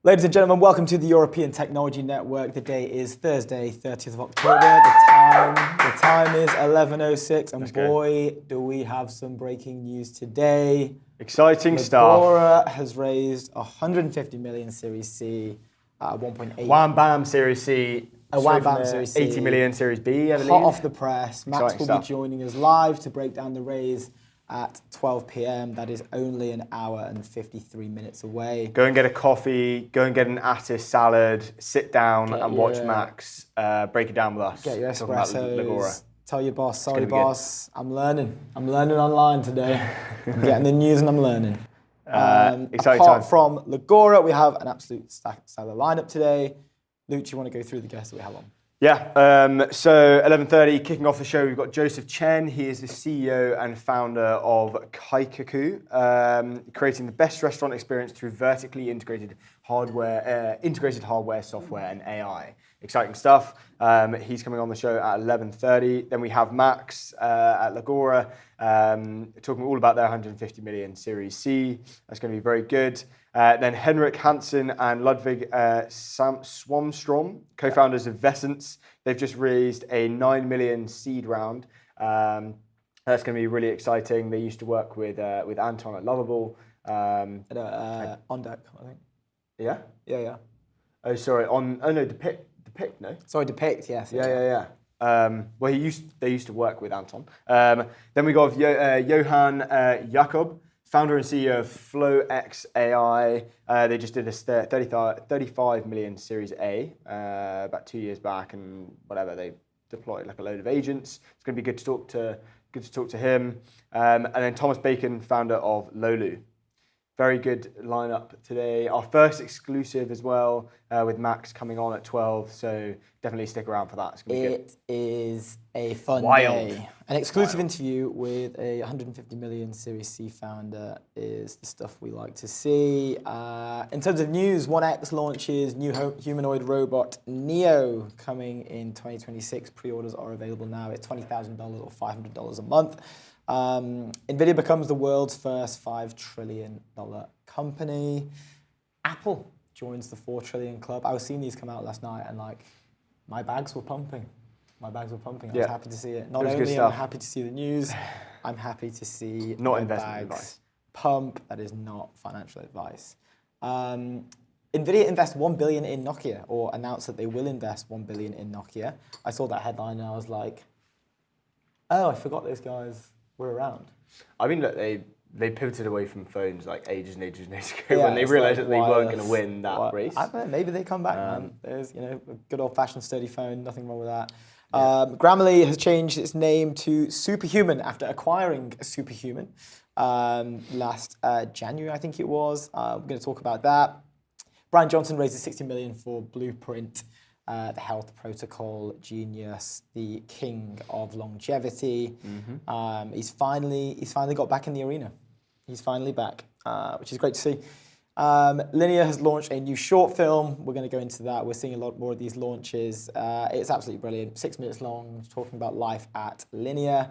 Ladies and gentlemen, welcome to the European Technology Network. The day is Thursday, 30th of October. The time is 11:06, and boy, do we have some breaking news today. Exciting stuff. Legora has raised 150 million Series C at 1.8. Wham Bam Series C. A Wham Bam Series C. 80 million Series B, I believe. Hot off the press. Max Exciting will stuff. be joining us live to break down the raise at 12 p.m. That is only an hour and 53 minutes away. Go and get a coffee, go and get an Attis salad, sit down and watch Max break it down with us. Get your Talking about Legora. espressos. Tell your boss, sorry boss, I'm learning. I'm learning online today. I'm getting the news and I'm learning. Exciting Apart time. from Legora, we have an absolute stellar lineup today. Luke, do you want to go through the guests that we have on? Yeah, so 11:30, kicking off the show, we've got Joseph Chen. He is the CEO and founder of Kaikaku, creating the best restaurant experience through vertically integrated hardware, software, and AI. Exciting stuff. He's coming on the show at 11:30. Then we have Max at Legora, talking all about their 150 million Series C. That's going to be very good. Then Henrik Hansen and Ludwig Swamstrom, co-founders of Vesence. They've just raised a 9 million seed round. That's going to be really exciting. They used to work with Anton at Lovable. On deck, I think. Yeah? Yeah. Oh, sorry. Depict, no? Sorry, Depict, yes. Yeah. Well, they used to work with Anton. Then we got Johan Jakob, founder and CEO of FlowX AI. They just did a 35 million Series A about 2 years back, and whatever, they deployed like a load of agents. It's going to be good to talk to him. And then Thomas Bacon, founder of Lolu. Very good lineup today. Our first exclusive as well, with Max coming on at 12. So definitely stick around for that. It's gonna be good. It is a fun Wild. day. An exclusive interview with a 150 million Series C founder is the stuff we like to see. In terms of news, 1X launches new humanoid robot Neo coming in 2026. Pre-orders are available now. It's $20,000 or $500 a month. NVIDIA becomes the world's first $5 trillion company. Apple joins the 4 trillion club. I was seeing these come out last night and my bags were pumping. I was happy to see it. Not only am I happy to see the news, I'm happy to see not my investment bags advice. pump. That is not financial advice. NVIDIA invests $1 billion in Nokia, or announced that they will invest $1 billion in Nokia. I saw that headline and I was like, oh, I forgot those guys were around. I mean, look, they pivoted away from phones like ages and ages ago when they realised that they weren't going to win that race. I don't know, maybe they come back, man. There's a good old-fashioned sturdy phone, nothing wrong with that. Grammarly has changed its name to Superhuman after acquiring Superhuman last January, I think it was. We're going to talk about that. Brian Johnson raises 60 million for Blueprint, the health protocol genius, the king of longevity. Mm-hmm. He's finally got back in the arena. He's finally back, which is great to see. Linear has launched a new short film. We're going to go into that. We're seeing a lot more of these launches. It's absolutely brilliant. 6 minutes long, talking about life at Linear.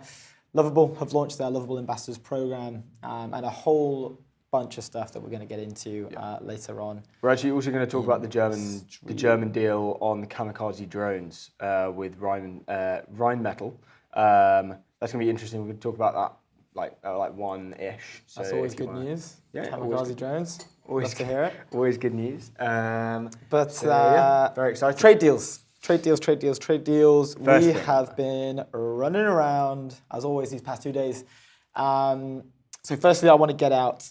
Lovable have launched their Lovable Ambassadors program, and a whole bunch of stuff that we're going to get into later on. We're actually also going to talk about the German deal on the kamikaze drones with Rheinmetall. That's going to be interesting. We're going to talk about that like one-ish. So that's always good news. Yeah, kamikaze drones. Always love to hear it. Always good news. Very exciting. Trade deals. We have been running around, as always, these past 2 days. So firstly, I want to get out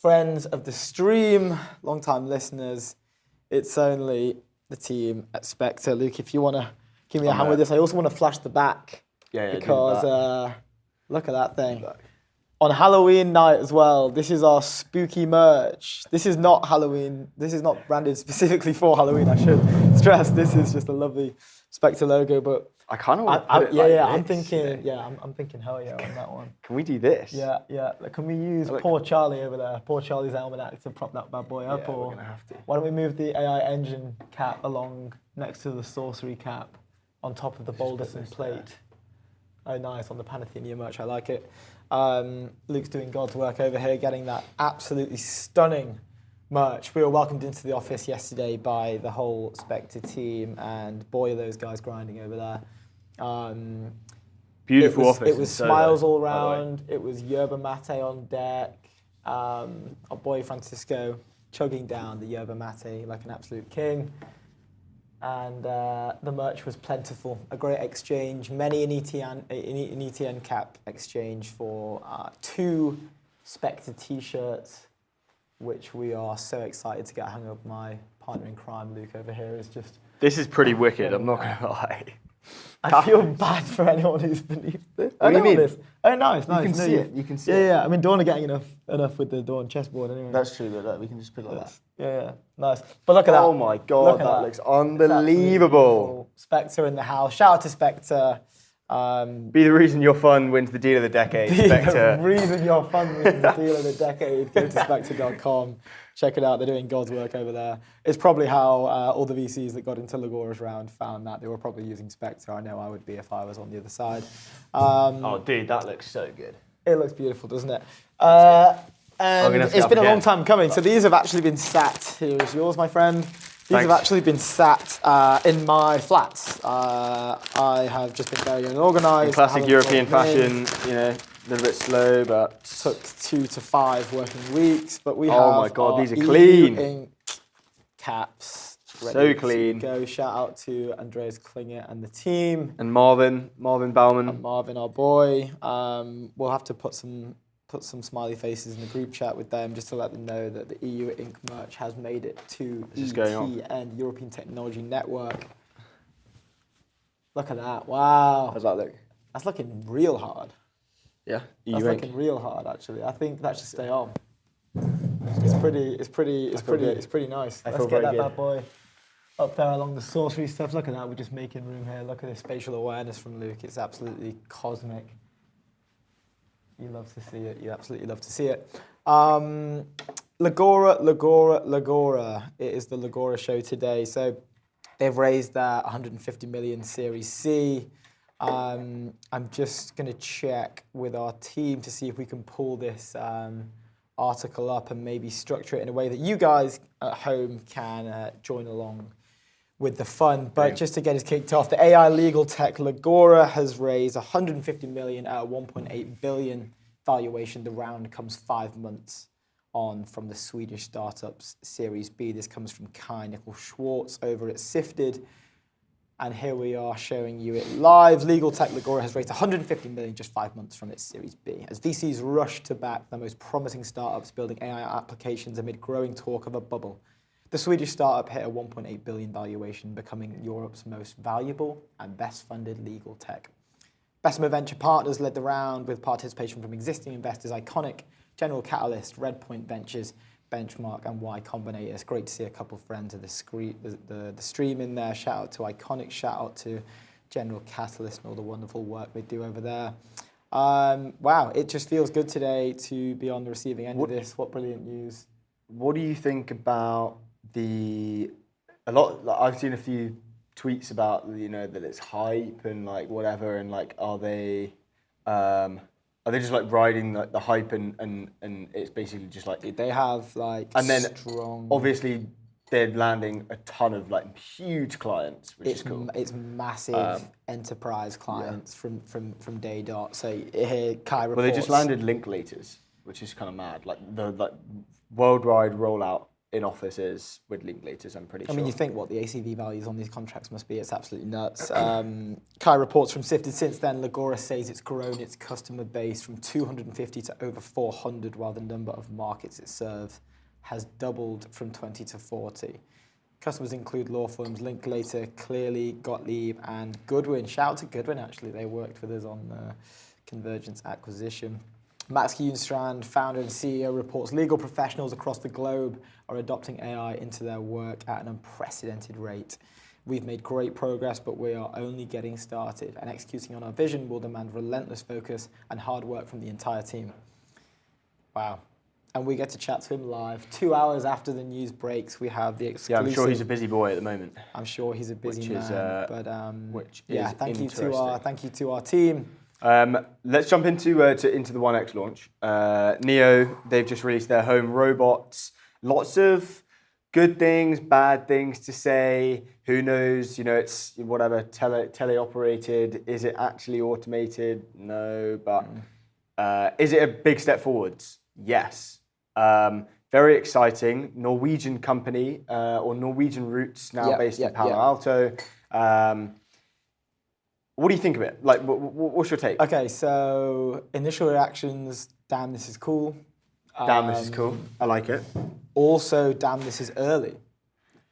friends of the stream, long-time listeners. It's only the team at Spectre. Luke, if you want to give me a hand with this, I also want to flash the back. Because look at that thing. On Halloween night as well, this is our spooky merch. This is not Halloween. This is not branded specifically for Halloween, I should stress. This is just a lovely Spectre logo, but I kind of want to put I'm thinking hell yeah on that one. Can we do this? Yeah. Like, can we use poor Charlie over there, poor Charlie's almanac to prop that bad boy up? Yeah, or we're going to have to. Why don't we move the AI engine cap along next to the sorcery cap on top of the Boulderson plate? Oh, nice, on the Panathenea merch, I like it. Luke's doing God's work over here, getting that absolutely stunning merch. We were welcomed into the office yesterday by the whole Spectre team, and boy, are those guys grinding over there. Beautiful office. It was in Soho, smiles all by the way. round. It was yerba mate on deck. Our boy Francisco chugging down the yerba mate like an absolute king. And the merch was plentiful. A great exchange. Many an ETN cap exchange for 2 Spectre t-shirts, which we are so excited to get hung up. My partner in crime, Luke, over here is just... This is pretty wicked, I'm not going to lie. I feel bad for anyone who's beneath this. What do you mean? Oh, nice. You can see it. You can see it. Yeah. I mean, Dawn are getting enough with the Dawn chessboard anyway. That's true, but we can just put it like that. Yeah. Nice. But look at that. Oh my God, that looks unbelievable. Spectre in the house. Shout out to Spectre. Be the reason your fund wins the deal of the decade, Spectre. The reason your fund wins the deal of the decade. Go to spectre.com. Check it out. They're doing God's work over there. It's probably how all the VCs that got into Legora's round found that. They were probably using Spectre. I know I would be if I was on the other side. Oh, dude, that looks so good. It looks beautiful, doesn't it? And it's been a long time coming. So these have actually been sat. Here is yours, my friend. These have actually been sat in my flats. I have just been very unorganised. Classic European fashion, a little bit slow, but... Took 2 to 5 working weeks, but we have Oh my God, these are EU clean. ink caps. So clean. Go shout out to Andreas Klinger and the team. And Marvin Baumann. And Marvin, our boy. We'll have to put some smiley faces in the group chat with them just to let them know that the EU Inc. merch has made it to ETN, European Technology Network. Look at that! Wow. How's that look? That's looking real hard. Yeah, EU That's Inc. looking real hard, actually. I think that should stay on. It's pretty nice. Let's get that bad boy up there along the sorcery stuff. Look at that. We're just making room here. Look at this spatial awareness from Luke. It's absolutely cosmic. You love to see it. You absolutely love to see it. Legora. It is the Legora show today. So they've raised their 150 million Series C. I'm just going to check with our team to see if we can pull this article up and maybe structure it in a way that you guys at home can join along with the fun. But just to get us kicked off, the AI legal tech Legora has raised 150 million at a 1.8 billion valuation. The round comes 5 months on from the Swedish startup's Series B. This comes from Kai Nickel Schwartz over at Sifted. And here we are showing you it live. Legal tech Legora has raised 150 million just 5 months from its Series B, as VCs rush to back the most promising startups building AI applications amid growing talk of a bubble. The Swedish startup hit a 1.8 billion valuation, becoming Europe's most valuable and best funded legal tech. Bessemer Venture Partners led the round with participation from existing investors Iconic, General Catalyst, Redpoint Ventures, Benchmark and Y Combinator. It's great to see a couple of friends of the stream in there. Shout out to Iconic, shout out to General Catalyst and all the wonderful work they do over there. Wow, it just feels good today to be on the receiving end of this. What brilliant news. What do you think about I've seen a few tweets about, that it's hype and like whatever, and like are they just like riding the hype and it's basically just like they have like and then strong, obviously they're landing a ton of like huge clients, which is cool. It's massive enterprise clients from day dot. So here Kai reports. Well, they just landed Linklaters, which is kind of mad. Like the worldwide rollout in offices with Linklaters, I'm pretty sure. I mean, you think what the ACV values on these contracts must be. It's absolutely nuts. Kai reports from Sifted. Since then, Legora says it's grown its customer base from 250 to over 400, while the number of markets it serves has doubled from 20 to 40. Customers include law firms Linklater, Clearly, Gottlieb, and Goodwin. Shout out to Goodwin, actually. They worked with us on the Convergence acquisition. Max Kuhnstrand, founder and CEO, reports legal professionals across the globe are adopting AI into their work at an unprecedented rate. We've made great progress, but we are only getting started, and executing on our vision will demand relentless focus and hard work from the entire team. Wow. And we get to chat to him live. 2 hours after the news breaks, we have the exclusive. Yeah, I'm sure he's a busy boy at the moment. I'm sure he's a busy man. Thank you to our team. Let's jump into the 1X launch. Neo, they've just released their home robots. lots of good things, bad things to say. Who knows? It's whatever, teleoperated. Is it actually automated? No, but is it a big step forwards? Yes. Very exciting. Norwegian company or Norwegian roots now based in Palo Alto. What do you think of it? Like, what's your take? Okay, so initial reactions, damn, this is cool. Damn, this is cool. I like it. Also, damn, this is early.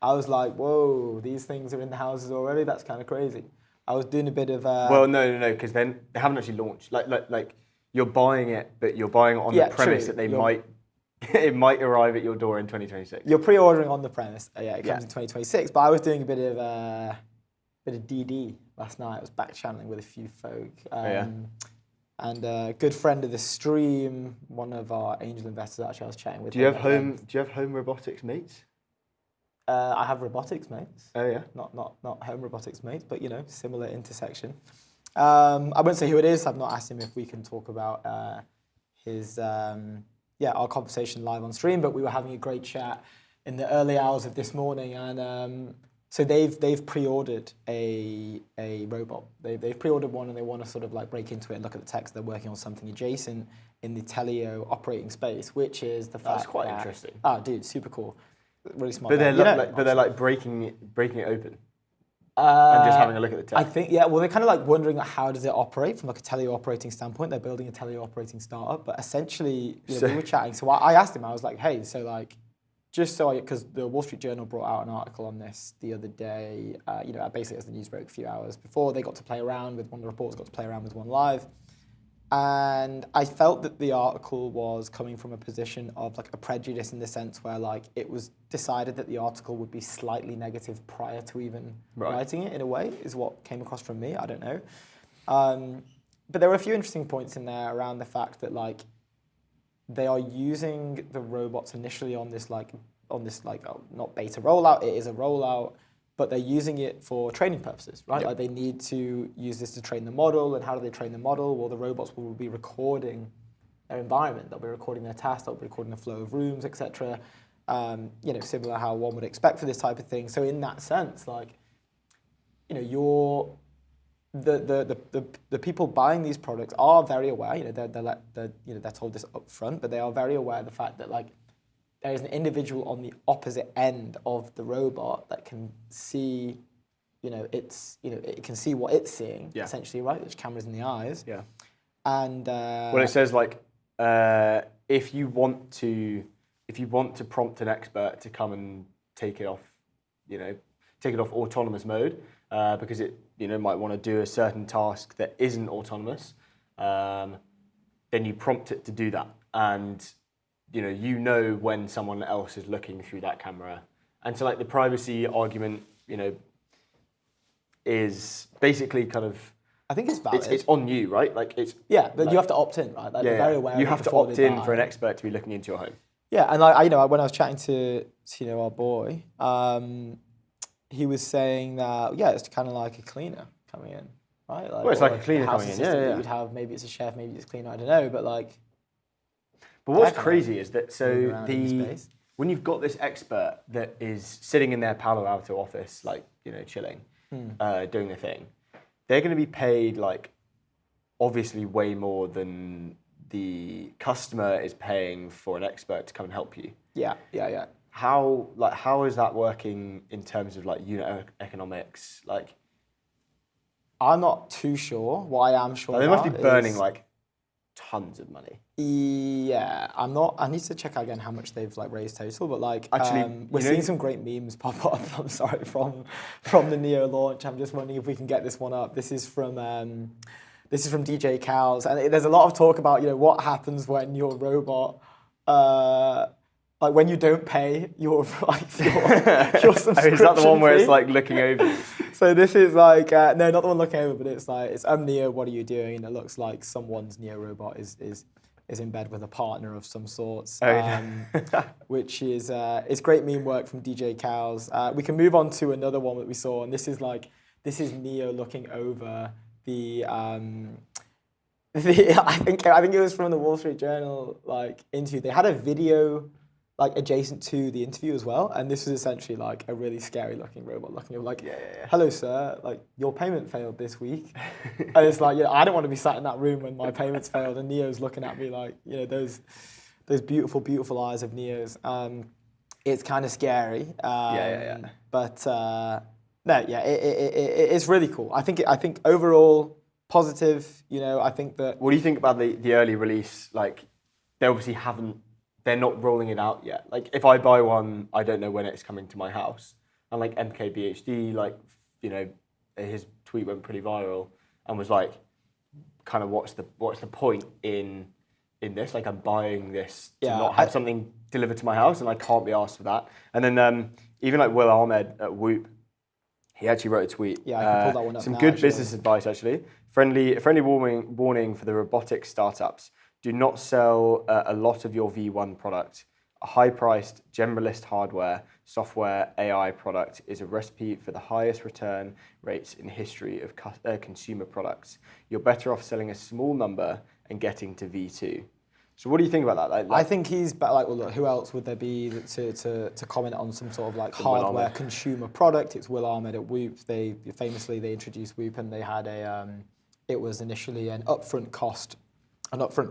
I was like, whoa, these things are in the houses already? That's kind of crazy. I was doing a bit of... Well, no, because then they haven't actually launched. Like you're buying it, but you're buying it on the premise that it might arrive at your door in 2026. You're pre-ordering on the premise. It comes in 2026. But I was doing a bit of DD last night. I was back channeling with a few folk. And a good friend of the stream, one of our angel investors actually I was chatting with. Do you have home robotics mates? I have robotics mates. Oh yeah. Not home robotics mates, but similar intersection. I wouldn't say who it is. I've not asked him if we can talk about his our conversation live on stream, but we were having a great chat in the early hours of this morning, and so they've pre-ordered a robot. They've pre-ordered one, and they want to sort of like break into it and look at the tech. They're working on something adjacent in the teleo operating space, which is the fact that's quite interesting. Oh, dude, super cool, really smart. But they're like breaking it open. And just having a look at the tech. I think, well, they're kind of like wondering how does it operate from like a teleo operating standpoint. They're building a teleo operating startup, but essentially, we were chatting. So I asked him, I was like, hey, so like, because the Wall Street Journal brought out an article on this the other day, basically as the news broke a few hours before, they got to play around with one of the reporters, got to play around with one live. And I felt that the article was coming from a position of like a prejudice in the sense where like it was decided that the article would be slightly negative prior to even writing it in a way, is what came across from me. I don't know. But there were a few interesting points in there around the fact that like they are using the robots initially on this not beta rollout, it is a rollout, but they're using it for training purposes, right? Yep. Like they need to use this to train the model, and how do they train the model? Well, the robots will be recording their environment. They'll be recording their tasks, they'll be recording the flow of rooms, etc. Similar how one would expect for this type of thing. So in that sense, like, the people buying these products are very aware. They're told this up front, but they are very aware of the fact that like there is an individual on the opposite end of the robot that can see, it can see what it's seeing, essentially, right? There's cameras in the eyes. Yeah. And well, it says like if you want to prompt an expert to come and take it off autonomous mode, because it might want to do a certain task that isn't autonomous, then you prompt it to do that, and when someone else is looking through that camera. And so like the privacy argument, is basically kind of, I think it's valid. It's on you, right? Like it's but like, you have to opt in, right? Like they're very aware. You have to opt in for an expert to be looking into your home. Yeah, and like when I was chatting to our boy, he was saying that it's kind of like a cleaner coming in, right? Like, well, it's like a cleaner coming in. Yeah. You'd have, maybe it's a chef, maybe it's a cleaner. I don't know, but like. But what's crazy is that when you've got this expert that is sitting in their Palo Alto office, like chilling, doing their thing, they're going to be paid like obviously way more than the customer is paying for an expert to come and help you. Yeah. How is that working in terms of like unit economics? Like, I'm not too sure. What I am sure they must be burning like tons of money. Yeah, I'm not. I need to check out again how much they've like raised total, but like actually, we're seeing some great memes pop up. I'm sorry, from the Neo launch. I'm just wondering if we can get this one up. This is from DJ Cows, and there's a lot of talk about what happens when your robot. Like when you don't pay your subscription. Is that the one where it's like looking over you? So this is like no, not the one looking over, but it's like I'm Neo. What are you doing? And it looks like someone's Neo robot is in bed with a partner of some sorts, which is great meme work from DJ Cows. We can move on to another one that we saw, and this is Neo looking over the. I think it was from the Wall Street Journal interview. They had a video like adjacent to the interview as well, and this was essentially like a really scary looking robot looking like, Yeah. hello sir, like your payment failed this week, and it's like, I don't want to be sat in that room when my payments failed, and Neo's looking at me like, those beautiful eyes of Neo's. It's kind of scary. But it's really cool. I think overall positive. I think that. What do you think about the early release? Like, they obviously haven't. They're not rolling it out yet. Like, if I buy one, I don't know when it's coming to my house. And like MKBHD, like, his tweet went pretty viral and was like, kind of what's the point in this? Like, I'm buying this to not have something delivered to my house, and I can't be asked for that. And then even like Will Ahmed at Whoop, he actually wrote a tweet. Yeah, I can pull that one up. Some good business advice, actually. Friendly warning for the robotics startups. Do not sell a lot of your V1 product. A high-priced, generalist hardware, software, AI product is a recipe for the highest return rates in history of consumer products. You're better off selling a small number and getting to V2. So what do you think about that? I think he's well, look, who else would there be to comment on some sort of like hardware consumer product? It's Will Ahmed at Whoop. They famously introduced Whoop, and they had it was initially an upfront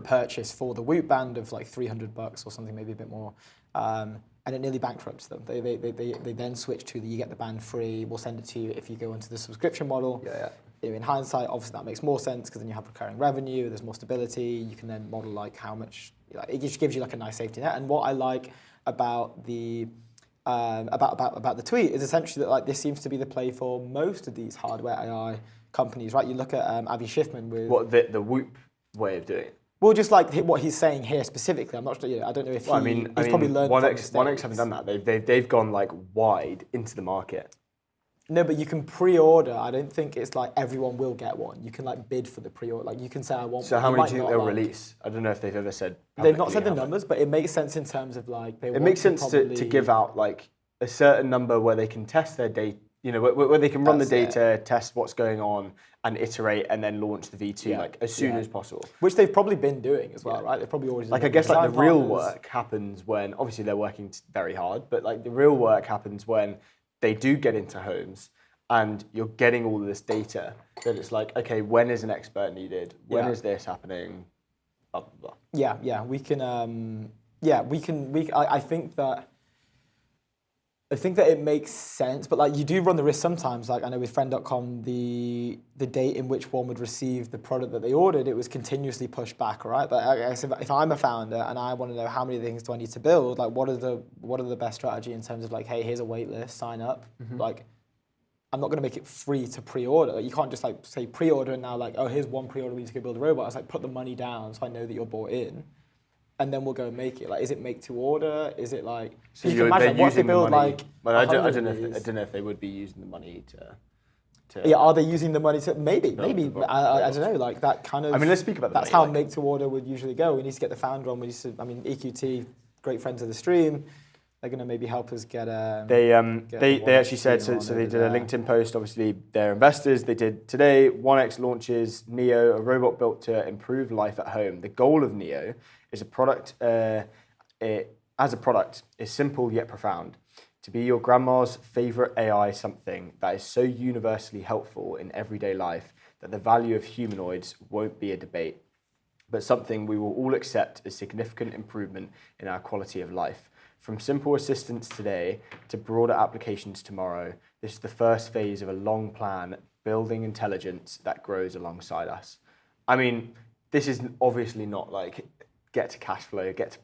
purchase for the Whoop band of like $300 or something, maybe a bit more, and it nearly bankrupts them. They then switched to you get the band free. We'll send it to you if you go into the subscription model. Yeah. In hindsight, obviously that makes more sense because then you have recurring revenue. There's more stability. You can then model like how much. It just gives you like a nice safety net. And what I like about the tweet is essentially that like this seems to be the play for most of these hardware AI companies, right? You look at Avi Schiffman with the Whoop way of doing it. Well, just like what he's saying here specifically, I'm not sure. I don't know if he's probably learned. 1X haven't done that. They've gone like wide into the market. No, but you can pre-order. I don't think it's like everyone will get one. You can like bid for the pre-order. Like you can say I want. So how many do you think they'll release? I don't know if they've ever said. They've not said the numbers, but it makes sense in terms of like It makes sense to give out like a certain number where they can test their data. Where they can run the data, test what's going on, and iterate, and then launch the V2 like as soon as possible. Which they've probably been doing as well, right? They've probably always I guess like the real work happens when obviously they're working very hard, but like the real work happens when they do get into homes and you're getting all of this data. That it's like, okay, when is an expert needed? When is this happening? Blah blah blah. Yeah. We can. I think that it makes sense, but like you do run the risk sometimes. Like I know with friend.com, the date in which one would receive the product that they ordered, it was continuously pushed back, all right? But I guess if I'm a founder and I want to know how many things do I need to build, like what are the best strategy in terms of like, hey, here's a wait list, sign up. Like I'm not going to make it free to pre-order. Like, you can't just like say pre-order and now like, oh, here's one pre-order, we need to go build a robot. It's like put the money down so I know that you're bought in. And then we'll go and make it. Like, is it make to order? Is it like? So you can imagine what if they build like. But I don't know if they would be using the money to. Yeah, are they using the money to maybe? I don't know. Like that kind of. I mean, let's speak about that's how make to order would usually go. We need to get the founder on. EQT, great friends of the stream. They're going to maybe help us get. They actually said so. They did a LinkedIn post. Obviously, they're investors. They did today. 1X launches Neo, a robot built to improve life at home. The goal of Neo is a product. As a product, is simple yet profound. To be your grandma's favorite AI something that is so universally helpful in everyday life that the value of humanoids won't be a debate, but something we will all accept as significant improvement in our quality of life. From simple assistance today to broader applications tomorrow, this is the first phase of a long plan, building intelligence that grows alongside us. I mean, this is obviously not like get to cash flow, get to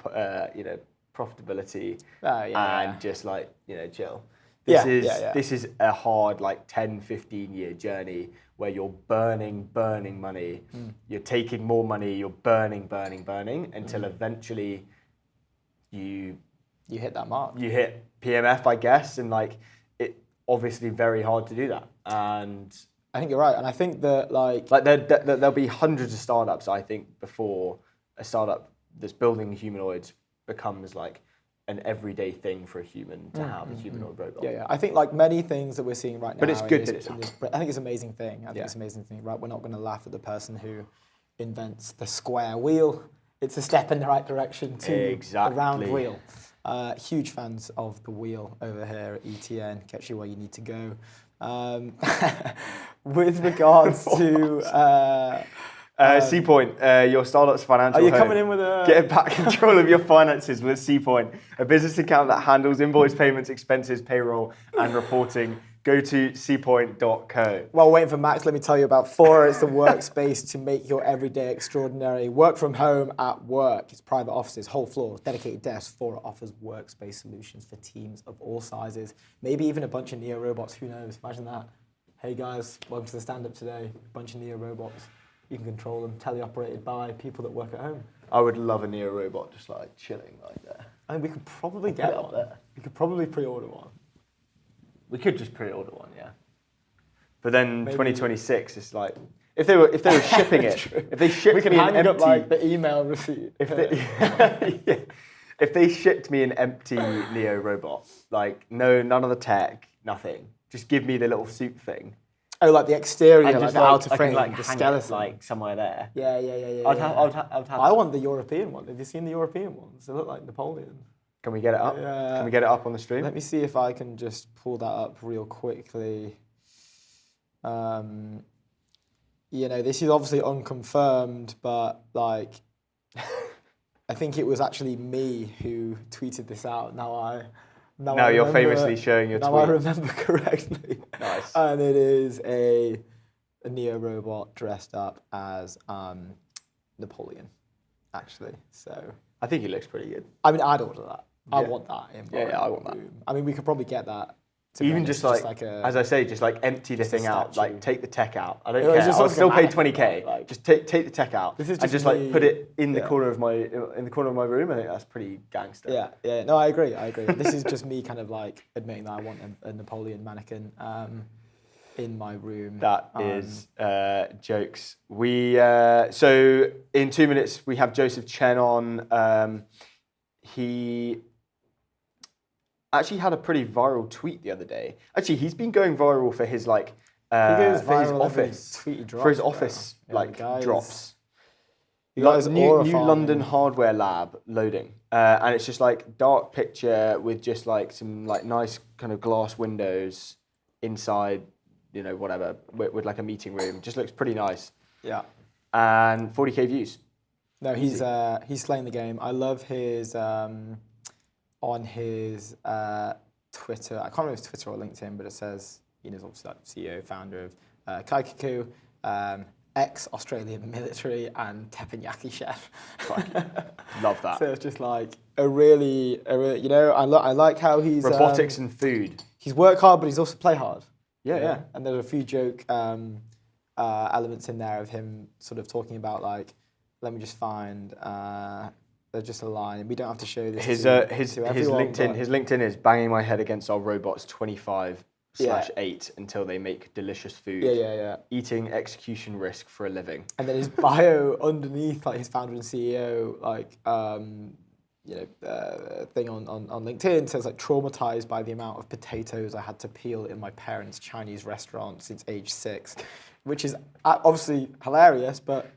profitability, and just like chill. This is a hard like 10, 15 year journey where you're burning money. You're taking more money, you're burning until eventually you hit that mark. You hit PMF, I guess, and like it obviously very hard to do that. And I think you're right, and I think that like there'll be hundreds of startups. I think before a startup that's building humanoids becomes like an everyday thing for a human to have a humanoid robot. Yeah. I think like many things that we're seeing right now. But it's good that it's I think it's an amazing thing. I think it's an amazing thing. Right, we're not going to laugh at the person who invents the square wheel. It's a step in the right direction to the round wheel. Huge fans of the wheel over here at ETN. Gets you where you need to go. With regards to C-Point, your startup's financial are you home. coming in with a... Get back control of your finances with C-Point, a business account that handles invoice payments, expenses, payroll, and reporting. Go to cpoint.co. While waiting for Max, let me tell you about Fora. It's the workspace to make your everyday extraordinary. Work from home at work. It's private offices, whole floors, dedicated desks. Fora offers workspace solutions for teams of all sizes. Maybe even a bunch of Neo robots. Who knows? Imagine that. Hey guys, welcome to the stand-up today. A bunch of Neo robots. You can control them, teleoperated by people that work at home. I would love a Neo robot just like chilling like that. I mean, we could probably get one. There. We could probably pre-order one. We could just pre-order one, yeah. But then Maybe. 2026 is like if they were shipping it, if they shipped we can me hang an up empty, like the email receipt. if they shipped me an empty Neo robot, like none of the tech, nothing, just give me the little suit thing. Oh, like the exterior, And like just the outer frame, like the hang skeleton. it, like somewhere there. Yeah. I'd have I want the European one. Have you seen the European ones? They look like Napoleon. Can we get it up? Yeah. Can we get it up on the stream? Let me see if I can just pull that up real quickly. This is obviously unconfirmed, but like, I think it was actually me who tweeted this out. Now you're famously showing your tweet. Now I remember correctly. Nice. And it is a Neo robot dressed up as Napoleon, actually. So I think he looks pretty good. I mean, I'd order that. I Yeah. want that in my Yeah, I want that. room. I mean, we could probably get that. To be Even honest, just like as I say, just like empty the just a thing out, statue. like take the tech out. I don't It's care. just I'll like a still pay mannequin, 20k. like- Just take the tech out This is and just just like me- put it in the yeah. corner of my room. I think that's pretty gangster. Yeah. No, I agree. This is just me kind of like admitting that I want a Napoleon mannequin in my room. That is jokes. We so in 2 minutes we have Joseph Chen on. He actually had a pretty viral tweet the other day. Actually, he's been going viral for his like He goes for his viral every office tweet he drops, for his bro. office Yeah, like the guy is- drops. You guys New aura London farming. hardware lab loading, and it's just like dark picture with just like some like nice kind of glass windows inside, whatever with like a meeting room. Just looks pretty nice. Yeah. And 40k views. No, he's slaying the game. I love his on his Twitter. I can't remember if it's Twitter or LinkedIn, but it says he's obviously like CEO, founder of Kaikaku, ex-Australian military and teppanyaki chef. Love that. So it's just like a really I like how he's Robotics and food. he's work hard, but he's also play hard. Yeah. And there's a few joke elements in there of him sort of talking about like, let me just find. There's just a line. We don't have to show this. His to everyone, LinkedIn but- his LinkedIn is banging my head against our robots 25/8 until they make delicious food. Yeah. Eating execution risk for a living. And then his bio underneath, like his founder and CEO, like thing on LinkedIn says like traumatized by the amount of potatoes I had to peel in my parents' Chinese restaurant since age 6, which is obviously hilarious, but.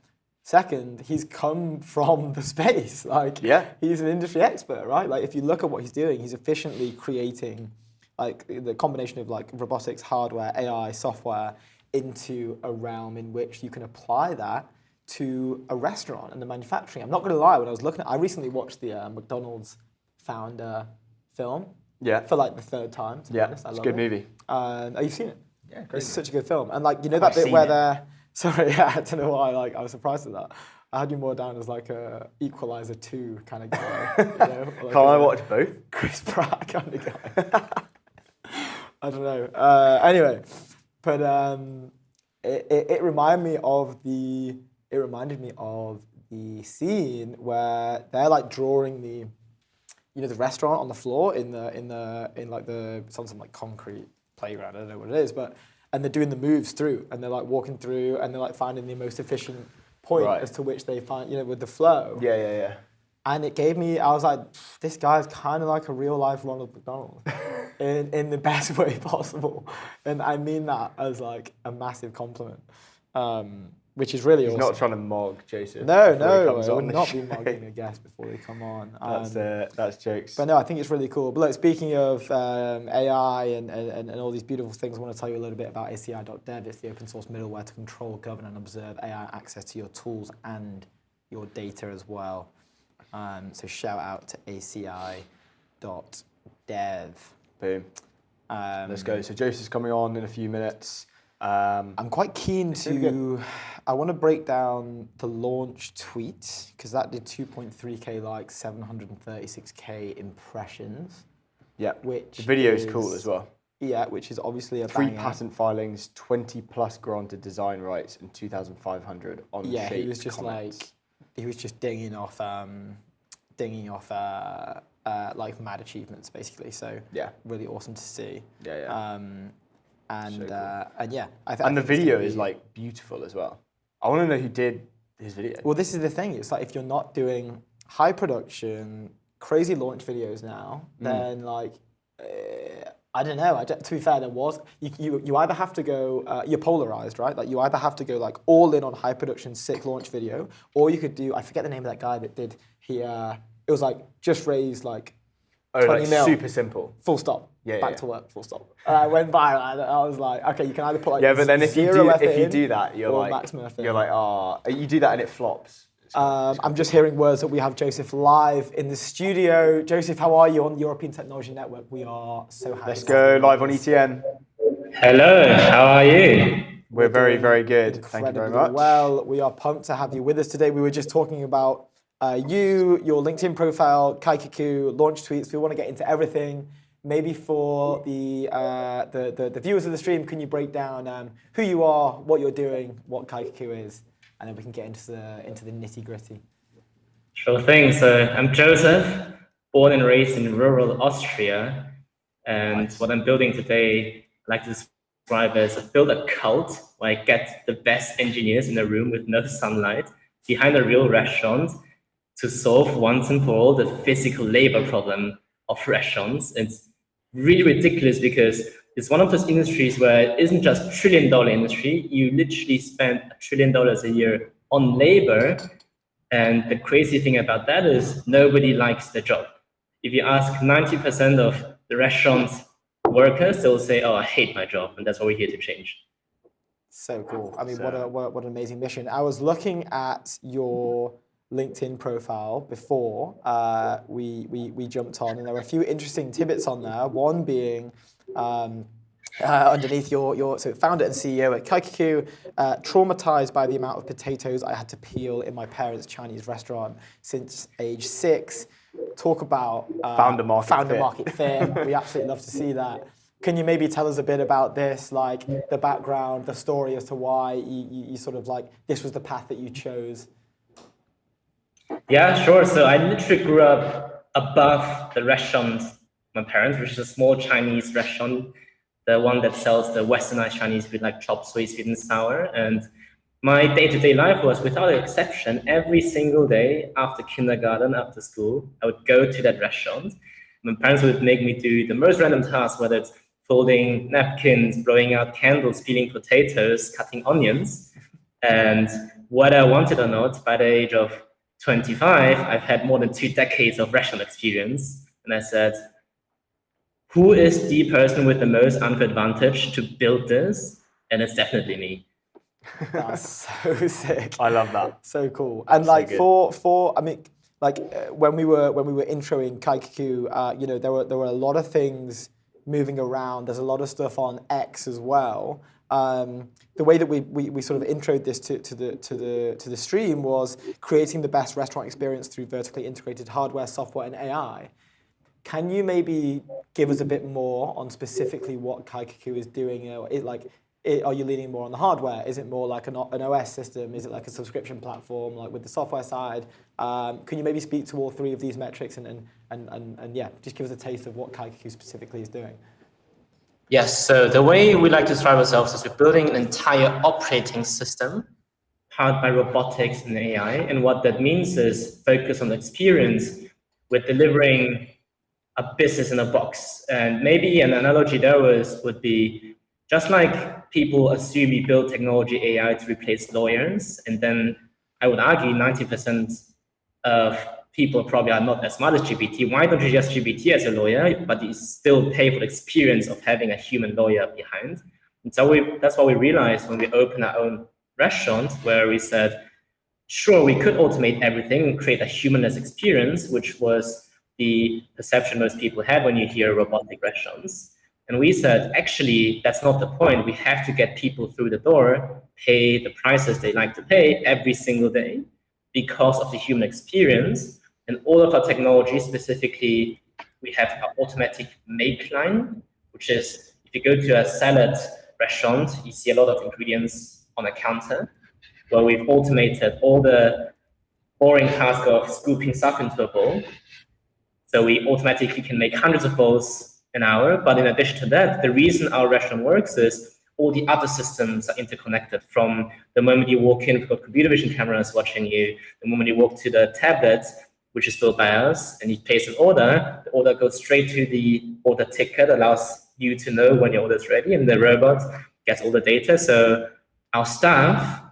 Second, he's come from the space. Like, he's an industry expert, right? Like, if you look at what he's doing, he's efficiently creating, like, the combination of like robotics, hardware, AI, software into a realm in which you can apply that to a restaurant and the manufacturing. I'm not going to lie. When I was looking at, I recently watched the McDonald's founder film. Yeah. For like the third time. To be honest, I love it's a good it. movie. Oh, you've seen it? Yeah, great. It's such a good film, and like that I bit seen where it? they're. Sorry, I don't know why. Like, I was surprised at that. I had you more down as like a Equalizer 2 kind of guy. Like Can I watch both? Chris Pratt kind of guy. I don't know. Anyway, but it reminded me of the scene where they're like drawing the restaurant on the floor in like it's on some like concrete playground. I don't know what it is, and they're doing the moves through, and they're like walking through, and they're like finding the most efficient point as to which they find, with the flow. Yeah. And it gave me, I was like, this guy's kind of like a real life Ronald McDonald in the best way possible. And I mean that as like a massive compliment. which is really He's awesome. not trying to mog Joseph. No, before he no, comes I on would the not show. be mugging a guest before they come on. That's jokes. But no, I think it's really cool. But look, speaking of AI and all these beautiful things, I want to tell you a little bit about ACI.dev. It's the open source middleware to control, govern, and observe AI access to your tools and your data as well. So shout out to ACI.dev. Boom. Let's go. So Joseph's coming on in a few minutes. I'm quite keen to, I want to break down the launch tweet because that did 2.3K likes, 736K impressions. Yeah, which the video is cool as well. Yeah, which is obviously a 3 banger. patent filings, 20 plus granted design rights, and 2,500 on Yeah, shape he was just comments. like, he was just dinging off like mad achievements basically. So yeah, really awesome to see. Yeah. And So cool. and yeah, and the video is like beautiful as well. I want to know who did his video. Well, this is the thing. It's like if you're not doing high production, crazy launch videos now, then like I don't know. To be fair, there was you either have to go you're polarized, right? Like you either have to go like all in on high production, sick launch video, or you could do I forget the name of that guy that did it was like just raised like 20 like mil, super simple. full stop. Yeah, back yeah. to work, full stop. And I went viral. And I was like, okay, you can either put like But then if you zero effort do in that, you're or like max effort in. you're like you do that and it flops. I'm just hearing words that we have Joseph live in the studio. Joseph, how are you on the European Technology Network? We are so happy. Let's go live on ETN. Hello, how are you? We're very, very good. Thank you very Incredibly much. well, we are pumped to have you with us today. We were just talking about your LinkedIn profile, Kaikaku, launch tweets. We want to get into everything. Maybe for the viewers of the stream, can you break down who you are, what you're doing, what Kaikaku is, and then we can get into the nitty gritty. Sure thing. So I'm Joseph, born and raised in rural Austria, and what I'm building today, I like to describe as I've built a cult where I get the best engineers in a room with no sunlight behind a real restaurant to solve once and for all the physical labor problem of restaurants. It's really ridiculous because it's one of those industries where it isn't just $1 trillion industry. You literally spend $1 trillion a year on labor. And the crazy thing about that is nobody likes the job. If you ask 90% of the restaurant workers, they'll say, oh, I hate my job. And that's what we're here to change. So cool. I mean, what an amazing mission. I was looking at your LinkedIn profile before we jumped on, and there were a few interesting tidbits on there. One being underneath your founder and CEO at Kaikaku, traumatized by the amount of potatoes I had to peel in my parents' Chinese restaurant since age 6. Talk about founder market fit. We absolutely love to see that. Can you maybe tell us a bit about this, like the background, the story as to why you sort of like this was the path that you chose? Yeah, sure. So I literally grew up above the restaurant of my parents, which is a small Chinese restaurant, the one that sells the westernized Chinese food like chop suey, sweet and sour. And my day-to-day life was, without exception, every single day after kindergarten, after school, I would go to that restaurant. My parents would make me do the most random tasks, whether it's folding napkins, blowing out candles, peeling potatoes, cutting onions. And whether I wanted or not, by the age of 25, I've had more than 2 decades of restaurant experience. And I said, who is the person with the most unfair advantage to build this? And it's definitely me. That's so sick. I love that. So cool. And like for I mean, like when we were introing Kaikaku, you know, there were a lot of things moving around. There's a lot of stuff on X as well. The way that we sort of introed this to the stream was creating the best restaurant experience through vertically integrated hardware, software, and AI. Can you maybe give us a bit more on specifically what Kaikaku is doing? You know, are you leaning more on the hardware? Is it more like an OS system? Is it like a subscription platform, like with the software side? Can you maybe speak to all 3 of these metrics and yeah, just give us a taste of what Kaikaku specifically is doing? Yes, so the way we like to describe ourselves is we're building an entire operating system powered by robotics and AI. And what that means is focus on the experience. We're delivering a business in a box. And maybe an analogy there would be just like people assume we build technology AI to replace lawyers, and then I would argue 90% of people probably are not as smart as GPT. Why don't you just GPT as a lawyer, but you still pay for the experience of having a human lawyer behind? And so that's what we realized when we opened our own restaurant, where we said, sure, we could automate everything and create a humanless experience, which was the perception most people had when you hear robotic restaurants. And we said, actually, that's not the point. We have to get people through the door, pay the prices they like to pay every single day because of the human experience. And all of our technology, specifically, we have our automatic make line, which is, if you go to a salad restaurant, you see a lot of ingredients on a counter, where we've automated all the boring task of scooping stuff into a bowl. So we automatically can make hundreds of bowls an hour. But in addition to that, the reason our restaurant works is all the other systems are interconnected. From the moment you walk in, we've got computer vision cameras watching you. The moment you walk to the tablet, which is built by us, and you place an order, the order goes straight to the order ticket, allows you to know when your order is ready, and the robot gets all the data. So our staff,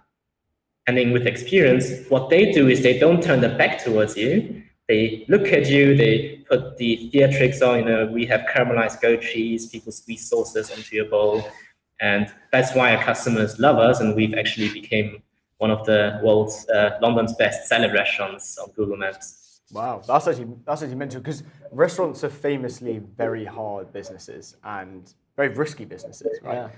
and then with experience, what they do is they don't turn their back towards you. They look at you, they put the theatrics on, we have caramelized goat cheese, people squeeze sauces onto your bowl. And that's why our customers love us. And we've actually became one of the world's, London's best salad restaurants on Google Maps. Wow, that's actually mental, because restaurants are famously very hard businesses and very risky businesses, right?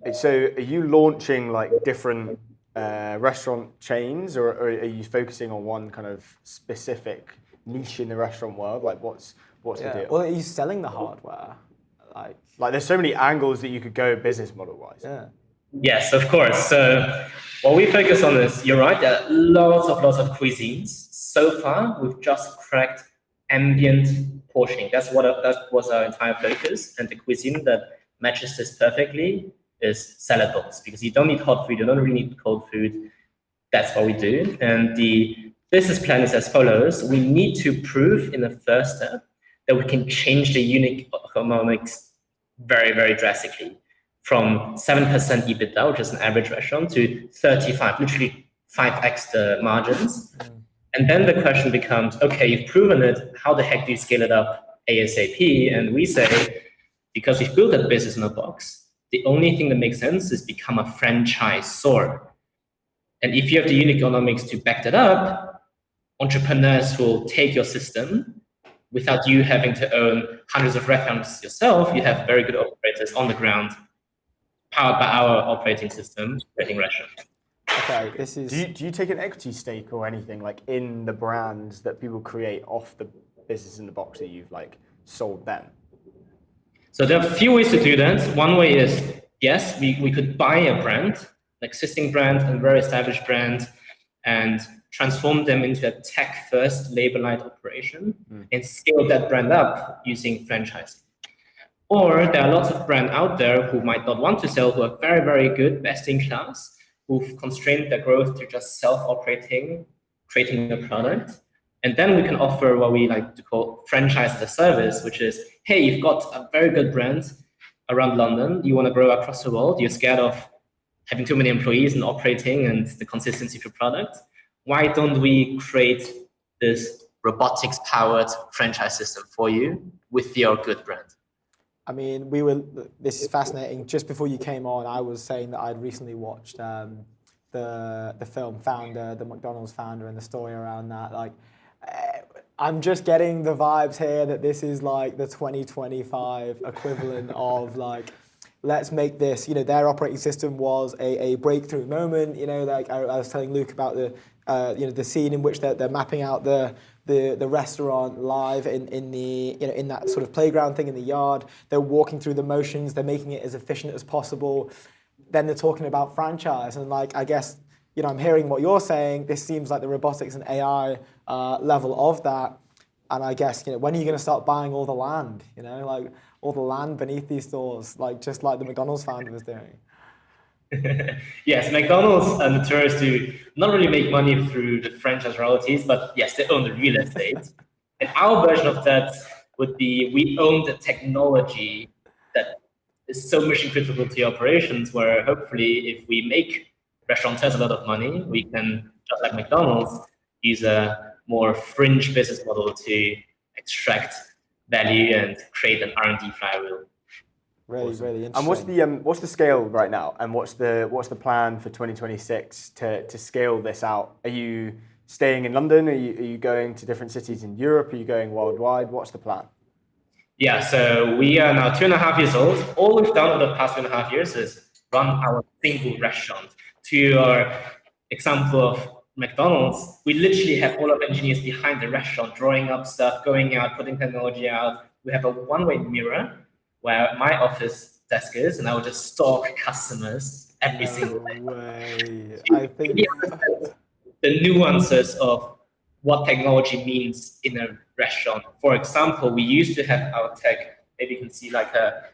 Yeah. So are you launching like different restaurant chains, or are you focusing on one kind of specific niche in the restaurant world? Like what's the deal? Well, are you selling the hardware? Like there's so many angles that you could go business model wise. Yeah. Yes, of course. So what we focus on is, you're right, there are lots of cuisines. So far, we've just cracked ambient portioning. That was our entire focus. And the cuisine that matches this perfectly is salad bowls, because you don't need hot food, you don't really need cold food. That's what we do. And the business plan is as follows. We need to prove in the first step that we can change the unit economics very, very drastically, from 7% EBITDA, which is an average restaurant, to 35, literally 5x the margins. And then the question becomes, okay, you've proven it, how the heck do you scale it up ASAP? And we say, because we've built that business in a box, the only thing that makes sense is become a franchisor. And if you have the unit economics to back that up, entrepreneurs will take your system without you having to own hundreds of restaurants yourself. You have very good operators on the ground, powered by our operating system, operating restaurants. Okay, this is. Do you take an equity stake or anything like in the brands that people create off the business in the box that you've like sold them? So there are a few ways to do that. One way is, yes, we could buy a brand, an existing brand, a very established brand, and transform them into a tech-first labor-light operation and scale that brand up using franchising. Or there are lots of brands out there who might not want to sell, who are very, very good, best in class, who've constrained their growth to just self-operating, creating a product. And then we can offer what we like to call franchise as a service, which is, hey, you've got a very good brand around London. You want to grow across the world. You're scared of having too many employees and operating and the consistency of your product. Why don't we create this robotics-powered franchise system for you with your good brand? I mean, this is fascinating. Just before you came on, I was saying that I'd recently watched the film Founder, the McDonald's founder, and the story around that. Like, I'm just getting the vibes here that this is like the 2025 equivalent of like, let's make this, their operating system was a breakthrough moment. Like I was telling Luke about the scene in which they're mapping out the restaurant live in the in that sort of playground thing in the yard. They're walking through the motions. They're making it as efficient as possible. Then they're talking about franchise, and like I guess I'm hearing what you're saying. This seems like the robotics and AI level of that. And I guess when are you going to start buying all the land? Like all the land beneath these stores, like just like the McDonald's founder was doing. Yes, McDonald's are notorious to not really make money through the franchise royalties, but yes, they own the real estate. And our version of that would be, we own the technology that is so mission critical to your operations, where hopefully if we make restaurateurs a lot of money, we can, just like McDonald's, use a more fringe business model to extract value and create an R&D flywheel. Really, Awesome. really interesting. And what's the scale right now? And what's the plan for 2026 to scale this out? Are you staying in London? Are you going to different cities in Europe? Are you going worldwide? What's the plan? Yeah, so we are now 2.5 years old. All we've done over the past 2.5 years is run our single restaurant. To your example of McDonald's, we literally have all of engineers behind the restaurant, drawing up stuff, going out, putting technology out. We have a one-way mirror where my office desk is, and I will just stalk customers every single day. Way. To I think really understand the nuances of what technology means in a restaurant. For example, we used to have our tech, maybe you can see like a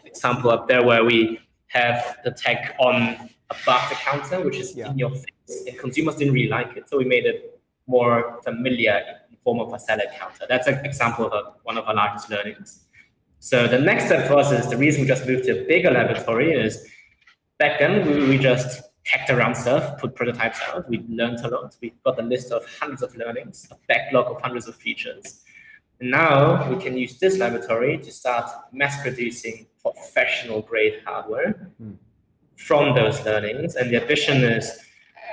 example up there where we have the tech on above the counter, which is in your face, and consumers didn't really like it. So we made it more familiar in the form of a salad counter. That's an example of one of our largest learnings. So the next step for us is the reason we just moved to a bigger laboratory is back then we just hacked around stuff, put prototypes out. We learned a lot. We've got a list of hundreds of learnings, a backlog of hundreds of features. And now we can use this laboratory to start mass producing professional grade hardware from those learnings. And the ambition is,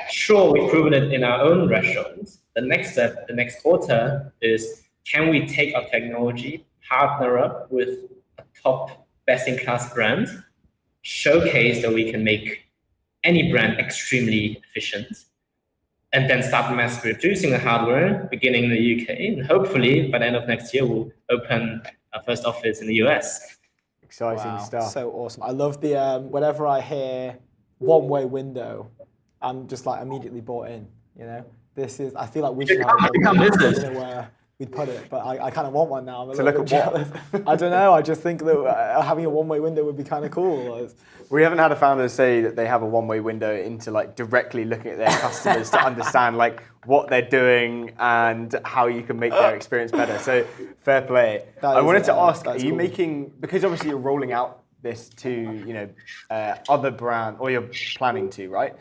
sure, we've proven it in our own restaurants. The next step, the next quarter is, can we take our technology, partner up with a top best-in-class brand, showcase that we can make any brand extremely efficient, and then start mass producing the hardware beginning in the UK. And hopefully by the end of next year, we'll open our first office in the US. Exciting stuff. So awesome. I love the, whenever I hear one-way window, I'm just like immediately bought in, you know? This is, I feel like we should have a one-way window where we'd put it, but I kind of want one now. I'm a little bit jealous. I don't know, I just think that having a one-way window would be kind of cool. We haven't had a founder say that they have a one-way window into like directly looking at their customers to understand like what they're doing and how you can make their experience better. So fair play. I wanted to ask, are you making, because obviously you're rolling out this to, you know, other brand, or you're planning to, right?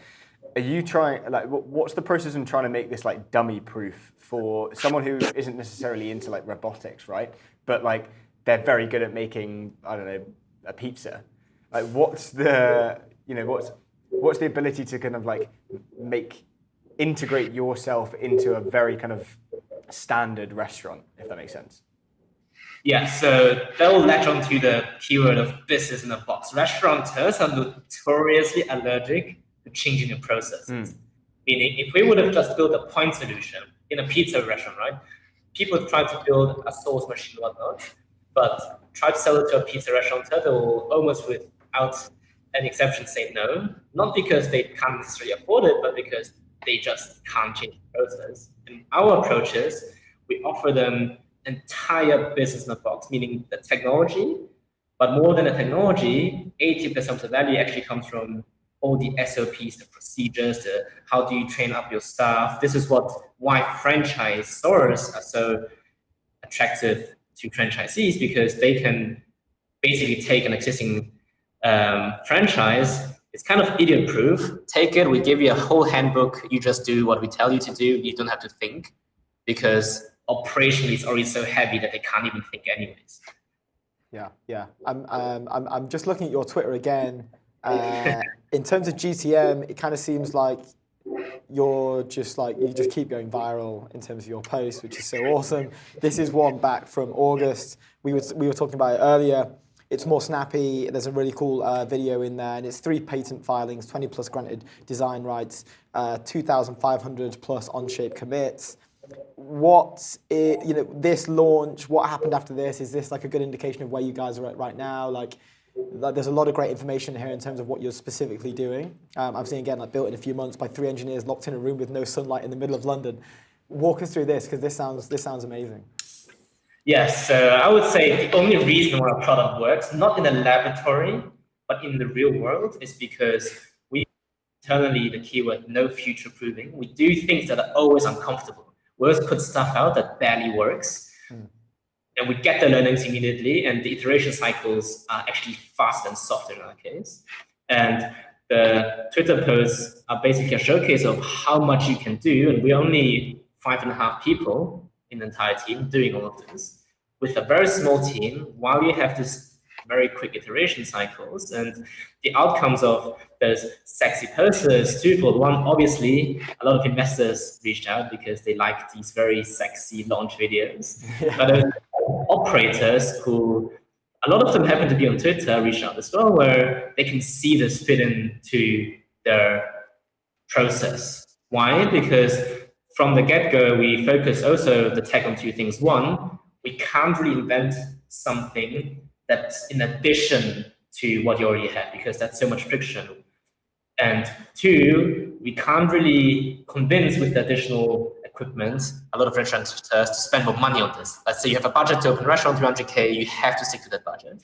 Are you trying, like, what's the process in trying to make this like dummy proof for someone who isn't necessarily into like robotics, right? But like they're very good at making, I don't know, a pizza. Like what's the, you know, what's the ability to kind of like integrate yourself into a very kind of standard restaurant, if that makes sense? Yeah, so that will latch onto the keyword of business in a box. Restaurateurs are notoriously allergic to changing the processes. Meaning, if we would have just built a point solution in a pizza restaurant, right? People try to build a sauce machine or whatnot, but try to sell it to a pizza restaurateur, they will almost without an exception say no. Not because they can't necessarily afford it, but because they just can't change the process. And our approach is we offer them entire business in a box, meaning the technology, but more than the technology, 80% of the value actually comes from all the SOPs, the procedures, the how do you train up your staff. This is why franchise stores are so attractive to franchisees, because they can basically take an existing franchise. It's kind of idiot-proof. Take it, we give you a whole handbook. You just do what we tell you to do. You don't have to think, because operationally it's already so heavy that they can't even think anyways. Yeah. I'm just looking at your Twitter again. In terms of GTM, it kind of seems like you just keep going viral in terms of your posts, which is so awesome. This is one back from August. We were talking about it earlier. It's more snappy. There's a really cool video in there, and it's 3 patent filings, 20 plus granted design rights, 2,500 plus on-shape commits. This launch, what happened after this? Is this like a good indication of where you guys are at right now? Like there's a lot of great information here in terms of what you're specifically doing. I'm seeing again, like built in a few months by 3 engineers locked in a room with no sunlight in the middle of London. Walk us through this, because this sounds amazing. Yes, so I would say the only reason why our product works, not in a laboratory, but in the real world, is because we internally, the keyword, no future proving. We do things that are always uncomfortable. We always put stuff out that barely works. and we get the learnings immediately, and the iteration cycles are actually faster and softer in our case. And the Twitter posts are basically a showcase of how much you can do, and we're only 5.5 people in the entire team doing all of this with a very small team, while you have this very quick iteration cycles. And the outcomes of those sexy posters twofold. One, obviously, a lot of investors reached out because they like these very sexy launch videos. But operators who, a lot of them happen to be on Twitter, reached out as well, where they can see this fit into their process. Why? Because from the get-go, we focus also the tech on two things. One, we can't really invent something that's in addition to what you already have, because that's so much friction. And two, we can't really convince with the additional equipment a lot of restaurateurs to spend more money on this. Let's say you have a budget to open a restaurant, 300K, you have to stick to that budget.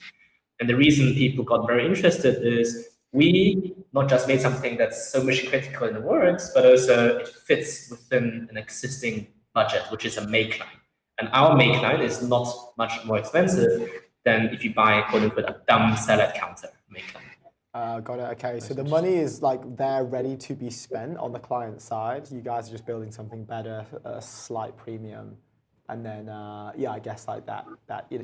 And the reason people got very interested is we not just made something that's so mission critical in the works, but also it fits within an existing budget, which is a make line. And our make line is not much more expensive than if you buy, quote unquote, a dumb salad counter make line. Got it. Okay, so the money is like there ready to be spent on the client side. You guys are just building something better, a slight premium, and then yeah, I guess like that. You're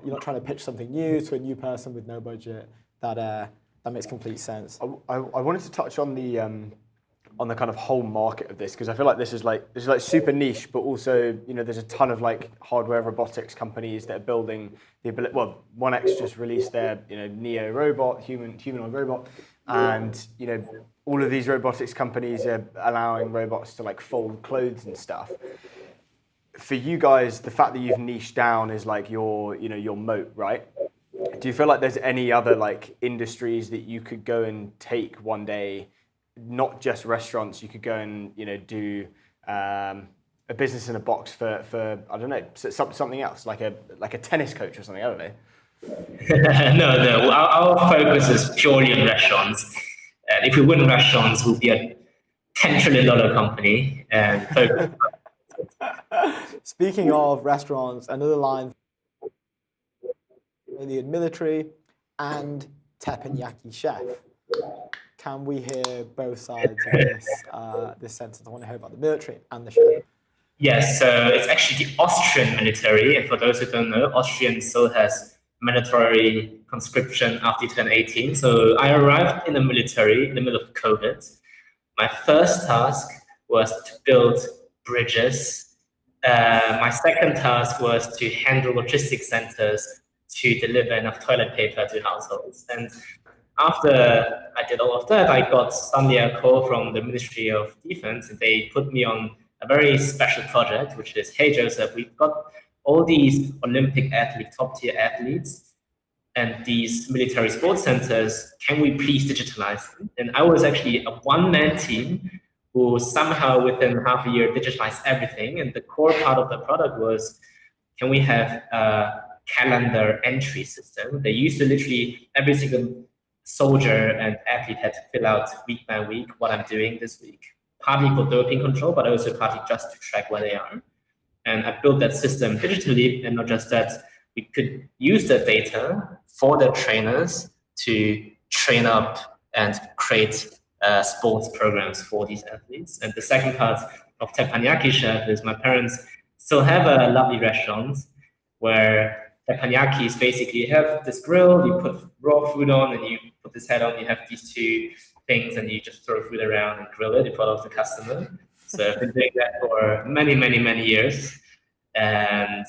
not trying to pitch something new to a new person with no budget. That makes complete sense. I wanted to touch on the kind of whole market of this, because I feel like this is like super niche, but also, you know, there's a ton of like hardware robotics companies that are building the ability. Well, 1X just released their, you know, Neo robot, humanoid robot, and, you know, all of these robotics companies are allowing robots to like fold clothes and stuff. For you guys, the fact that you've niched down is like your moat, right? Do you feel like there's any other like industries that you could go and take one day? Not just restaurants, you could go and, you know, do a business in a box for I don't know, something else, like a tennis coach or something, I don't know. No, our focus is purely on restaurants. If we win restaurants, we'll be a $10 trillion company. And Speaking of restaurants, another line, the military and teppanyaki chef. Can we hear both sides of this sentence? I want to hear about the military and the chef. Yes, so it's actually the Austrian military. And for those who don't know, Austrian still has mandatory conscription after 2018. So I arrived in the military in the middle of COVID. My first task was to build bridges. My second task was to handle logistics centers to deliver enough toilet paper to households. And after I did all of that, I got suddenly a call from the Ministry of Defense, and they put me on a very special project, which is, hey, Joseph, we've got all these Olympic athletes, top-tier athletes, and these military sports centers. Can we please digitalize them? And I was actually a one-man team who somehow within half a year digitalized everything. And the core part of the product was, can we have a calendar entry system? They used to literally every single soldier and athlete had to fill out week by week what I'm doing this week, partly for doping control, but also partly just to track where they are. And I built that system digitally, and not just that, we could use that data for the trainers to train up and create sports programs for these athletes. And the second part of teppanyaki chef is my parents still have a lovely restaurant where teppanyaki is basically, you have this grill, you put raw food on, and you put this head on, you have these two things, and you just throw food around and grill it in front of the customer. So I've been doing that for many, many, many years, and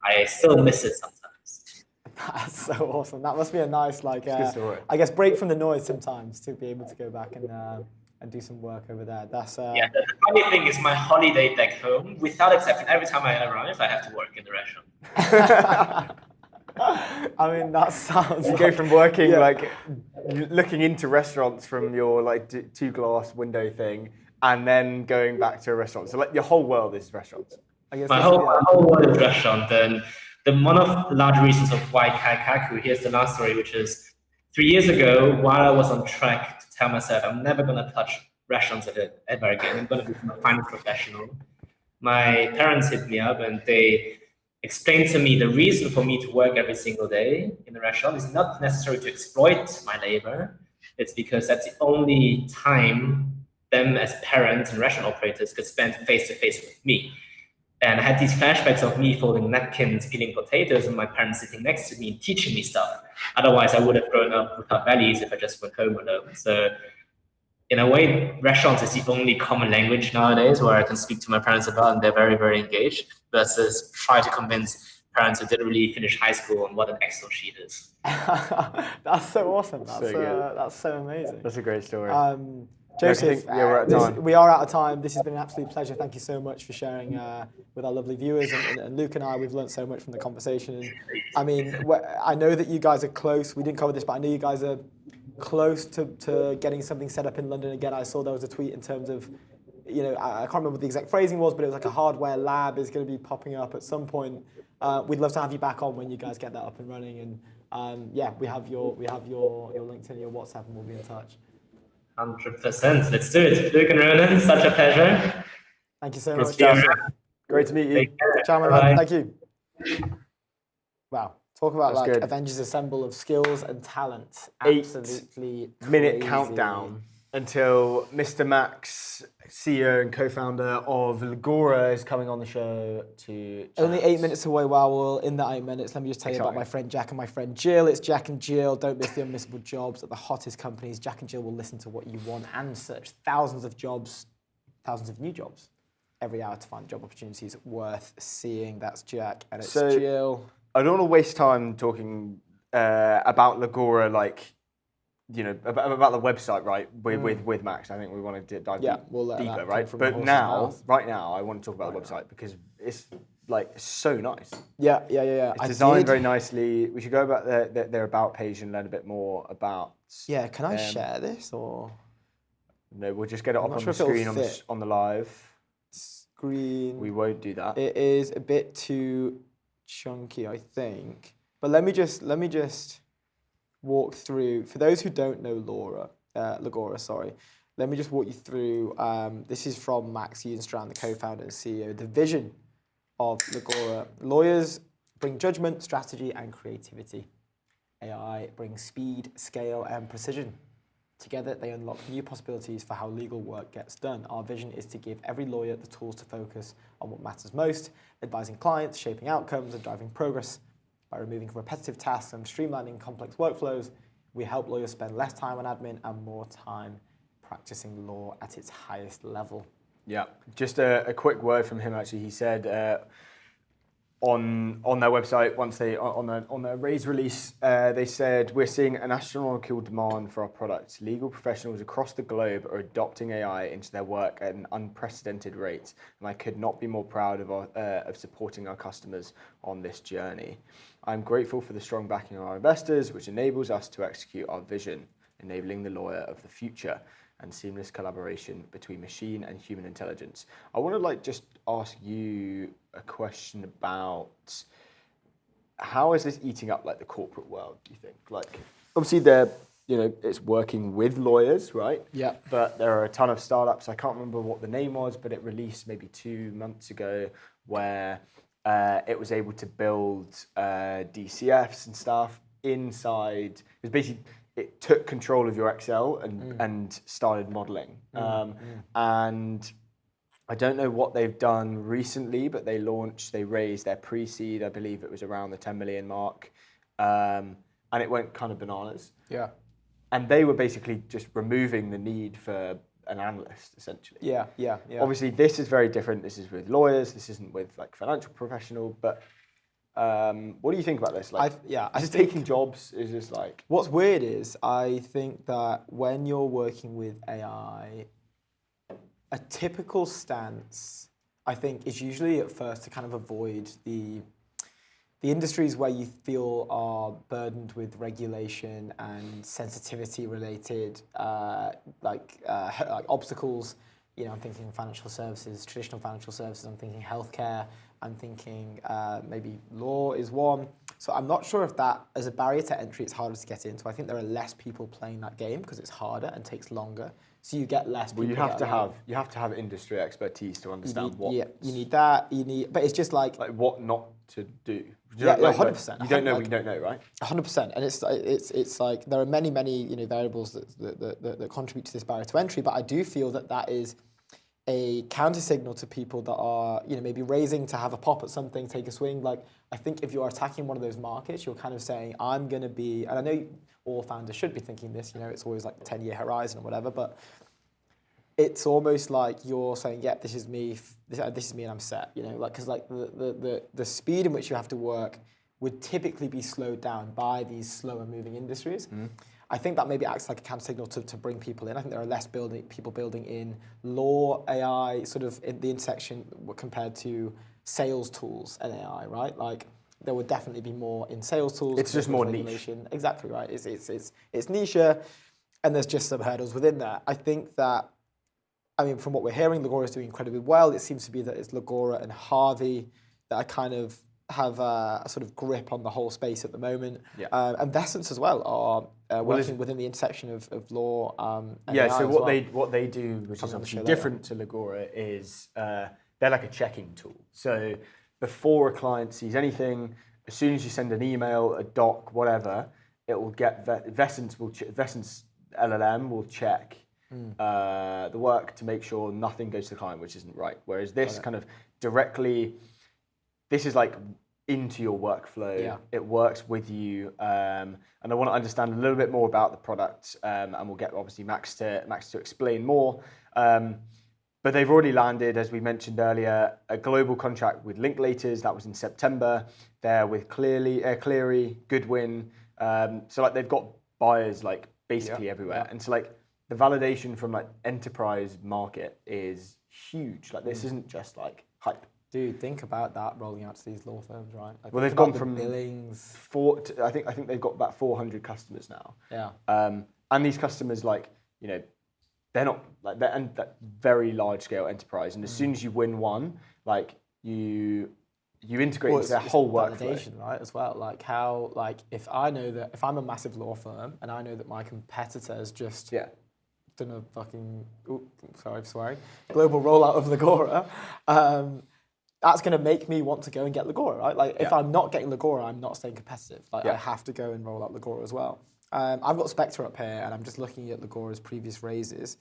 I still miss it sometimes. That's so awesome. That must be a nice, like, I guess, break from the noise sometimes to be able to go back and do some work over there. That's yeah. The funny thing is, my holiday back home, without exception, every time I arrive, I have to work in the restaurant. I mean, that sounds. You go from working like looking into restaurants from your like 2-glass window thing, and then going back to a restaurant. So like your whole world is restaurants. I guess my whole world is restaurant. And one of the large reasons of why Kaikaku, here's the last story, which is 3 years ago, while I was on track to tell myself I'm never going to touch restaurants ever again, I'm going to become a finance professional, my parents hit me up and they explained to me the reason for me to work every single day in the restaurant is not necessarily to exploit my labor. It's because that's the only time them as parents and restaurant operators could spend face to face with me. And I had these flashbacks of me folding napkins, peeling potatoes, and my parents sitting next to me and teaching me stuff. Otherwise, I would have grown up without values if I just went home alone. So in a way, restaurants is the only common language nowadays where I can speak to my parents about, and they're very, very engaged, versus try to convince parents who didn't really finish high school on what an Excel sheet is. That's so awesome. That's so amazing. That's a great story. Joseph, we're out of time. We are out of time. This has been an absolute pleasure. Thank you so much for sharing with our lovely viewers. And Luke and I, we've learned so much from the conversation. And, I mean, I know that you guys are close. We didn't cover this, but I know you guys are close to getting something set up in London again. I saw there was a tweet in terms of, you know, I can't remember what the exact phrasing was, but it was like a hardware lab is going to be popping up at some point. We'd love to have you back on when you guys get that up and running. And yeah, we have your LinkedIn, your WhatsApp, and we'll be in touch. 100%. Let's do it. Luke and Ronan, such a pleasure. Thank you so much. Great to meet you. Ciao, my man. Thank you. Wow. Talk about That's like good. Avengers Assemble of skills and talent. 8-minute Absolutely countdown until Mr. Max, CEO and co-founder of Legora, is coming on the show to chat. Only 8 minutes away. Wow, well, in that 8 minutes, let me just tell you about my friend Jack and my friend Jill. It's Jack and Jill. Don't miss the unmissable jobs at the hottest companies. Jack and Jill will listen to what you want and search thousands of jobs, thousands of new jobs every hour to find job opportunities worth seeing. That's Jack, and it's Jill. I don't want to waste time talking about Legora, like, you know, about the website, right? With Max, I think we want to dive deeper, right? But right now, I want to talk about the website because it's like so nice. Yeah. It's designed very nicely. We should go about their about page and learn a bit more about. Yeah, can I share this or? No, we'll just get it up on the screen on the live screen. We won't do that. It is a bit too chunky, I think. But let me just walk through. For those who don't know Legora, let me just walk you through. This is from Max Ewenstrand, the co-founder and CEO. The vision of Legora: lawyers bring judgment, strategy, and creativity. AI brings speed, scale, and precision. Together, they unlock new possibilities for how legal work gets done. Our vision is to give every lawyer the tools to focus on what matters most, advising clients, shaping outcomes, and driving progress. By removing repetitive tasks and streamlining complex workflows, we help lawyers spend less time on admin and more time practicing law at its highest level. Yeah, just a quick word from him. Actually, he said on their website once they on their raise release, they said we're seeing an astronomical demand for our products. Legal professionals across the globe are adopting AI into their work at an unprecedented rate, and I could not be more proud of supporting our customers on this journey. I'm grateful for the strong backing of our investors, which enables us to execute our vision, enabling the lawyer of the future and seamless collaboration between machine and human intelligence. I want to just ask you a question about how is this eating up the corporate world, do you think? Obviously it's working with lawyers, right? Yeah. But there are a ton of startups. I can't remember what the name was, but it released maybe 2 months ago where it was able to build DCFs and stuff inside. It was basically, it took control of your Excel and started modeling. And I don't know what they've done recently, but they raised their pre-seed. I believe it was around the 10 million mark. And it went kind of bananas. Yeah. And they were basically just removing the need for an analyst, essentially. Yeah. Obviously, this is very different. This is with lawyers. This isn't with financial professional. But what do you think about this? Is this taking jobs? Is this What's weird is I think that when you're working with AI, a typical stance, I think, is usually at first to kind of avoid the industries where you feel are burdened with regulation and sensitivity related obstacles. You know, I'm thinking financial services, traditional financial services. I'm thinking healthcare. I'm thinking maybe law is one. So I'm not sure if that, as a barrier to entry, it's harder to get into. I think there are less people playing that game because it's harder and takes longer. So you get less people. Well, you have to have industry expertise to understand what. Yeah, you need that. But it's just like what not to do. Yeah, 100%. You don't know what you don't know, right? 100%, and it's like there are many variables that contribute to this barrier to entry. But I do feel that is a counter signal to people that are maybe raising to have a pop at something, take a swing. Like I think if you're attacking one of those markets, you're kind of saying I'm going to be, and I know all founders should be thinking this. It's always like the 10-year horizon or whatever, but it's almost like you're saying, yeah, this is me, and I'm set. Because the speed in which you have to work would typically be slowed down by these slower moving industries. I think that maybe acts like a counter signal to bring people in. I think there are less people building in law, AI, sort of in the intersection compared to sales tools and AI, right? Like there would definitely be more in sales tools. It's just more niche. Exactly right. It's niche, and there's just some hurdles within that. I think that, from what we're hearing, Legora is doing incredibly well. It seems to be that it's Legora and Harvey that are kind of have a sort of grip on the whole space at the moment. Yeah. And Vesence as well are working within the intersection of law and yeah, AI so as what they do, which is obviously different to Legora, is they're like a checking tool. So before a client sees anything, as soon as you send an email, a doc, whatever, it will get Vesence LLM will check the work to make sure nothing goes to the client which isn't right. Whereas this kind of directly, this is like into your workflow. Yeah. It works with you, and I want to understand a little bit more about the product, and we'll get obviously Max to explain more. But they've already landed, as we mentioned earlier, a global contract with Linklaters. That was in September. They're with Cleary, Goodwin. So like they've got buyers like basically everywhere, and so like the validation from like enterprise market is huge. Like this isn't just like hype. Dude, think about that rolling out to these law firms, right? Like, well, they've gone from billings. I think they've got about 400 customers now. Yeah. And these customers, like they're not like they're very large scale enterprise. And as soon as you win one, like you integrate into their whole workflow. Validation, right? As well, like how if I know that if I'm a massive law firm and I know that my competitor has just done a fucking global rollout of Legora. That's going to make me want to go and get Legora, right? Like, if I'm not getting Legora, I'm not staying competitive. Like, I have to go and roll out Legora as well. I've got Spectre up here, and I'm just looking at Legora's previous raises.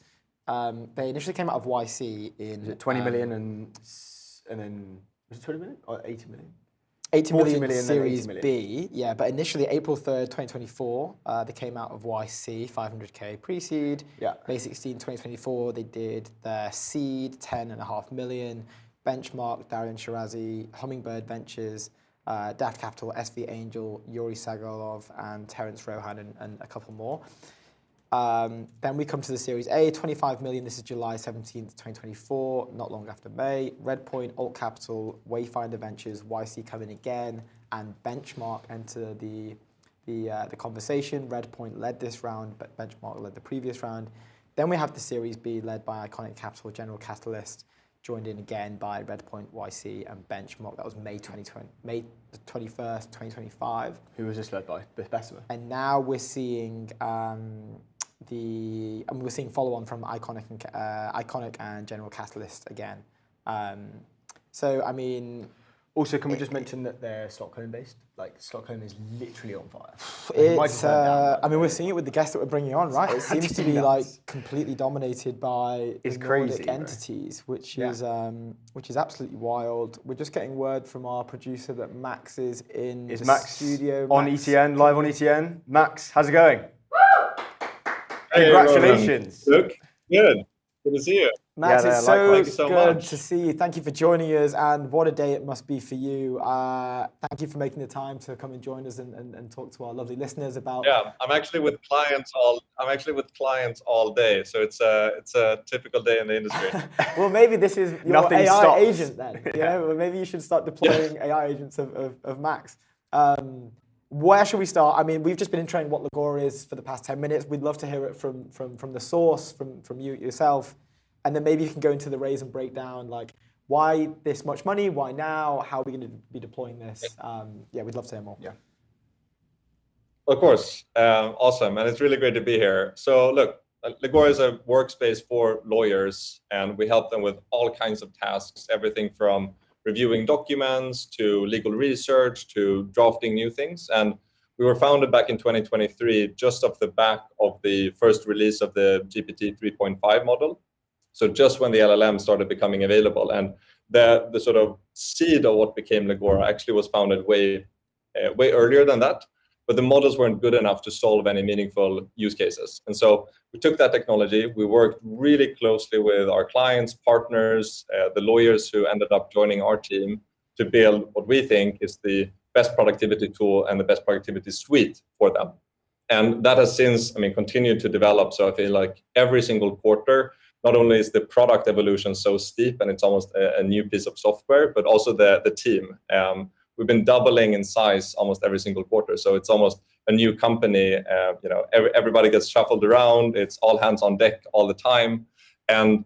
They initially came out of YC in... Was it 20 million and then... Was it 20 million or 80 million? 80 million, million Series 80 million. B, yeah, but initially April 3rd, 2024, they came out of YC, 500k pre-seed. Yeah. May 16, 2024, they did their seed, 10.5 million. Benchmark, Darian Shirazi, Hummingbird Ventures, Daft Capital, SV Angel, Yuri Sagalov, and Terence Rohan, and a couple more. Then we come to the Series A, 25 million. This is July 17th, 2024, not long after May. Redpoint, Alt Capital, Wayfinder Ventures, YC coming again, and Benchmark enter the conversation. Redpoint led this round, but Benchmark led the previous round. Then we have the Series B, led by Iconic Capital, General Catalyst, joined in again by Redpoint, YC, and Benchmark. That was May 21st, 2025. Who was this led by? Bessemer. And now we're seeing we're seeing follow-on from Iconic and General Catalyst again. So I mean. Also, can we just mention that they're Stockholm based? Like Stockholm is literally on fire. It's. We're seeing it with the guests that we're bringing on, right? It seems to be like completely dominated by the Nordic entities, which is absolutely wild. We're just getting word from our producer that Max is in the studio. On ETN, live on ETN. Max, how's it going? Congratulations. Look, good to see you. Max, it's so good much to see you. Thank you for joining us, and what a day it must be for you. Thank you for making the time to come and join us and talk to our lovely listeners about. Yeah, I'm actually with clients all day, so it's a typical day in the industry. Well, maybe this is your Nothing AI stops. agent then. Well, maybe you should start deploying AI agents of Max. Where should we start? I mean, we've just been introing what Legora is for the past 10 minutes. We'd love to hear it from the source, from you yourself. And then maybe you can go into the raise and break down, like, why this much money? Why now? How are we going to be deploying this? We'd love to hear more. Yeah. Of course. Awesome. And it's really great to be here. So look, Legora is a workspace for lawyers, and we help them with all kinds of tasks, everything from reviewing documents to legal research to drafting new things. And we were founded back in 2023, just off the back of the first release of the GPT 3.5 model. So just when the LLM started becoming available, and the sort of seed of what became Legora actually was founded way earlier than that. But the models weren't good enough to solve any meaningful use cases. And so we took that technology, we worked really closely with our clients, partners, the lawyers who ended up joining our team to build what we think is the best productivity tool and the best productivity suite for them. And that has since, continued to develop. So I feel like every single quarter, not only is the product evolution so steep and it's almost a new piece of software, but also the team. We've been doubling in size almost every single quarter. So it's almost a new company. Everybody gets shuffled around. It's all hands on deck all the time. And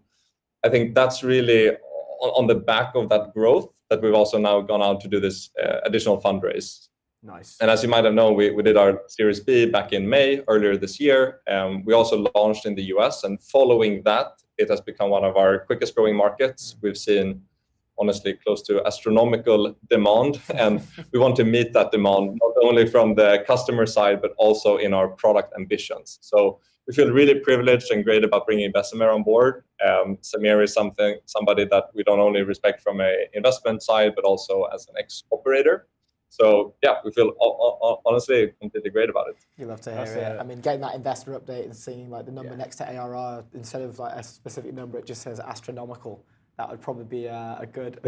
I think that's really on the back of that growth that we've also now gone out to do this additional fundraise. Nice. And as you might have known, we did our Series B back in May earlier this year. We also launched in the US, and following that, it has become one of our quickest growing markets. We've seen honestly close to astronomical demand, and we want to meet that demand not only from the customer side but also in our product ambitions. So we feel really privileged and great about bringing Bessemer on board. Samir is somebody that we don't only respect from an investment side but also as an ex-operator. So yeah, we feel honestly completely great about it. You love to hear it. Getting that investor update and seeing like the number next to ARR instead of like a specific number, it just says astronomical. That would probably be a good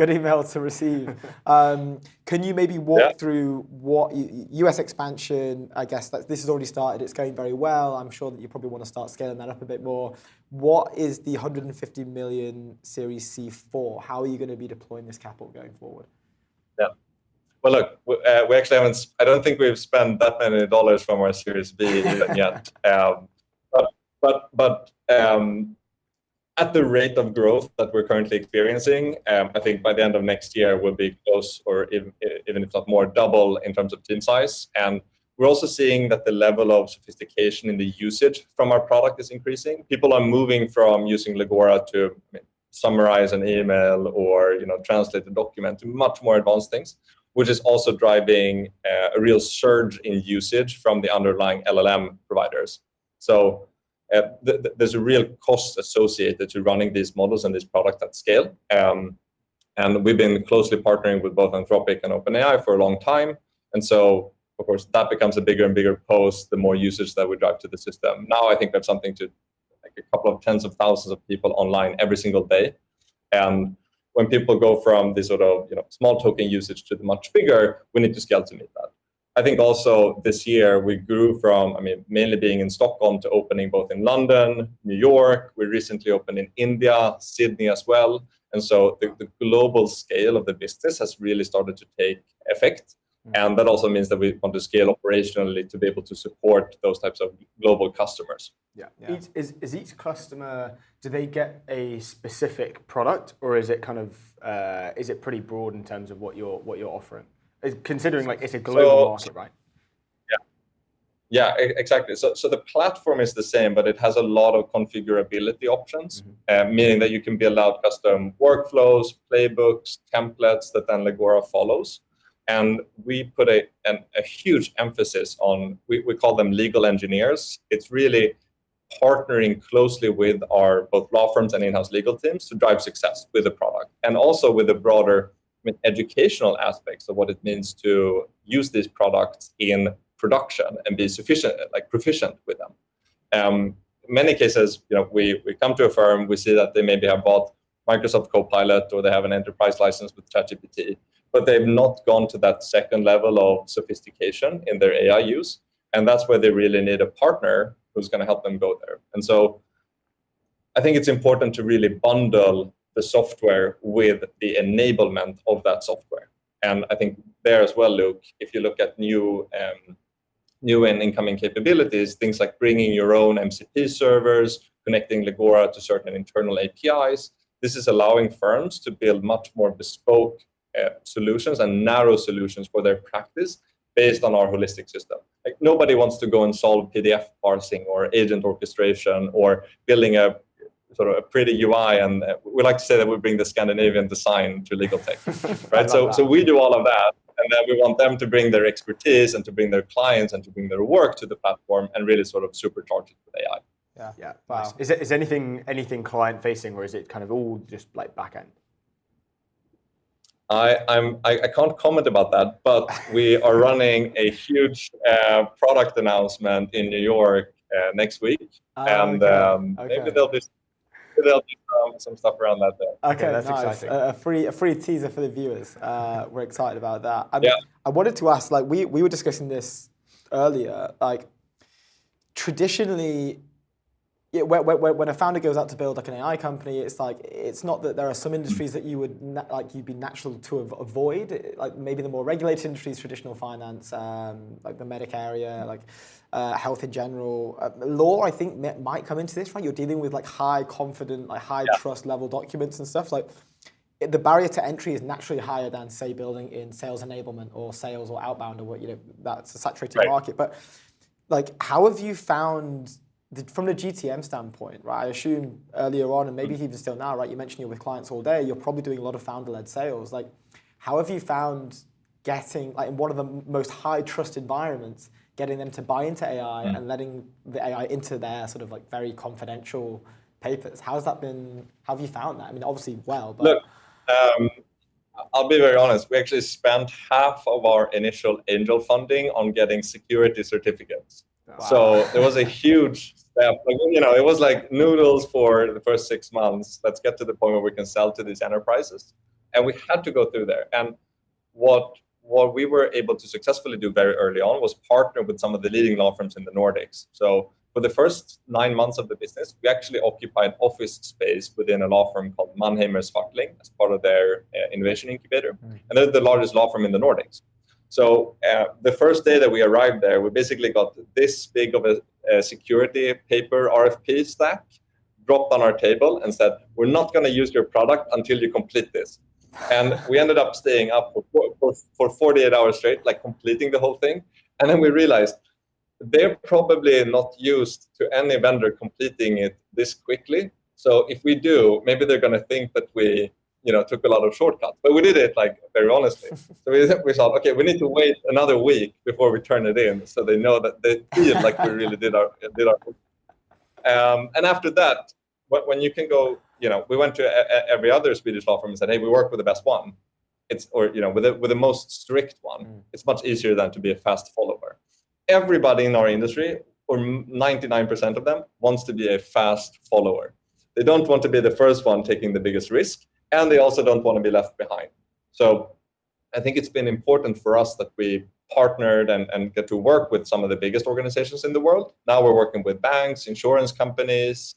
email to receive. Can you maybe walk through what US expansion? I guess that this has already started. It's going very well. I'm sure that you probably want to start scaling that up a bit more. What is the 150 million Series C for? How are you going to be deploying this capital going forward? Yeah. Well, look, we actually haven't. I don't think we've spent that many dollars from our Series B yet. But at the rate of growth that we're currently experiencing, I think by the end of next year we'll be close, or even if not more, double in terms of team size. And we're also seeing that the level of sophistication in the usage from our product is increasing. People are moving from using Legora to summarize an email or translate a document to much more advanced things, which is also driving a real surge in usage from the underlying LLM providers. So there's a real cost associated to running these models and this product at scale. And we've been closely partnering with both Anthropic and OpenAI for a long time. And so, of course, that becomes a bigger and bigger post the more usage that we drive to the system. Now I think that's something to like a couple of tens of thousands of people online every single day. And when people go from this sort of small token usage to the much bigger, we need to scale to meet that. I think also this year we grew from, mainly being in Stockholm to opening both in London, New York. We recently opened in India, Sydney as well. And so the global scale of the business has really started to take effect. And that also means that we want to scale operationally to be able to support those types of global customers. Yeah. Is each customer, do they get a specific product, or is it kind of is it pretty broad in terms of what you're offering? Considering like it's a global market, right? Yeah, exactly. So the platform is the same, but it has a lot of configurability options, meaning that you can build out custom workflows, playbooks, templates that then Legora follows. And we put a huge emphasis on, we call them legal engineers. It's really partnering closely with our both law firms and in-house legal teams to drive success with the product, and also with the broader educational aspects of what it means to use these products in production and be proficient with them. In many cases, we come to a firm, we see that they maybe have bought Microsoft Copilot or they have an enterprise license with ChatGPT, but they've not gone to that second level of sophistication in their AI use. And that's where they really need a partner who's going to help them go there. And so I think it's important to really bundle the software with the enablement of that software. And I think there as well, Luke, if you look at new and incoming capabilities, things like bringing your own MCP servers, connecting Legora to certain internal APIs, this is allowing firms to build much more bespoke solutions and narrow solutions for their practice based on our holistic system. Like nobody wants to go and solve PDF parsing or agent orchestration or building a sort of a pretty UI. And we like to say that we bring the Scandinavian design to legal tech, right? So we do all of that. And then we want them to bring their expertise and to bring their clients and to bring their work to the platform and really sort of supercharge it with AI. Yeah. Wow. Nice. Is anything client facing, or is it kind of all just like back end? I can't comment about that, but we are running a huge product announcement in New York next week, and maybe there'll be some stuff around that there. Okay, that's nice. exciting. A free teaser for the viewers. We're excited about that. I wanted to ask, like we were discussing this earlier, like traditionally, when a founder goes out to build like an AI company, it's not that there are some industries that you'd be natural to avoid, like maybe the more regulated industries, traditional finance, like the medic area, like health in general. Law, I think, might come into this, right? You're dealing with like high confident, like high trust level documents and stuff. Like the barrier to entry is naturally higher than, say, building in sales enablement or sales or outbound, or that's a saturated market. But like, how have you found? From the GTM standpoint, right? I assume earlier on, and maybe even still now, right? You mentioned you're with clients all day. You're probably doing a lot of founder-led sales. Like, how have you found getting, like, in one of the most high-trust environments, getting them to buy into AI and letting the AI into their sort of like very confidential papers? How's that been? How have you found that? I mean, obviously well, but look, I'll be very honest. We actually spent half of our initial angel funding on getting security certificates. Wow. So there was a huge step. Like, it was like noodles for the first 6 months. Let's get to the point where we can sell to these enterprises. And we had to go through there. And what we were able to successfully do very early on was partner with some of the leading law firms in the Nordics. So for the first 9 months of the business, we actually occupied office space within a law firm called Mannheimer Swartling as part of their innovation incubator. And they're the largest law firm in the Nordics. So the first day that we arrived there, we basically got this big of a security paper RFP stack dropped on our table and said, we're not going to use your product until you complete this. And we ended up staying up for 48 hours straight, like completing the whole thing. And then we realized they're probably not used to any vendor completing it this quickly. So if we do, maybe they're going to think that we took a lot of shortcuts, but we did it like very honestly. So we thought, okay, we need to wait another week before we turn it in, so they know that they feel like we really did our work. And after that, when you can go, we went to every other Swedish law firm and said, hey, we work with the best one. With the most strict one. It's much easier than to be a fast follower. Everybody in our industry, or 99% of them, wants to be a fast follower. They don't want to be the first one taking the biggest risk. And they also don't want to be left behind. So I think it's been important for us that we partnered and get to work with some of the biggest organizations in the world. Now we're working with banks, insurance companies,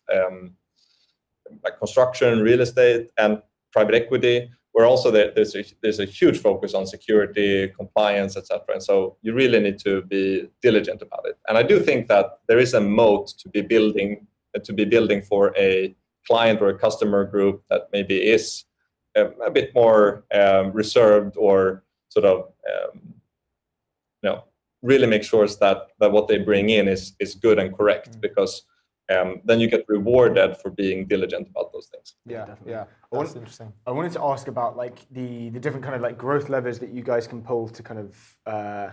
like construction, real estate, and private equity. Where also there's a huge focus on security, compliance, etc. And so you really need to be diligent about it. And I do think that there is a moat to be building for a client or a customer group that maybe is a bit more reserved, or sort of really make sure that what they bring in is good and correct, because then you get rewarded for being diligent about those things. Yeah. That's interesting. I wanted to ask about like the different kind of like growth levers that you guys can pull to kind of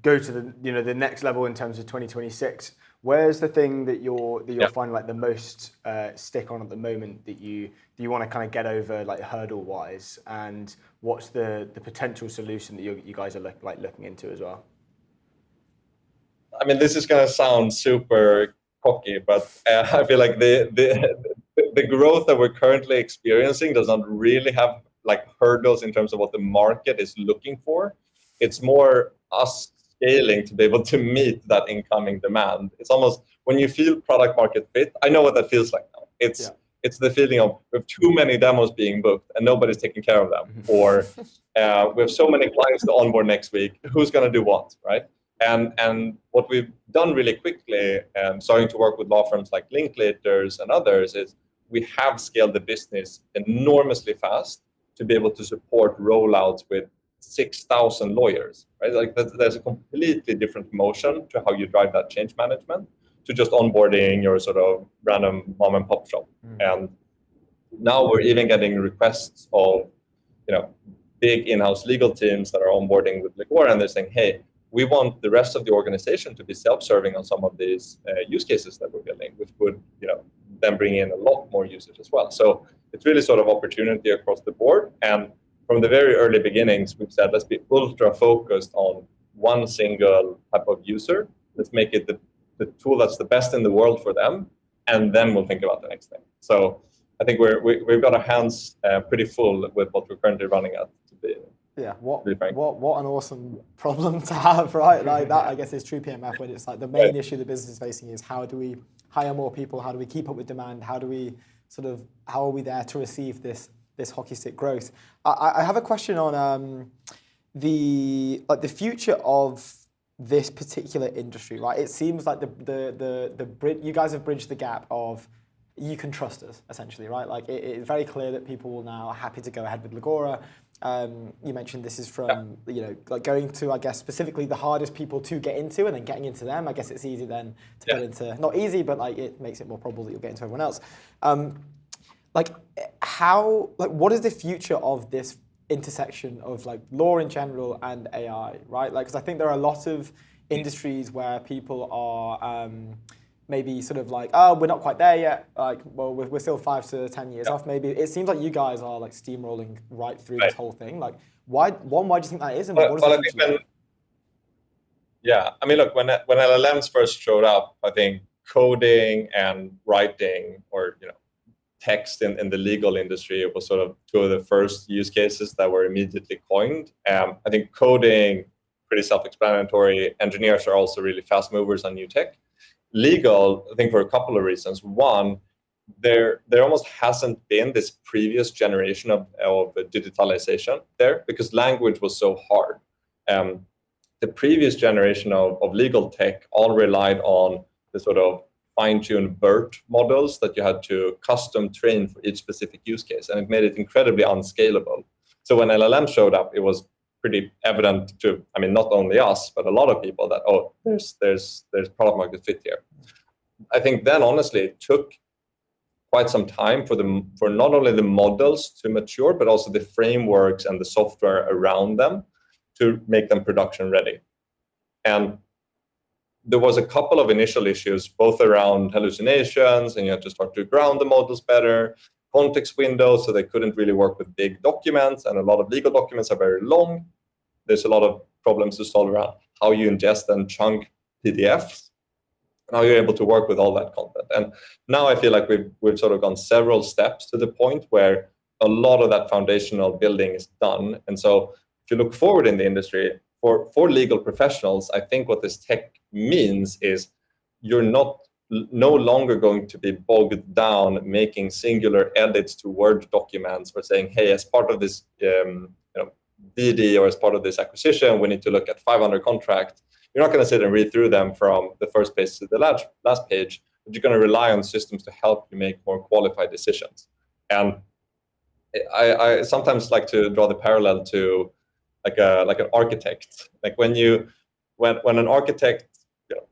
go to the next level in terms of 2026. Where's the thing that you're finding like the most stick on at the moment that you want to kind of get over, like hurdle wise, and what's the potential solution that you guys are looking into as well? I mean, this is going to sound super cocky, but I feel like the growth that we're currently experiencing does not really have like hurdles in terms of what the market is looking for. It's more us scaling to be able to meet that incoming demand. It's almost when you feel product market fit. I know what that feels like now. It's the feeling of we have too many demos being booked and nobody's taking care of them, or we have so many clients to onboard next week. Who's going to do what, right? And what we've done really quickly, starting to work with law firms like Linklaters and others, is we have scaled the business enormously fast to be able to support rollouts with 6,000 lawyers, right? Like there's a completely different motion to how you drive that change management to just onboarding your sort of random mom and pop shop. And now we're even getting requests of, big in-house legal teams that are onboarding with Legora, and they're saying, hey, we want the rest of the organization to be self-serving on some of these use cases that we're building, which would, then bring in a lot more usage as well. So it's really sort of opportunity across the board. And from the very early beginnings, we've said, let's be ultra focused on one single type of user. Let's make it the tool that's the best in the world for them, and then we'll think about the next thing. So I think we've got our hands pretty full with what we're currently running at. What an awesome problem to have, right? Like that, I guess, is true PMF, when it's like the main issue the business is facing is how do we hire more people? How do we keep up with demand? How are we there to receive this hockey stick growth? I have a question on the future of this particular industry, right? It seems like you guys have bridged the gap of you can trust us, essentially, right? Like it's very clear that people will now are happy to go ahead with Legora. You mentioned this is from, like going to, I guess, specifically the hardest people to get into and then getting into them. I guess it's easy then to get into, not easy, but like it makes it more probable that you'll get into everyone else. What is the future of this intersection of like law in general and AI, right? Like, because I think there are a lot of industries where people are maybe sort of like, oh, we're not quite there yet. Like, well, we're still 5 to 10 years off. Maybe it seems like you guys are like steamrolling right through this whole thing. Like, why do you think that is? And what is the future? I mean, look, when LLMs first showed up, I think coding and writing, or text in the legal industry was sort of two of the first use cases that were immediately coined. I think coding, pretty self-explanatory. Engineers are also really fast movers on new tech. Legal, I think, for a couple of reasons. One, there almost hasn't been this previous generation of digitalization there because language was so hard. The previous generation of legal tech all relied on the sort of fine-tuned BERT models that you had to custom train for each specific use case, and it made it incredibly unscalable. So when LLM showed up, it was pretty evident to, I mean, not only us, but a lot of people that, there's product market fit here. I think then, honestly, it took quite some time for not only the models to mature, but also the frameworks and the software around them to make them production ready. And there was a couple of initial issues, both around hallucinations, and you had to start to ground the models better, context windows, so they couldn't really work with big documents, and a lot of legal documents are very long. There's a lot of problems to solve around how you ingest and chunk PDFs, and how you're able to work with all that content. And now I feel like we've sort of gone several steps to the point where a lot of that foundational building is done. And so if you look forward in the industry, for legal professionals, I think what this tech means is you're no longer going to be bogged down making singular edits to Word documents or saying, hey, as part of this DD or as part of this acquisition, we need to look at 500 contracts. You're not going to sit and read through them from the first page to the last page, but you're going to rely on systems to help you make more qualified decisions. And I sometimes like to draw the parallel to like an architect. Like when an architect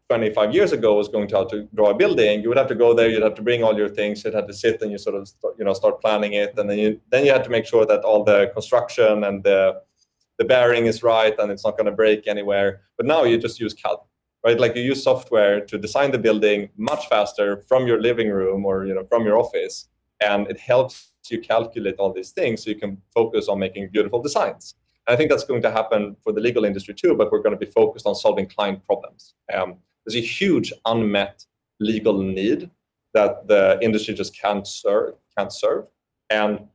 25 years ago was going to how to draw a building, you would have to go there, you'd have to bring all your things, you'd have to sit and you sort of start planning it, and then you had to make sure that all the construction and the bearing is right and it's not going to break anywhere. But now you just use CAD, right? Like you use software to design the building much faster from your living room or from your office, and it helps you calculate all these things so you can focus on making beautiful designs. I think that's going to happen for the legal industry too, but we're going to be focused on solving client problems. There's a huge unmet legal need that the industry just can't serve. And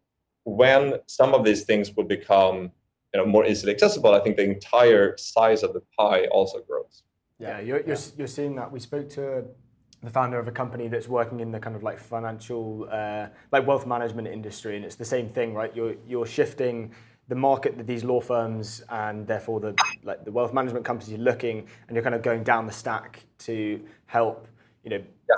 when some of these things will become more easily accessible, I think the entire size of the pie also grows. Yeah, you're seeing that. We spoke to the founder of a company that's working in the kind of like financial, like wealth management industry, and it's the same thing, right? You're shifting the market that these law firms and therefore the wealth management companies are looking, and you're kind of going down the stack to help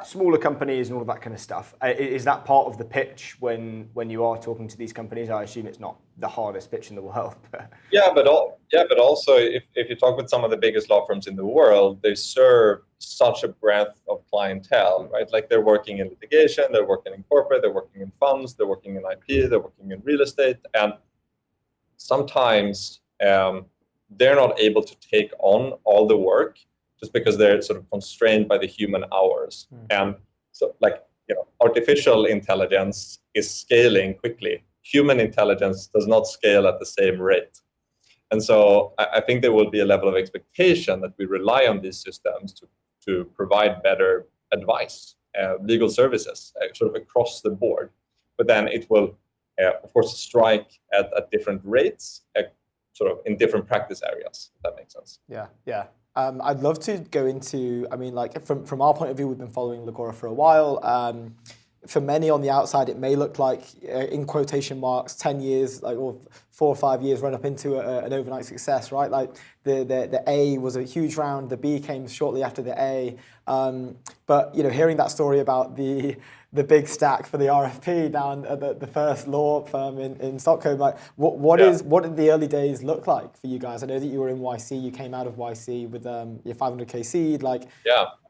smaller companies and all of that kind of stuff. Is that part of the pitch when you are talking to these companies? I assume it's not the hardest pitch in the world. But also if you talk with some of the biggest law firms in the world, they serve such a breadth of clientele, right? Like they're working in litigation, they're working in corporate, they're working in funds, they're working in IP, they're working in real estate, and sometimes they're not able to take on all the work just because they're sort of constrained by the human hours. And so artificial intelligence is scaling quickly. Human intelligence does not scale at the same rate. And so I think there will be a level of expectation that we rely on these systems to provide better advice, legal services, sort of across the board. But then it will, of course, strike at different rates, sort of in different practice areas, if that makes sense. Yeah. I'd love to go into, from our point of view, we've been following Legora for a while. For many on the outside, it may look like, in quotation marks, 10 years, or 4 or 5 years run up into an overnight success, right? Like the A was a huge round, the B came shortly after the A. But hearing that story about the big stack for the RFP down at the first law firm in Stockholm, what did the early days look like for you guys? I know that you were in YC, you came out of YC with your 500K seed.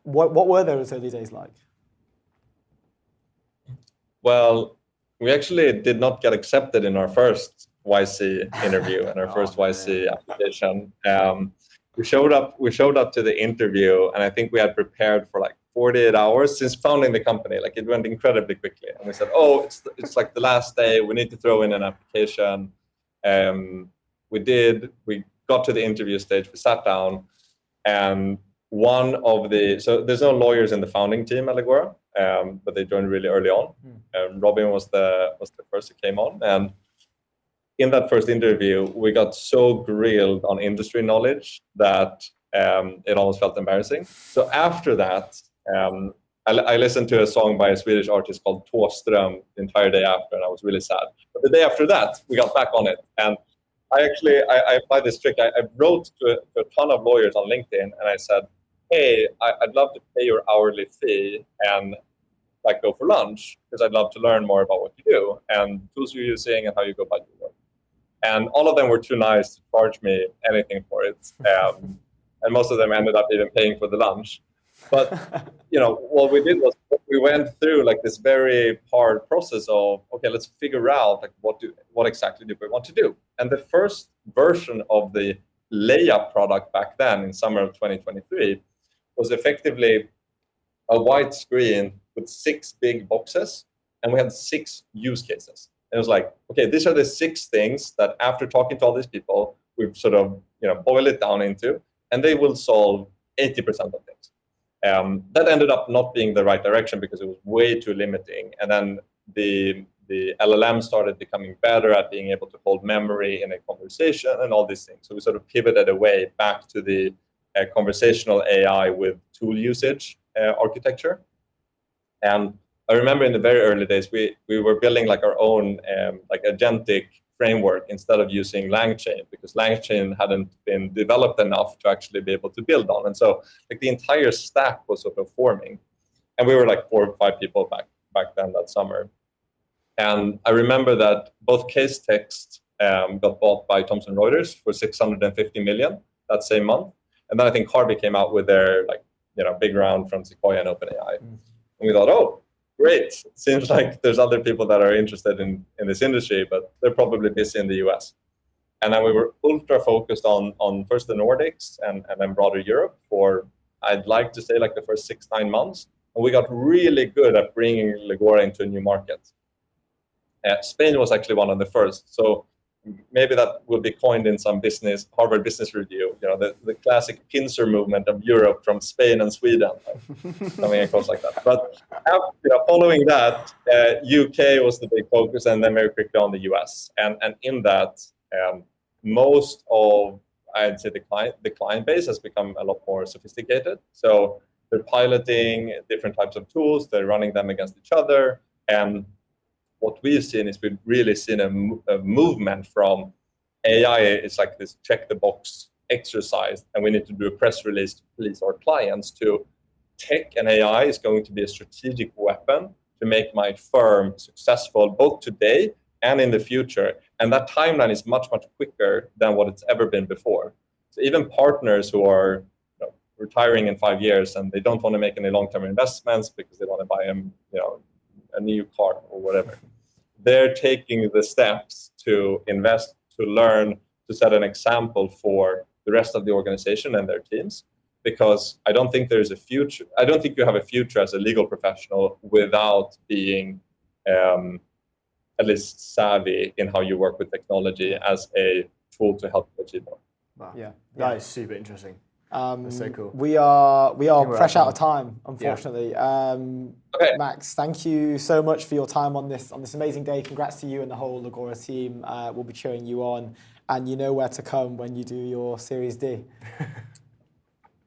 What were those early days like? Well, we actually did not get accepted in our first YC interview and our first YC application. We showed up to the interview, and I think we had prepared for 48 hours since founding the company. It went incredibly quickly, and we said, it's like the last day. We need to throw in an application. We did. We got to the interview stage. We sat down, and so there's no lawyers in the founding team at Legora, but they joined really early on. Robin was the first who came on, and in that first interview, we got so grilled on industry knowledge that it almost felt embarrassing. So after that, I listened to a song by a Swedish artist called Thåström the entire day after, and I was really sad. But the day after that, we got back on it, and I applied this trick. I wrote to a ton of lawyers on LinkedIn, and I said, hey, I'd love to pay your hourly fee and go for lunch, because I'd love to learn more about what you do and tools you're using and how you go about your work. And all of them were too nice to charge me anything for it. And most of them ended up even paying for the lunch. But what we did was we went through this very hard process of, okay, let's figure out what exactly do we want to do. And the first version of the layup product back then in summer of 2023 was effectively a white screen with 6 big boxes, and we had 6 use cases. And it was okay, these are the 6 things that after talking to all these people, we've sort of boiled it down into, and they will solve 80% of things. That ended up not being the right direction because it was way too limiting. And then the LLM started becoming better at being able to hold memory in a conversation and all these things. So we sort of pivoted away back to the conversational AI with tool usage architecture. And I remember in the very early days, we were building our own agentic framework instead of using LangChain, because LangChain hadn't been developed enough to actually be able to build on. And so the entire stack was sort of forming. And we were 4 or 5 people back then that summer. And I remember that both Case Text got bought by Thomson Reuters for $650 million that same month. And then I think Harvey came out with their big round from Sequoia and OpenAI. And we thought, oh, great. It seems like there's other people that are interested in this industry, but they're probably busy in the US. And then we were ultra focused on first the Nordics and then broader Europe for, I'd like to say, the first 6-9 months. And we got really good at bringing Legora into a new market. Spain was actually one of the first. So maybe that will be coined in some Harvard Business Review, the classic pincer movement of Europe from Spain and Sweden, coming across like that. But following that, UK was the big focus, and then very quickly on the US. And in that, most of, I'd say, the client base has become a lot more sophisticated. So they're piloting different types of tools, they're running them against each other, and what we've seen is we've really seen a movement from AI is this check the box exercise, and we need to do a press release to please our clients, to tech and AI is going to be a strategic weapon to make my firm successful both today and in the future. And that timeline is much, much quicker than what it's ever been before. So even partners who are retiring in 5 years and they don't want to make any long-term investments because they want to buy a new car or whatever, they're taking the steps to invest, to learn, to set an example for the rest of the organization and their teams. Because I don't think there's a future. I don't think you have a future as a legal professional without being at least savvy in how you work with technology as a tool to help you achieve more. Wow. Yeah, that is super interesting. That's so cool. We are fresh out of time, unfortunately. Okay. Max, thank you so much for your time on this amazing day. Congrats to you and the whole Legora team. We'll be cheering you on, and you know where to come when you do your Series D.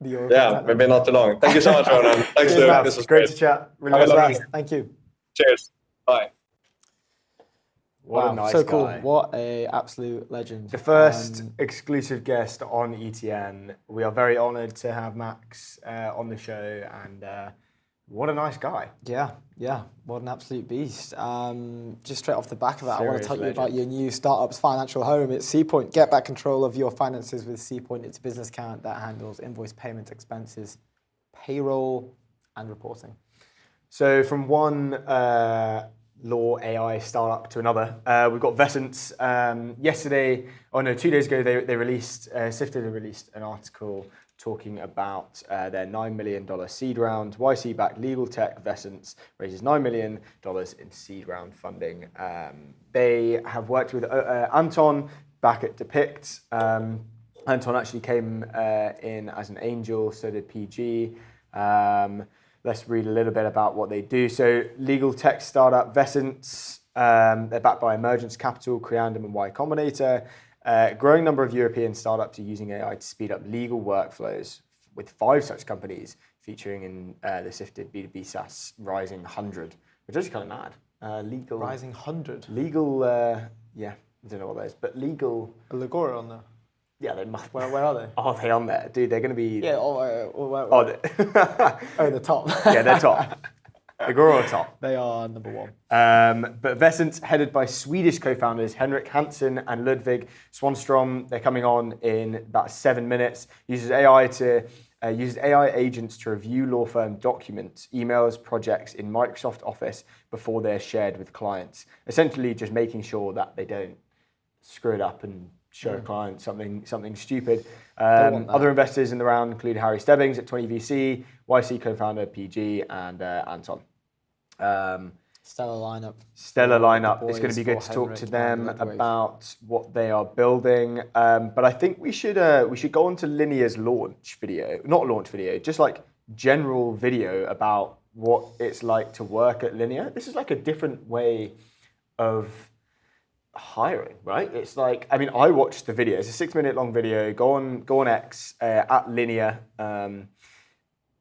Yeah, maybe not too long. Thank you so much, Ronan. Thanks, Luke. This was great to chat. Really nice. Thank you. Cheers. Bye. What a nice so guy. Cool. What a absolute legend. The first exclusive guest on ETN. We are very honoured to have Max on the show, and what a nice guy. Yeah, what an absolute beast. Just straight off the back of that, I want to tell you legend. about your new startup's financial home. It's SeaPoint. Get back control of your finances with SeaPoint. It's a business account that handles invoice payments, expenses, payroll, and reporting. So from one law AI startup to another, we've got Vesence. 2 days ago, they released, Sifted released an article talking about their $9 million seed round. YC-backed legal tech Vesence raises $9 million in seed round funding. They have worked with Anton back at Depict. Anton actually came in as an angel, so did PG. Let's read a little bit about what they do. So legal tech startup Vesence, they're backed by Emergence Capital, Creandum and Y Combinator. A growing number of European startups are using AI to speed up legal workflows, with 5 such companies featuring in the Sifted B2B SaaS Rising 100, which is kind of mad. Legal Rising 100? Legal, I don't know what that is, but legal... A Legora on there? Yeah, they must. Where are they? Are they on there? Dude, they're going to be... Yeah, the top. Yeah, they're top. Legora are top. They are number 1. But Vesence, headed by Swedish co-founders Henrik Hansen and Ludvig Swanstrom, they're coming on in about 7 minutes. Uses AI agents to review law firm documents, emails, projects in Microsoft Office before they're shared with clients. Essentially, just making sure that they don't screw it up and show a client something stupid. Other investors in the round include Harry Stebbings at 20VC, YC co-founder PG, and Anton. Stellar lineup. It's going to be good to talk to them about what they are building. But I think we should go on to Linear's just like general video about what it's like to work at Linear. This is like a different way of hiring, right? It's like, I mean, I watched the video. It's a 6-minute long video. Go on X at Linear.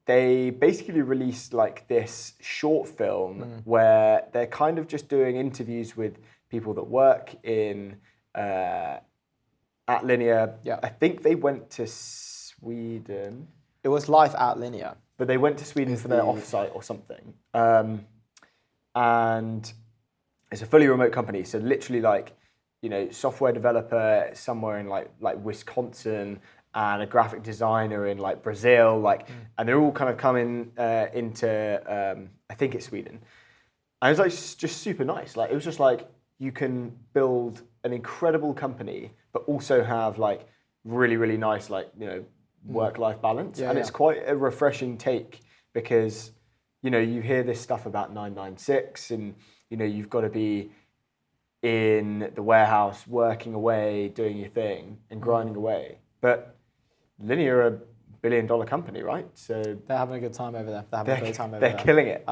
They basically released like this short film where they're kind of just doing interviews with people that work in at Linear. Yeah. I think they went to Sweden. It was live at Linear. But they went to Sweden for their offsite or something. And it's a fully remote company, so literally like, software developer somewhere in like Wisconsin and a graphic designer in like Brazil, and they're all kind of coming into I think it's Sweden, and it's like just super nice. Like it was just like you can build an incredible company, but also have like really really nice work-life balance, and it's quite a refreshing take because you hear this stuff about 996 and. You've got to be in the warehouse, working away, doing your thing, and grinding away. But Linear are $1 billion company, right? So they're having a good time over there. They're having a great time over there. They're killing it.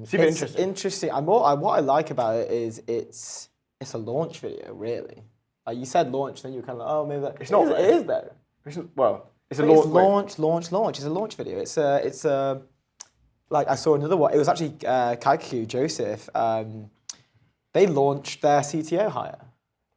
Super interesting. What I like about it is it's a launch video, really. You said launch, then you were kind of like, oh, maybe that. It's not. It is though. It's a launch. It's a launch video. It's a. Like I saw another one. It was actually Kaikaku, Joseph. They launched their CTO hire.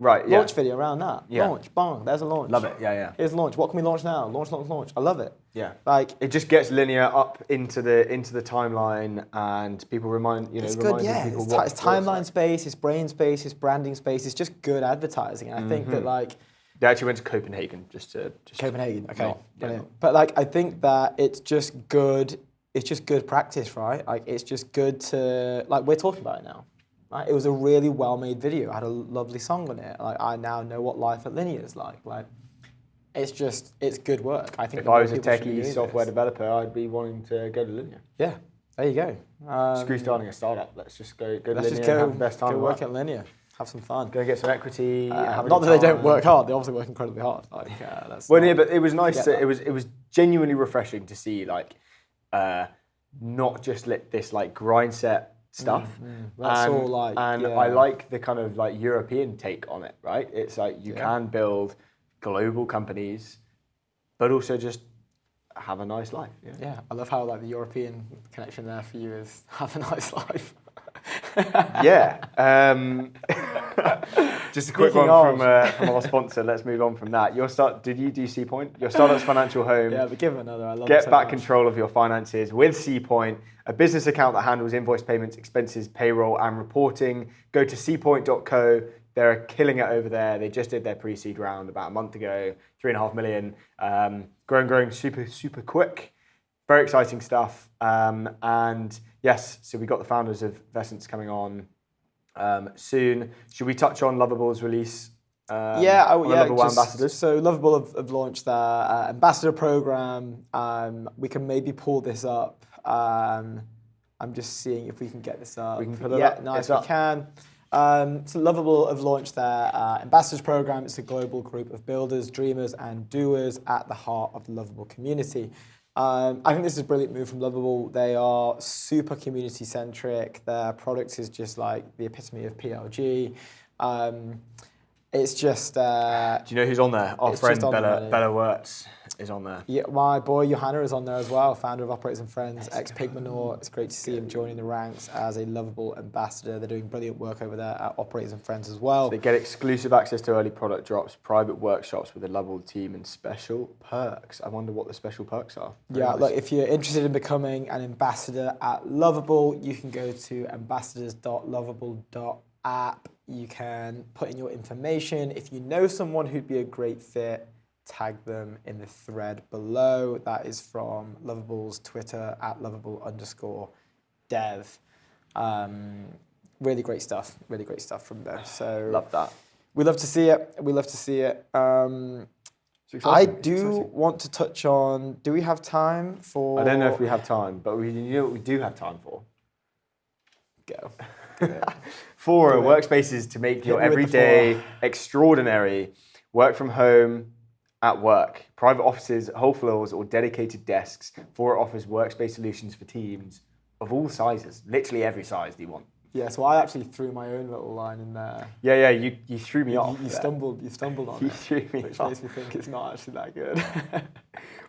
Right, yeah. Launch video around that. Yeah. Launch, bang, there's a launch. Love it, yeah. Here's launch. What can we launch now? Launch. I love it. Yeah. Like, it just gets linear up into the timeline, and people it's good, yeah. people It's timeline space, it's brain space, it's branding space. It's just good advertising. And I think that like They actually went to Copenhagen just to Copenhagen. Okay, brilliant. yeah. But like, I think that it's just good. It's just good practice, right? Like, it's just good to like we're talking about it now. Right? It was a really well-made video. It had a lovely song on it. Like, I now know what life at Linear is like. Like, it's good work. I think if I was a techie software developer, I'd be wanting to go to Linear. Yeah, there you go. Screw starting a startup. Let's just go to Let's Linear just go, and have the best time. go work at Linear. Have some fun. Go get some equity. Have a Not good that they don't time. work hard. They obviously work incredibly hard. Like, that's Well, not- yeah, but it was nice. Get that. It was genuinely refreshing to see like not just this like grind set stuff. That's all like, and yeah. I like the kind of like European take on it. Right? It's like you can build global companies, but also just have a nice life. Yeah. Yeah, I love how like the European connection there for you is have a nice life. Yeah. Just a quick Speaking one of- from our sponsor. Let's move on from that. Did you do C-Point? Your startup's financial home. Yeah, but give it another. I love it Get so back much. control of your finances with C-Point, a business account that handles invoice payments, expenses, payroll, and reporting. Go to cpoint.co. They're killing it over there. They just did their pre-seed round about a month ago, 3.5 million. Growing super quick. Very exciting stuff. And yes, so we got the founders of Vesence coming on soon. Should we touch on Lovable's release? Lovable ambassadors. So Lovable have launched their ambassador program. We can maybe pull this up. I'm just seeing if we can get this up. We can pull it up. Yeah, nice, It's we up. can. So Lovable have launched their ambassadors program. It's a global group of builders, dreamers, and doers at the heart of the Lovable community. I think this is a brilliant move from Lovable. They are super community centric. Their product is just like the epitome of PLG. It's just. Do you know who's on there? Our It's friend just on the money. Bella Wirtz is on there. Yeah, my boy Johanna is on there as well, founder of Operators and Friends, ex-Pigmanor. It's great to see him joining the ranks as a Lovable ambassador. They're doing brilliant work over there at Operators and Friends as well. They get exclusive access to early product drops, private workshops with the Lovable team, and special perks. I wonder what the special perks are. Very Yeah, nice. look, if you're interested in becoming an ambassador at Lovable, you can go to ambassadors.lovable.app. You can put in your information. If you know someone who'd be a great fit, tag them in the thread below. That is from Lovable's Twitter at lovable_dev. Really great stuff from there. So Love that. we love to see it. It's I exciting. do want to touch on, do we have time for... I don't know if we have time, but you know what we do have time for? Go. For workspaces to make your me with the everyday extraordinary. Work from home, at work. Private offices, whole floors, or dedicated desks. For offers workspace solutions for teams of all sizes. Literally every size you want. Yeah, so I actually threw my own little line in there. Yeah, you threw me off. You there. stumbled on You it, threw me which off. makes me think it's not actually that good.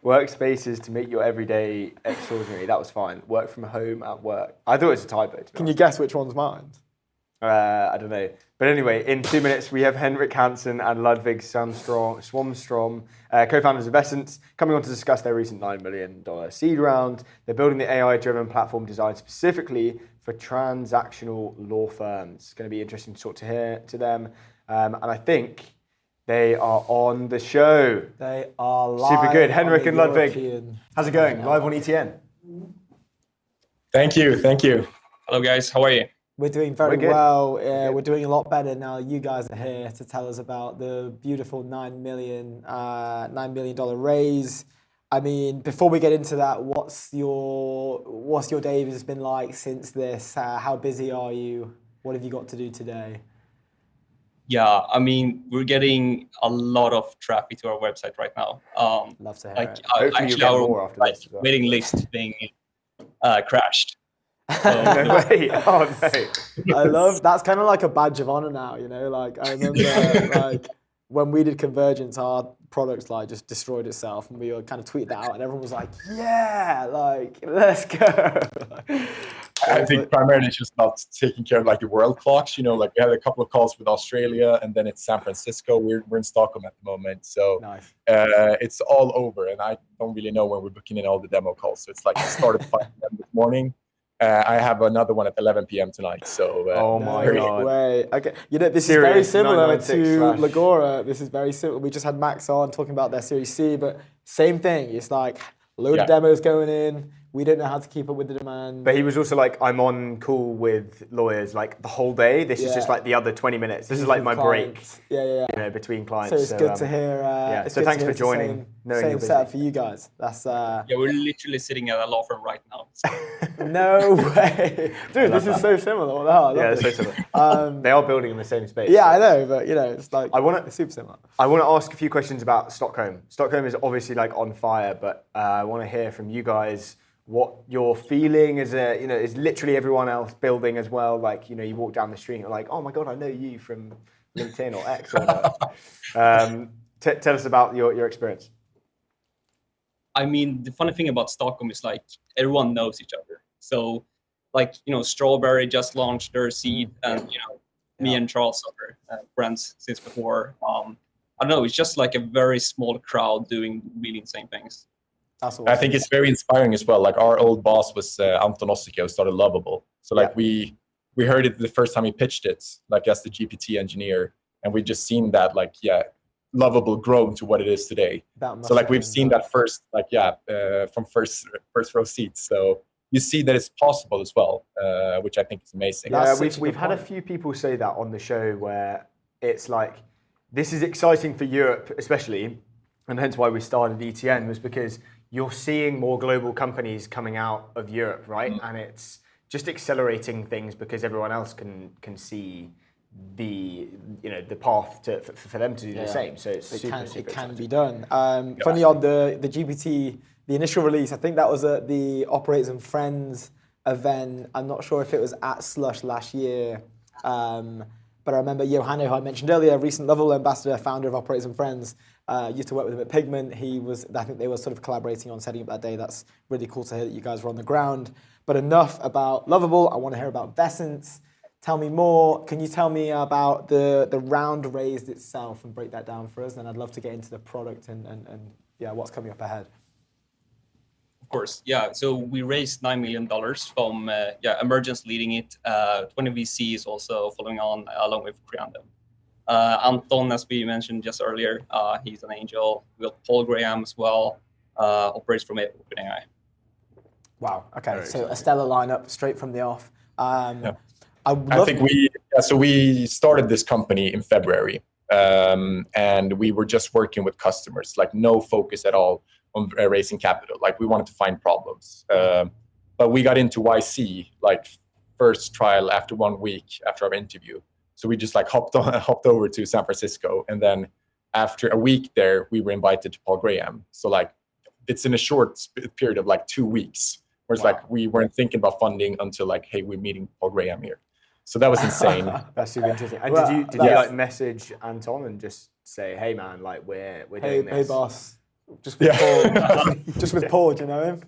Workspaces to make your everyday extraordinary. That was fine. Work from home at work. I thought it was a typo. To be Can you honest. guess which one's mine? I don't know. But anyway, in 2 minutes, we have Henrik Hansen and Ludvig Swamstrom, co-founders of Vesence, coming on to discuss their recent $9 million seed round. They're building the AI-driven platform designed specifically for transactional law firms. It's going to be interesting to talk to them. And I think they are on the show. They are live. Super good. Henrik on and the Ludvig. European- How's it going? Live on ETN. Thank you. Hello, guys. How are you? We're doing very We're good. well. We're good. We're doing a lot better now. You guys are here to tell us about the beautiful $9 million raise. I mean, before we get into that, what's your day has been like since this? How busy are you? What have you got to do today? Yeah, I mean, we're getting a lot of traffic to our website right now. Love to hear Like, it. Hopefully actually, you'll get our more after this as well. waiting list thing crashed. No way. Oh, no. I love that's kind of like a badge of honor now, you know. Like I remember, like when we did Convergence, our products like just destroyed itself, and we were kind of tweeted that out, and everyone was like, "Yeah, like let's go." days. think primarily it's just about taking care of like the world clocks. You know, like we had a couple of calls with Australia, and then it's San Francisco. We're in Stockholm at the moment, so Nice. it's all over. And I don't really know when we're booking in all the demo calls. So it's like it started 5 p.m. this morning. I have another one at 11 p.m. tonight. So Oh my No God. way. Okay, you know, this Serious is very similar to 996 / Legora. This is very similar. We just had Max on talking about their Series C, but same thing. It's like a load of demos going in. We don't know how to keep up with the demand. But he was also like, I'm on call with lawyers like the whole day. This is just like the other 20 minutes. This is like my break. Yeah. You know, between clients. So it's good to hear. Yeah. It's So good thanks to for hear joining. the same setup for you guys. That's Yeah, we're literally sitting at a law firm right now. So. no way, dude. This is so similar. What the hell? I love Yeah, this. it's so similar. They are building in the same space. Yeah, I know, but you know, it's like it's super similar. I want to ask a few questions about Stockholm. Stockholm is obviously like on fire, but I want to hear from you guys what you're feeling as is literally everyone else building as well. Like, you know, you walk down the street and you're like, oh my God, I know you from LinkedIn or X or whatever. Tell us about your experience. I mean, the funny thing about Stockholm is like everyone knows each other. So, like, you know, Strawberry just launched their seed, and you know, me and Charles are friends since before. I don't know. It's just like a very small crowd doing really insane things. Awesome. I think it's very inspiring as well. Like our old boss was Anton Ossica, who started Lovable. So like we heard it the first time he pitched it, like as the GPT engineer, and we just seen that Lovable grown to what it is today. So like we've seen that first, from first row seats. So you see that it's possible as well, which I think is amazing. Yeah, we've had a few people say that on the show where it's like, this is exciting for Europe, especially, and hence why we started ETN, was because you're seeing more global companies coming out of Europe, right? And it's just accelerating things because everyone else can see the path for them to do the same. So it's super can be done. Funny on the GPT, the initial release, I think that was at the Operators and Friends event. I'm not sure if it was at Slush last year. But I remember Johanna, who I mentioned earlier, recent Lovable ambassador, founder of Operators and Friends, used to work with him at Pigment. I think they were sort of collaborating on setting up that day. That's really cool to hear that you guys were on the ground. But enough about Lovable. I want to hear about Vesence. Tell me more. Can you tell me about the round raised itself and break that down for us? And I'd love to get into the product and what's coming up ahead. Of course, yeah. So we raised $9 million from Emergence leading it. 20 VCs also following on along with Creandum. Anton, as we mentioned just earlier, he's an angel. We got Paul Graham as well, operates from OpenAI. Wow. Okay. So a stellar lineup straight from the off. We started this company in February, and we were just working with customers, like no focus at all on raising capital. Like we wanted to find problems, but we got into YC like first trial after 1 week after our interview. So we just like hopped over to San Francisco, and then after a week there, we were invited to Paul Graham. So like it's in a short period of like 2 weeks. Whereas like we weren't thinking about funding until like, hey, we're meeting Paul Graham here. So that was insane. That's super interesting. And did you like message Anton and just say, hey man, like we're doing this? Hey boss. Just with Paul. Just with Paul, do you know him?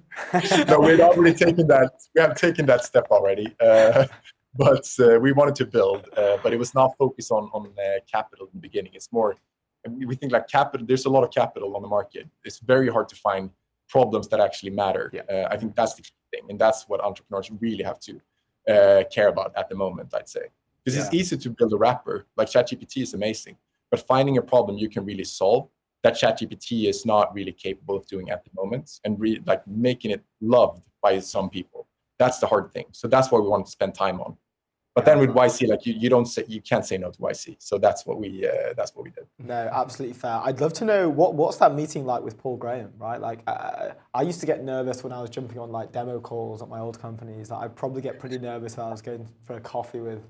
No, we'd already taken that. We have taken that step already. But we wanted to build, but it was not focused on capital in the beginning. It's more, we think like capital, there's a lot of capital on the market. It's very hard to find problems that actually matter. I think that's the key thing. And that's what entrepreneurs really have to care about at the moment, I'd say. Because it's easy to build a wrapper, like ChatGPT is amazing, but finding a problem you can really solve, that ChatGPT is not really capable of doing at the moment, and like making it loved by some people. That's the hard thing. So that's what we want to spend time on. But then with YC, like you can't say no to YC. So that's what we did. No, absolutely fair. I'd love to know what's that meeting like with Paul Graham, right? Like I used to get nervous when I was jumping on like demo calls at my old companies. Like, I'd probably get pretty nervous when I was going for a coffee with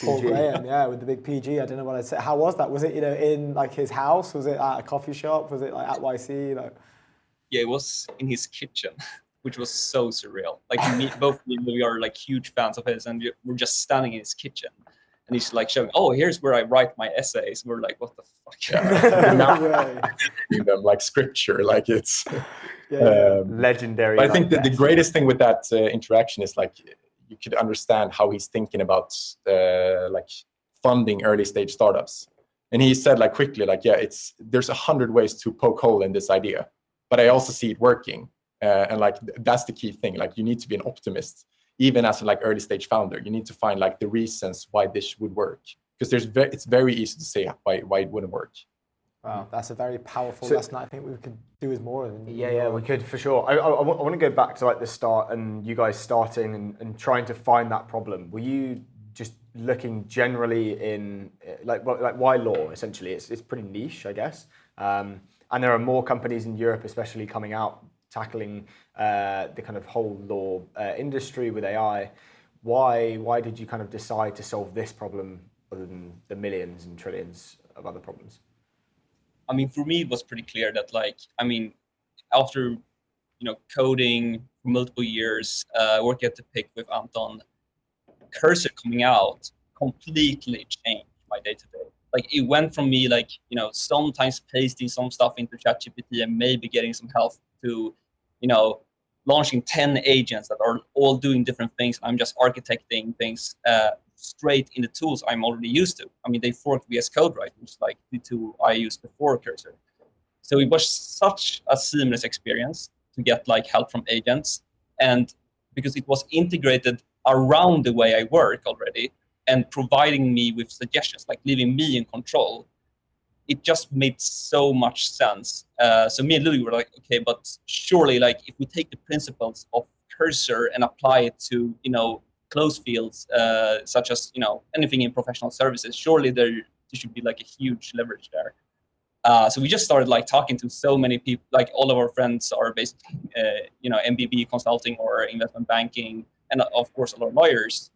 Paul Graham, with the big PG. I don't know what I'd say. How was that? Was it in like his house? Was it at a coffee shop? Was it like at YC? Like, yeah, it was in his kitchen, which was so surreal. Like we are like huge fans of his, and we're just standing in his kitchen, and he's like showing, oh, here's where I write my essays. We're like, what the fuck? No way. Them like scripture, like it's legendary. But I think that the greatest thing with that interaction is like you could understand how he's thinking about like funding early stage startups. And he said like quickly, like, yeah, there's 100 ways to poke hole in this idea, but I also see it working. And like that's the key thing. Like you need to be an optimist, even as a like early stage founder. You need to find like the reasons why this would work, because it's very easy to say why it wouldn't work. Wow, that's a very powerful lesson. I think we could do with more than. Yeah, we could for sure. I want to go back to like the start and you guys starting and trying to find that problem. Were you just looking generally in like why law? Essentially, it's pretty niche, I guess. And there are more companies in Europe, especially coming out tackling the kind of whole law industry with AI. Why did you kind of decide to solve this problem other than the millions and trillions of other problems? I mean, for me, it was pretty clear that, like, I mean, after, coding for multiple years, working at the PIC with Anton, Cursor coming out completely changed my day-to-day. Like, it went from me, like, sometimes pasting some stuff into ChatGPT and maybe getting some help to, launching 10 agents that are all doing different things. I'm just architecting things straight in the tools I'm already used to. I mean, they forked VS Code, right, which is like the tool I used before Cursor. So it was such a seamless experience to get like help from agents, and because it was integrated around the way I work already and providing me with suggestions, like leaving me in control, it just made so much sense. So me and Louis were like, okay, but surely, like, if we take the principles of Cursor and apply it to, close fields, such as, anything in professional services, surely there should be like a huge leverage there. So we just started like talking to so many people, like all of our friends are basically, MBB consulting or investment banking, and of course a lot of lawyers.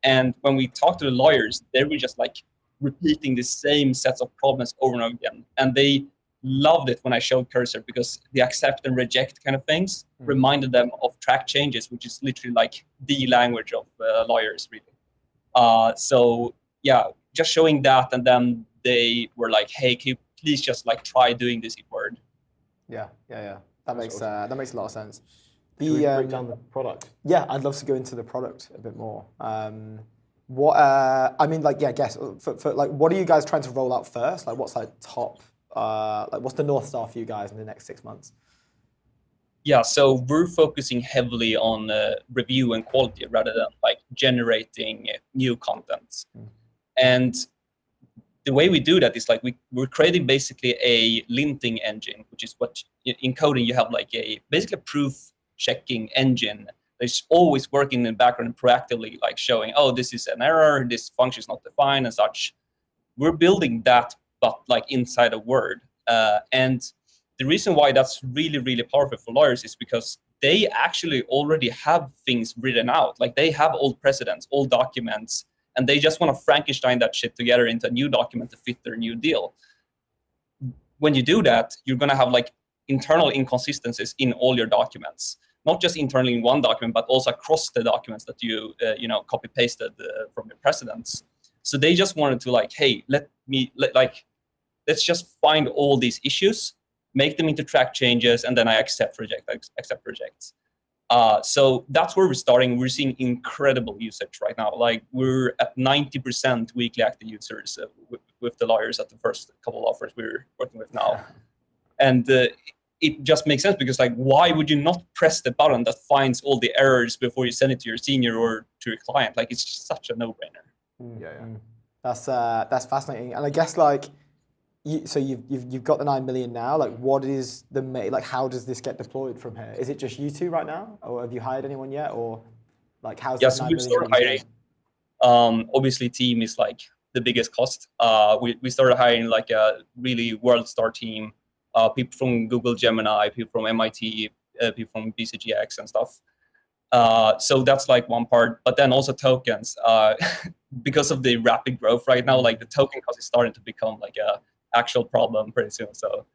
And when we talked to the lawyers, they were just like repeating the same sets of problems over and over again. And they loved it when I showed Cursor, because the accept and reject kind of things reminded them of track changes, which is literally like the language of lawyers, really. So yeah, just showing that, and then they were like, "Hey, can you please just like try doing this in Word?" Yeah. That makes a lot of sense. Should we break down the product? Yeah, I'd love to go into the product a bit more. I guess for like, what are you guys trying to roll out first? Like, what's like top? What's the North Star for you guys in the next 6 months? Yeah, so we're focusing heavily on review and quality rather than like generating new content. And the way we do that is like we're creating basically a linting engine, which is what in coding you have like basically a proof checking engine that's always working in the background and proactively like showing, oh, this is an error, this function is not defined and such. We're building that, but like inside a Word. And the reason why that's really, really powerful for lawyers is because they actually already have things written out. Like they have old precedents, old documents, and they just want to Frankenstein that shit together into a new document to fit their new deal. When you do that, you're going to have like internal inconsistencies in all your documents, not just internally in one document, but also across the documents that you copy pasted from your precedents. So they just wanted to like, hey, let's just find all these issues, make them into track changes, and then I accept, reject. So that's where we're starting. We're seeing incredible usage right now. Like we're at 90% weekly active users with the lawyers at the first couple of offers we're working with now. And it just makes sense because like, why would you not press the button that finds all the errors before you send it to your senior or to your client? Like it's just such a no-brainer. That's fascinating. And I guess like, you've got the 9 million now. Like, what is how does this get deployed from here? Is it just you two right now, or have you hired anyone yet, or like how's? Yeah, so we've started hiring. Obviously, team is like the biggest cost. We started hiring like a really world star team, people from Google Gemini, people from MIT, people from BCGX and stuff. So that's like one part, but then also tokens. Because of the rapid growth right now, like the token cost is starting to become like a actual problem pretty soon. So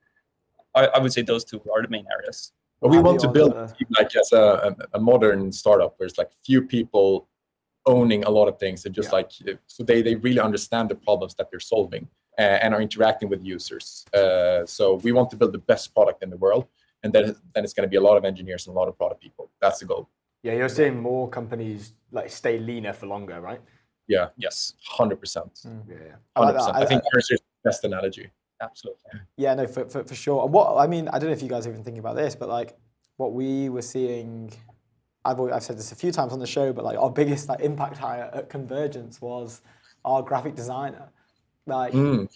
I would say those two are the main areas. But we want to build like as a modern startup where it's like few people owning a lot of things, and just like so they really understand the problems that they're solving and are interacting with users. So we want to build the best product in the world, and then it's going to be a lot of engineers and a lot of product people. That's the goal. Yeah, you're seeing more companies like stay leaner for longer, right? Yeah, Yes, 100%. Yeah. I like 100%. that. I think cursor is the best analogy. absolutely. Yeah, no, for sure. And what I mean, I don't know if you guys are even thinking about this, but like what we were seeing, I've said this a few times on the show, but like our biggest like impact hire at Convergence was our graphic designer. Like, and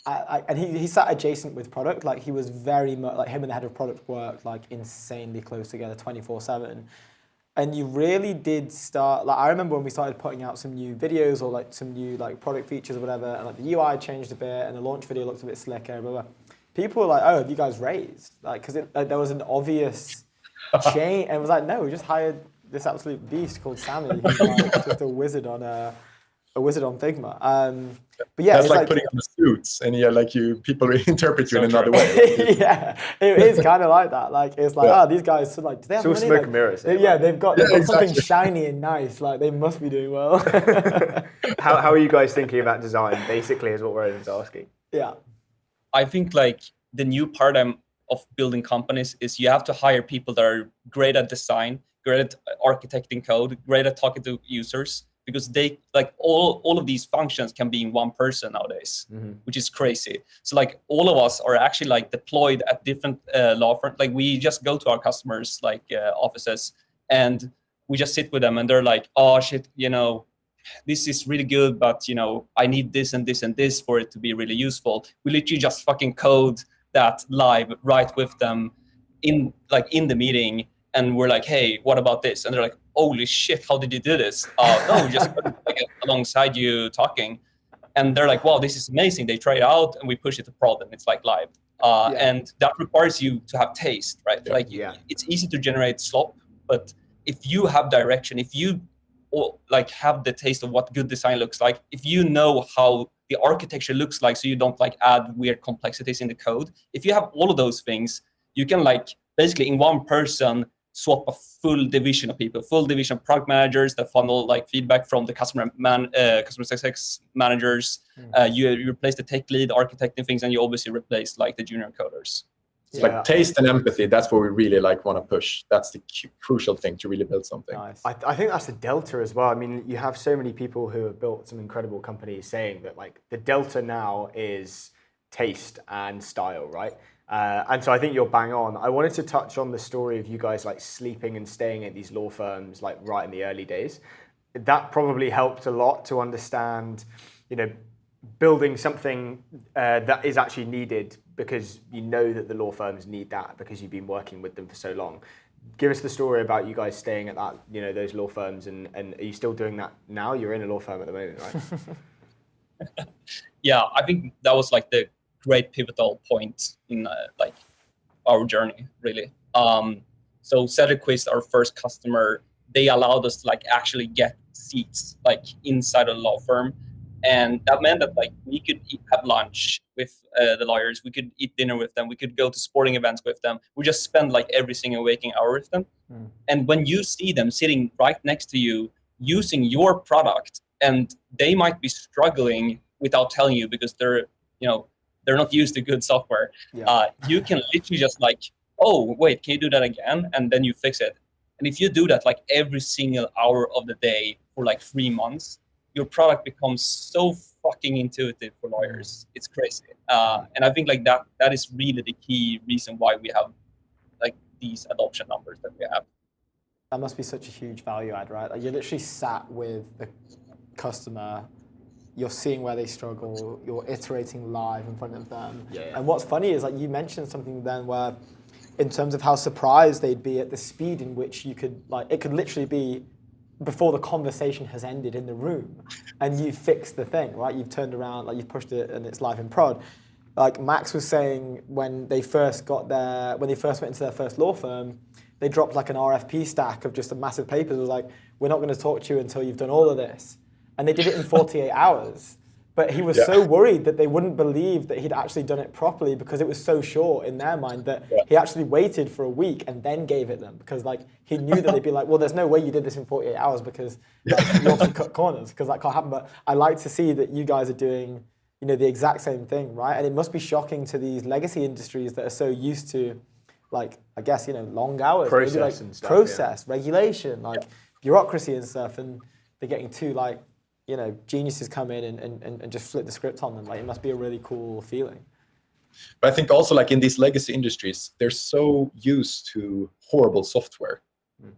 he sat adjacent with product. Like he was very much like him and the head of product worked like insanely close together, 24/7. And you really did start, like I remember when we started putting out some new videos or like some new like product features or whatever, and like the UI changed a bit and the launch video looked a bit slicker, blah, blah. People were like, oh, have you guys raised? Like, because there was an obvious change, and it was like, no, we just hired this absolute beast called Sammy, who's like just a wizard on Figma. But yeah, that's it's like putting on the suits, and people interpret you in another way. Yeah, it is kind of like that. Like it's like, these guys, so like, do they have money? smoke like, and mirrors. They've got exactly. something shiny and nice. Like they must be doing well. How are you guys thinking about design? Basically, is what Roland's asking. Yeah. I think like the new paradigm of building companies is you have to hire people that are great at design, great at architecting code, great at talking to users, because they like all of these functions can be in one person nowadays, which is crazy. So like all of us are actually like deployed at different law firms. Like we just go to our customers like offices and we just sit with them and they're like, oh shit, this is really good, but I need this and this and this for it to be really useful. We literally just fucking code that live right with them in the meeting, and we're like, hey, what about this? And they're like, holy shit, how did you do this? No, we just like alongside you talking. And they're like, wow, this is amazing. They try it out and we push it to prod and it's like live. And that requires you to have taste, right? It's easy to generate slop, but if you have direction, if you like have the taste of what good design looks like, if you know how the architecture looks like, so you don't like add weird complexities in the code, if you have all of those things, you can like basically in one person swap a full division of people, full division of product managers that funnel like feedback from the customer success managers. You replace the tech lead architecting things, and you obviously replace like the junior coders. It's like taste and empathy. That's what we really want to push. That's the crucial thing to really build something. Nice. I think that's the delta as well. I mean, you have so many people who have built some incredible companies saying that like the delta now is taste and style, right? And so I think you're bang on. I wanted to touch on the story of you guys like sleeping and staying at these law firms like right in the early days. That probably helped a lot to understand, building something that is actually needed, because you know that the law firms need that because you've been working with them for so long. Give us the story about you guys staying at that, those law firms, and are you still doing that now? You're in a law firm at the moment, right? Yeah, I think that was like the great pivotal point in like our journey, really. So Cedric, our first customer, they allowed us to like actually get seats like inside a law firm. And that meant that like we could have lunch with the lawyers, we could eat dinner with them, we could go to sporting events with them. We just spend like every single waking hour with them. And when you see them sitting right next to you using your product, and they might be struggling without telling you because they're not used to good software, you can literally just like, oh wait, can you do that again? And then you fix it. And if you do that like every single hour of the day for like 3 months, your product becomes so fucking intuitive for lawyers. It's crazy. And I think like that is really the key reason why we have like these adoption numbers that we have. That must be such a huge value add, right? Like you're literally sat with the customer, you're seeing where they struggle, you're iterating live in front of them. And what's funny is like you mentioned something then where in terms of how surprised they'd be at the speed in which you could, like, it could literally be before the conversation has ended in the room and you fixed the thing, right? You've turned around, like you've pushed it and it's live in prod. Like Max was saying, when they first went into their first law firm, they dropped like an RFP stack of just a massive papers. It was like, we're not going to talk to you until you've done all of this. And they did it in 48 hours. But he was so worried that they wouldn't believe that he'd actually done it properly because it was so short in their mind that he actually waited for a week and then gave it them, because like he knew that they'd be like, well, there's no way you did this in 48 hours because like, you obviously cut corners, because that can't happen. But I like to see that you guys are doing, the exact same thing, right? And it must be shocking to these legacy industries that are so used to, like, I guess, long hours, process maybe, like, and stuff, process, regulation, like bureaucracy and stuff, and they're getting two like, you know, geniuses come in and just flip the script on them. Like, it must be a really cool feeling. But I think also like in these legacy industries, they're so used to horrible software.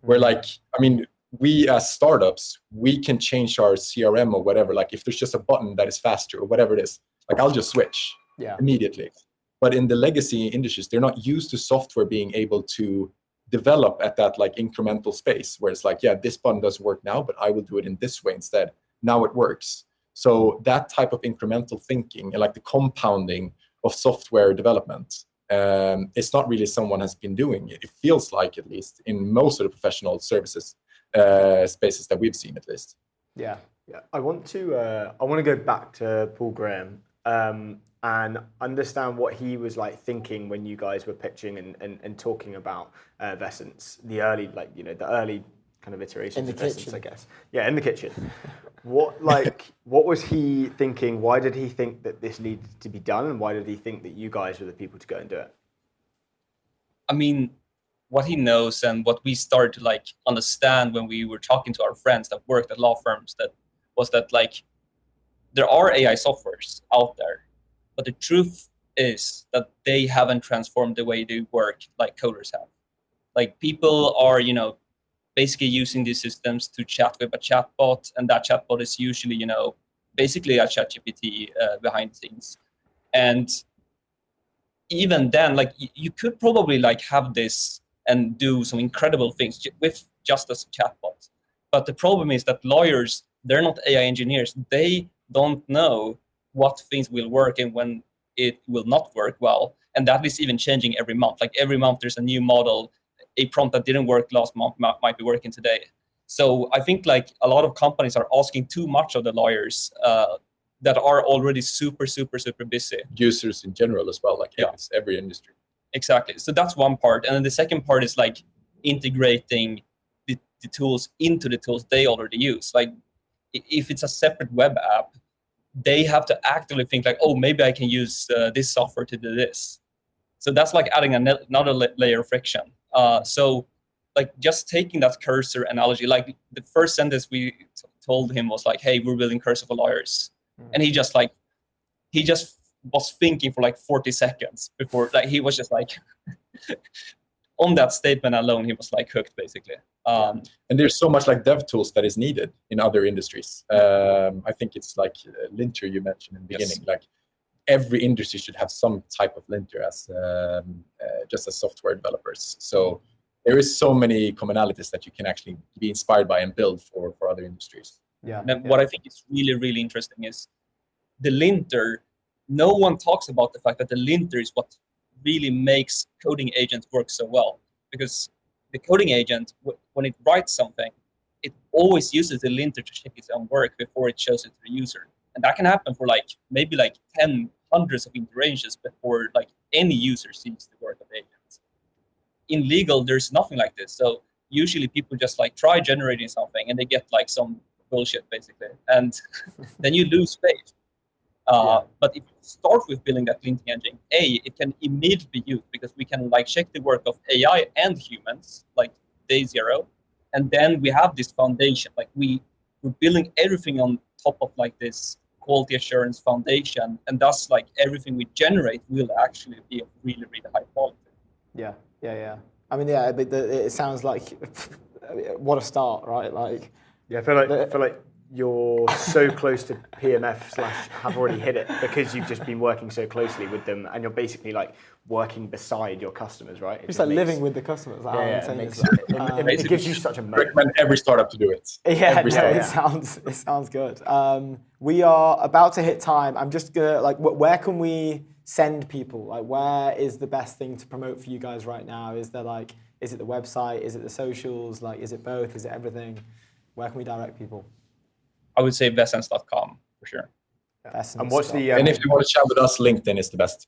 Where like, I mean, we as startups, we can change our CRM or whatever. Like if there's just a button that is faster or whatever it is, like I'll just switch immediately. But in the legacy industries, they're not used to software being able to develop at that like incremental space where it's like, yeah, this button doesn't work now, but I will do it in this way instead. Now it works. So that type of incremental thinking and like the compounding of software development, it's not really someone has been doing it. It feels like, at least in most of the professional services spaces that we've seen, at least. Yeah. I want to go back to Paul Graham and understand what he was like thinking when you guys were pitching and talking about Vesence, the early kind of iterations of Vesence, I guess. Yeah, in the kitchen. What was he thinking? Why did he think that this needed to be done, and why did he think that you guys were the people to go and do it? I mean, what he knows and what we started to like understand when we were talking to our friends that worked at law firms, that was that like there are AI softwares out there, but the truth is that they haven't transformed the way they work like coders have. Like people are, you know, basically using these systems to chat with a chatbot, and that chatbot is usually, you know, basically a ChatGPT behind the scenes. And even then, like you could probably like have this and do some incredible things with just as a chatbot. But the problem is that lawyers, they're not AI engineers. They don't know what things will work and when it will not work well. And that is even changing every month. Like every month there's a new model. A prompt that didn't work last month might be working today. So I think like a lot of companies are asking too much of the lawyers that are already super busy. Users in general as well, like it's every industry. Exactly. So that's one part. And then the second part is like integrating the tools into the tools they already use. Like if it's a separate web app, they have to actively think like, oh, maybe I can use this software to do this. So that's like adding another layer of friction. So like just taking that cursor analogy, like the first sentence we told him was like, hey, we're building cursor for lawyers. And he just was thinking for like 40 seconds before, like he was just like, on that statement alone, he was like hooked basically. And there's so much like dev tools that is needed in other industries. I think it's like linter you mentioned in the beginning, like every industry should have some type of linter as just as software developers. So there is so many commonalities that you can actually be inspired by and build for other industries. What I think is really interesting is the linter. No one talks about the fact that the linter is what really makes coding agents work so well, because the coding agent, when it writes something, it always uses the linter to check its own work before it shows it to the user. And that can happen for like maybe like 10 hundreds of iterations before like any user sees the work of the agent. In legal, there's nothing like this. So usually people just like try generating something and they get like some bullshit basically, and then you lose faith. But if you start with building that linting engine, it can immediately be used because we can like check the work of AI and humans like day zero, and then we have this foundation. Like we're building everything on top of like this quality assurance foundation, and thus like everything we generate will actually be of really high quality. Yeah. I mean, it sounds like what a start, right? Like, I feel like you're so close to PMF / have already hit it because you've just been working so closely with them, and you're basically like working beside your customers, right? It's like living with the customers. It gives you such a moat. Recommend every startup to do it. It sounds good. We are about to hit time. I'm just gonna like, where can we send people? Like, where is the best thing to promote for you guys right now? Is there like, is it the website? Is it the socials? Like, is it both? Is it everything? Where can we direct people? I would say vesence.com for sure. Vesence. And what's the and if you want to chat with us, LinkedIn is the best.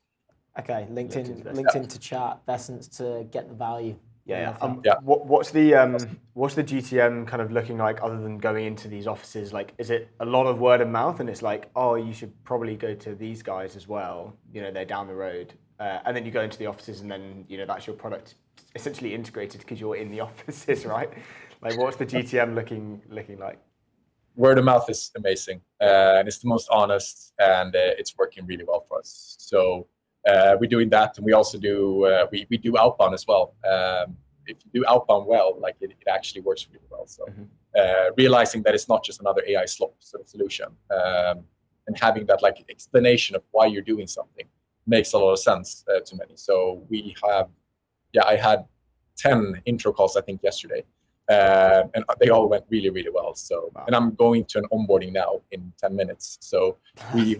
Okay, LinkedIn to chat, Vesence to get the value. What's the GTM kind of looking like other than going into these offices? Like, is it a lot of word of mouth, and it's like, oh, you should probably go to these guys as well. You know, they're down the road, and then you go into the offices, and then that's your product essentially integrated because you're in the offices, right? Like, what's the GTM looking like? Word of mouth is amazing, and it's the most honest, and it's working really well for us. So we're doing that, and we also do we do outbound as well. If you do outbound well, like it actually works really well. So realizing that it's not just another AI sort of solution, and having that like explanation of why you're doing something makes a lot of sense to many. So we have, I had 10 intro calls I think yesterday. And they all went really, really well. So, and I'm going to an onboarding now in 10 minutes. So we have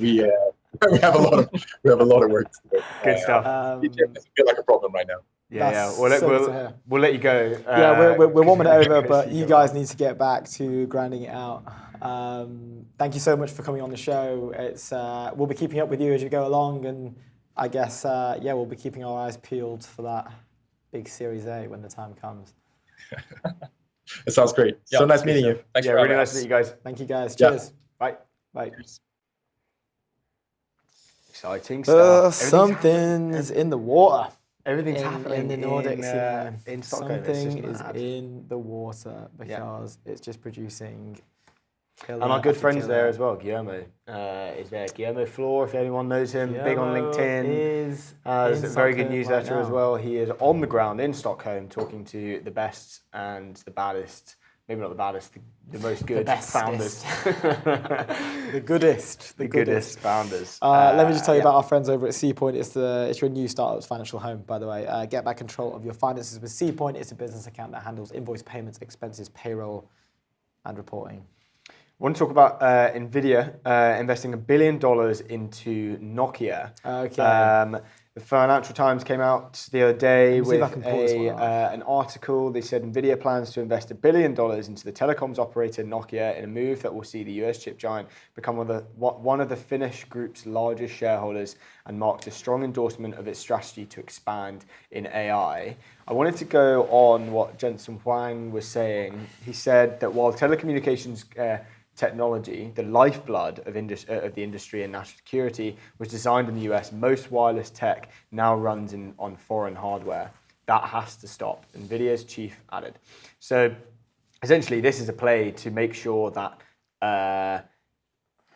a lot of work to do. Good stuff. It doesn't feel like a problem right now. Yeah. We'll let you go. Yeah, we're warming it over, but you guys need to get back to grinding it out. Thank you so much for coming on the show. It's we'll be keeping up with you as you go along, and I guess we'll be keeping our eyes peeled for that big Series A when the time comes. It sounds great. So nice meeting you. Thanks for really having nice us. to meet you guys. Thank you guys. Yeah. Cheers. Bye. Bye. Exciting stuff. Something's in the water. Everything's happening in the Nordics. in Stockholm. Something is in the water because it's just producing. And our good friends there as well. Guillermo is there. Guillermo Flor, if anyone knows him, big on LinkedIn. Has a very good newsletter as well. He is on the ground in Stockholm talking to the best and the baddest. Maybe not the baddest, the most good founders. The goodest founders. Let me just tell you about our friends over at Seapoint. It's your new startup's financial home, by the way. Get back control of your finances with Seapoint. It's a business account that handles invoice payments, expenses, payroll, and reporting. I want to talk about NVIDIA investing $1 billion into Nokia. Okay. The Financial Times came out the other day with an article. They said NVIDIA plans to invest $1 billion into the telecoms operator Nokia in a move that will see the US chip giant become one of the Finnish group's largest shareholders and marks a strong endorsement of its strategy to expand in AI. I wanted to go on what Jensen Huang was saying. He said that while telecommunications technology, the lifeblood of the industry and national security, was designed in the US, most wireless tech now runs on foreign hardware. That has to stop, NVIDIA's chief added. So essentially, this is a play to make sure that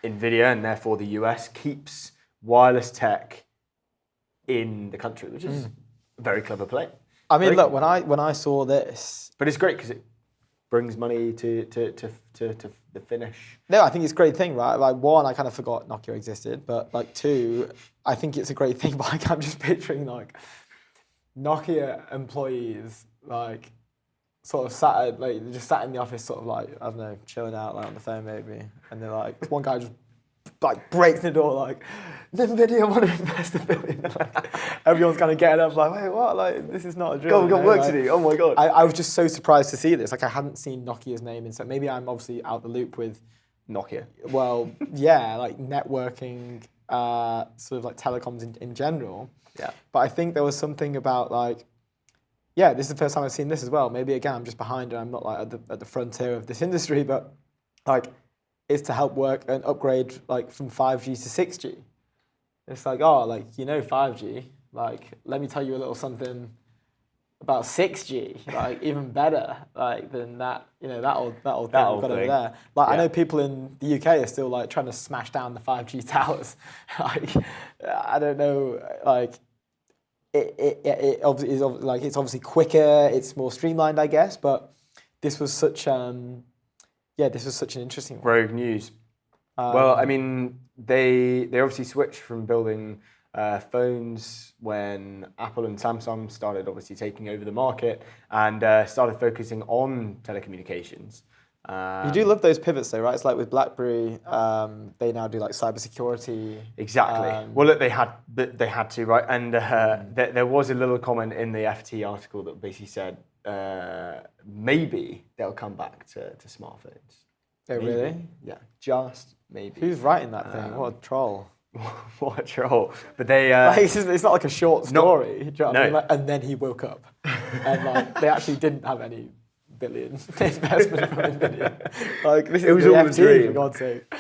NVIDIA, and therefore the US, keeps wireless tech in the country, which is a very clever play. I mean, look, when I saw this... But it's great because it brings money to the Finnish. No, I think it's a great thing, right? Like, one, I kind of forgot Nokia existed, but like, two, I think it's a great thing. But like, I'm just picturing like Nokia employees, like, sort of sat in the office, sort of like, I don't know, chilling out, like on the phone maybe, and they're like, this one guy just like breaks the door, like, NVIDIA want to invest $1 billion. Like, everyone's kind of getting up, like, wait, what? Like, this is not a drill. We've got work to do. Oh my god! I was just so surprised to see this. Like, I hadn't seen Nokia's name in, so maybe I'm obviously out the loop with Nokia. Well, yeah, like networking, sort of like telecoms in general. Yeah. But I think there was something about like, yeah, this is the first time I've seen this as well. Maybe again, I'm just behind and I'm not like at the frontier of this industry, but like, it's to help work and upgrade like from 5G to 6G. It's like, oh, like, 5G, like, let me tell you a little something about 6G, like even better, like than that, that'll thing we've got over there. Like, I know people in the UK are still like trying to smash down the 5G towers. Like, I don't know, like it obviously is like, it's obviously quicker, it's more streamlined, I guess, but this was such this was such an interesting one. Rogue news. Well, I mean, they obviously switched from building phones when Apple and Samsung started obviously taking over the market and started focusing on telecommunications. You do love those pivots though, right? It's like with BlackBerry, they now do like cybersecurity. Exactly. Well, look, they had to, right? And there was a little comment in the FT article that basically said maybe they'll come back to smartphones. Oh, Maybe. really? Yeah, just maybe. Who's writing that thing? What a troll. What a troll. But they... like, it's not like a short story. Do you know what I mean? No. Like, and then he woke up. And like, they actually didn't have any billion investment from NVIDIA. Like, this was is the all a FT, dream. for God's sake.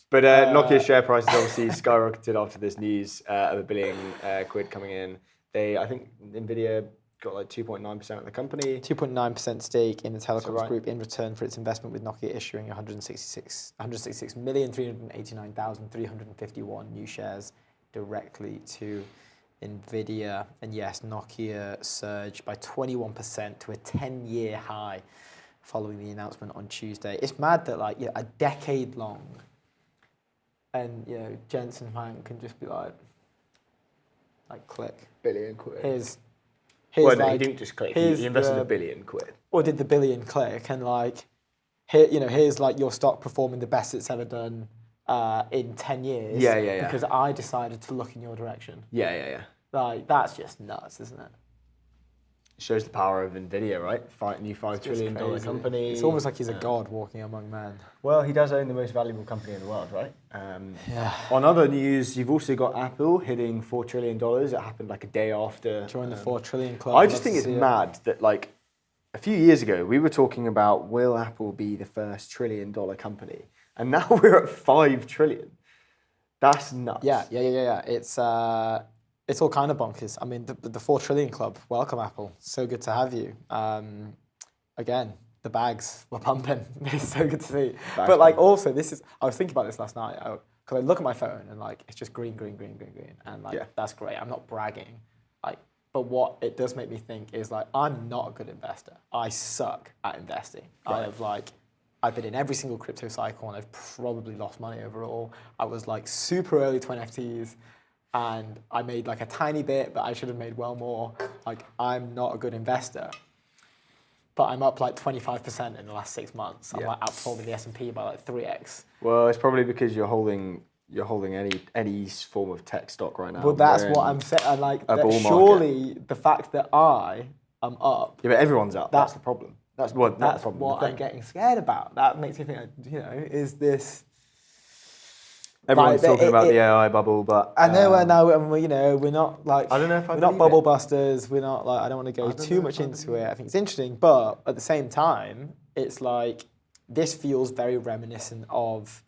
But Nokia's share price has obviously skyrocketed after this news of £1 billion quid coming in. I think NVIDIA got like 2.9% of the company. 2.9% stake in the telecoms right? group in return for its investment, with Nokia issuing 166,389,351 new shares directly to NVIDIA. And yes, Nokia surged by 21% to a 10-year high following the announcement on Tuesday. It's mad that like a decade long, and Jensen Huang can just be like click. Billion quid. Here's Well, no, like, he didn't just click. here's He invested the- $1 billion. Or did the billion click and like, here's like your stock performing the best it's ever done in 10 years. Yeah. Because I decided to look in your direction. Yeah. Like, that's just nuts, isn't it? It shows the power of NVIDIA, right? New $5 trillion Crazy. company. It's almost like he's a god walking among men. Well, he does own the most valuable company in the world, right? Yeah. On other news, you've also got Apple hitting $4 trillion. It happened like a day after. Join the 4 trillion club. I just think it's mad that like a few years ago we were talking about will Apple be the first $1 trillion company, and now we're at 5 trillion. That's nuts. Yeah. It's all kind of bonkers. I mean, the 4 trillion club. Welcome, Apple. So good to have you. Again, the bags were pumping. It's so good to see. But like, also, I was thinking about this last night because I look at my phone and like it's just green, and like that's great. I'm not bragging. Like, but what it does make me think is like I'm not a good investor. I suck at investing. Right. I've been in every single crypto cycle and I've probably lost money overall. I was like super early to NFTs. And I made like a tiny bit, but I should have made well more. Like, I'm not a good investor, but I'm up like 25% in the last 6 months. I'm like outperforming the S&P by like 3x. Well, it's probably because you're holding any form of tech stock right now. Well, that's what I'm saying. Like, surely the fact that I am up. Yeah, but everyone's up. That's the problem. That's what I'm getting scared about. That makes me think, is this? Everyone's talking about the AI bubble, but I know, and we're not like I don't know if we're not bubble busters. We're not like I don't want to go too much into it. I think it's interesting, but at the same time, it's like this feels very reminiscent of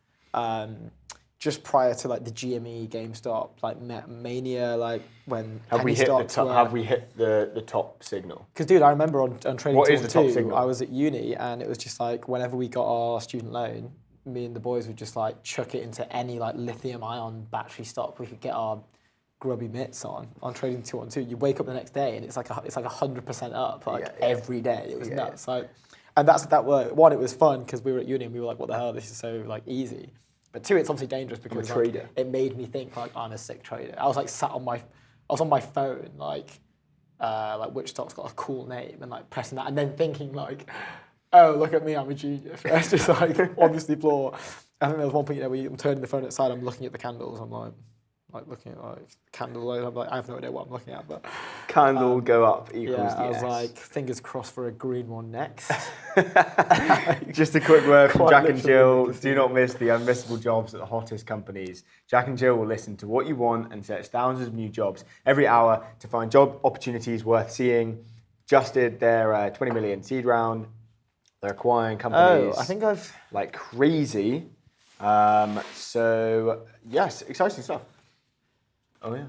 just prior to like the GME, GameStop, like mania, like when have we hit the top signal? Because dude, I remember on Trading What Talk is the top 2, signal? I was at uni, and it was just like whenever we got our student loan, me and the boys would just like chuck it into any like lithium ion battery stock we could get our grubby mitts on Trading 212. You wake up the next day and it's like 100% up every day. It was nuts. Like, and that were one, it was fun because we were at uni and we were like, what the hell, this is so like easy. But two, it's obviously dangerous because like, it made me think like I'm a sick trader. I was like on my phone like which stock's got a cool name and like pressing that and then thinking like, oh, look at me, I'm a genius. It's just like obviously poor. I think there was one point, where I'm turning the phone outside, I'm looking at the candles, I'm like looking at like candle light. I'm like, I have no idea what I'm looking at, but candle go up equals yeah, the I was S. like, fingers crossed for a green one next. Just a quick word from Quite Jack and Jill. literally. Do not miss the unmissable jobs at the hottest companies. Jack and Jill will listen to what you want and search thousands of new jobs every hour to find job opportunities worth seeing. Just did their 20 million seed round. They're acquiring companies. I think I've like crazy. So yes, exciting stuff. Oh yeah.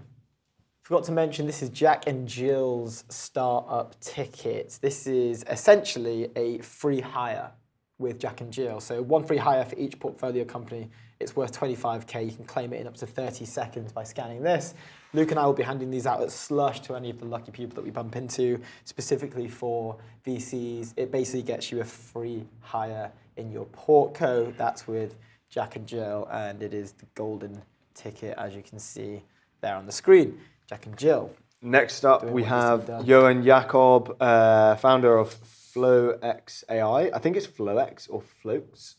forgot to mention this is Jack and Jill's startup ticket. This is essentially a free hire with Jack and Jill. So one free hire for each portfolio company. It's worth 25k. You can claim it in up to 30 seconds by scanning this. Luke and I will be handing these out at Slush to any of the lucky people that we bump into, specifically for VCs. It basically gets you a free hire in your portco. That's with Jack and Jill, and it is the golden ticket, as you can see there on the screen. Jack and Jill. Next up, we what needs to have be done. Johan Jakob, founder of FlowX AI. I think it's FlowX or Floats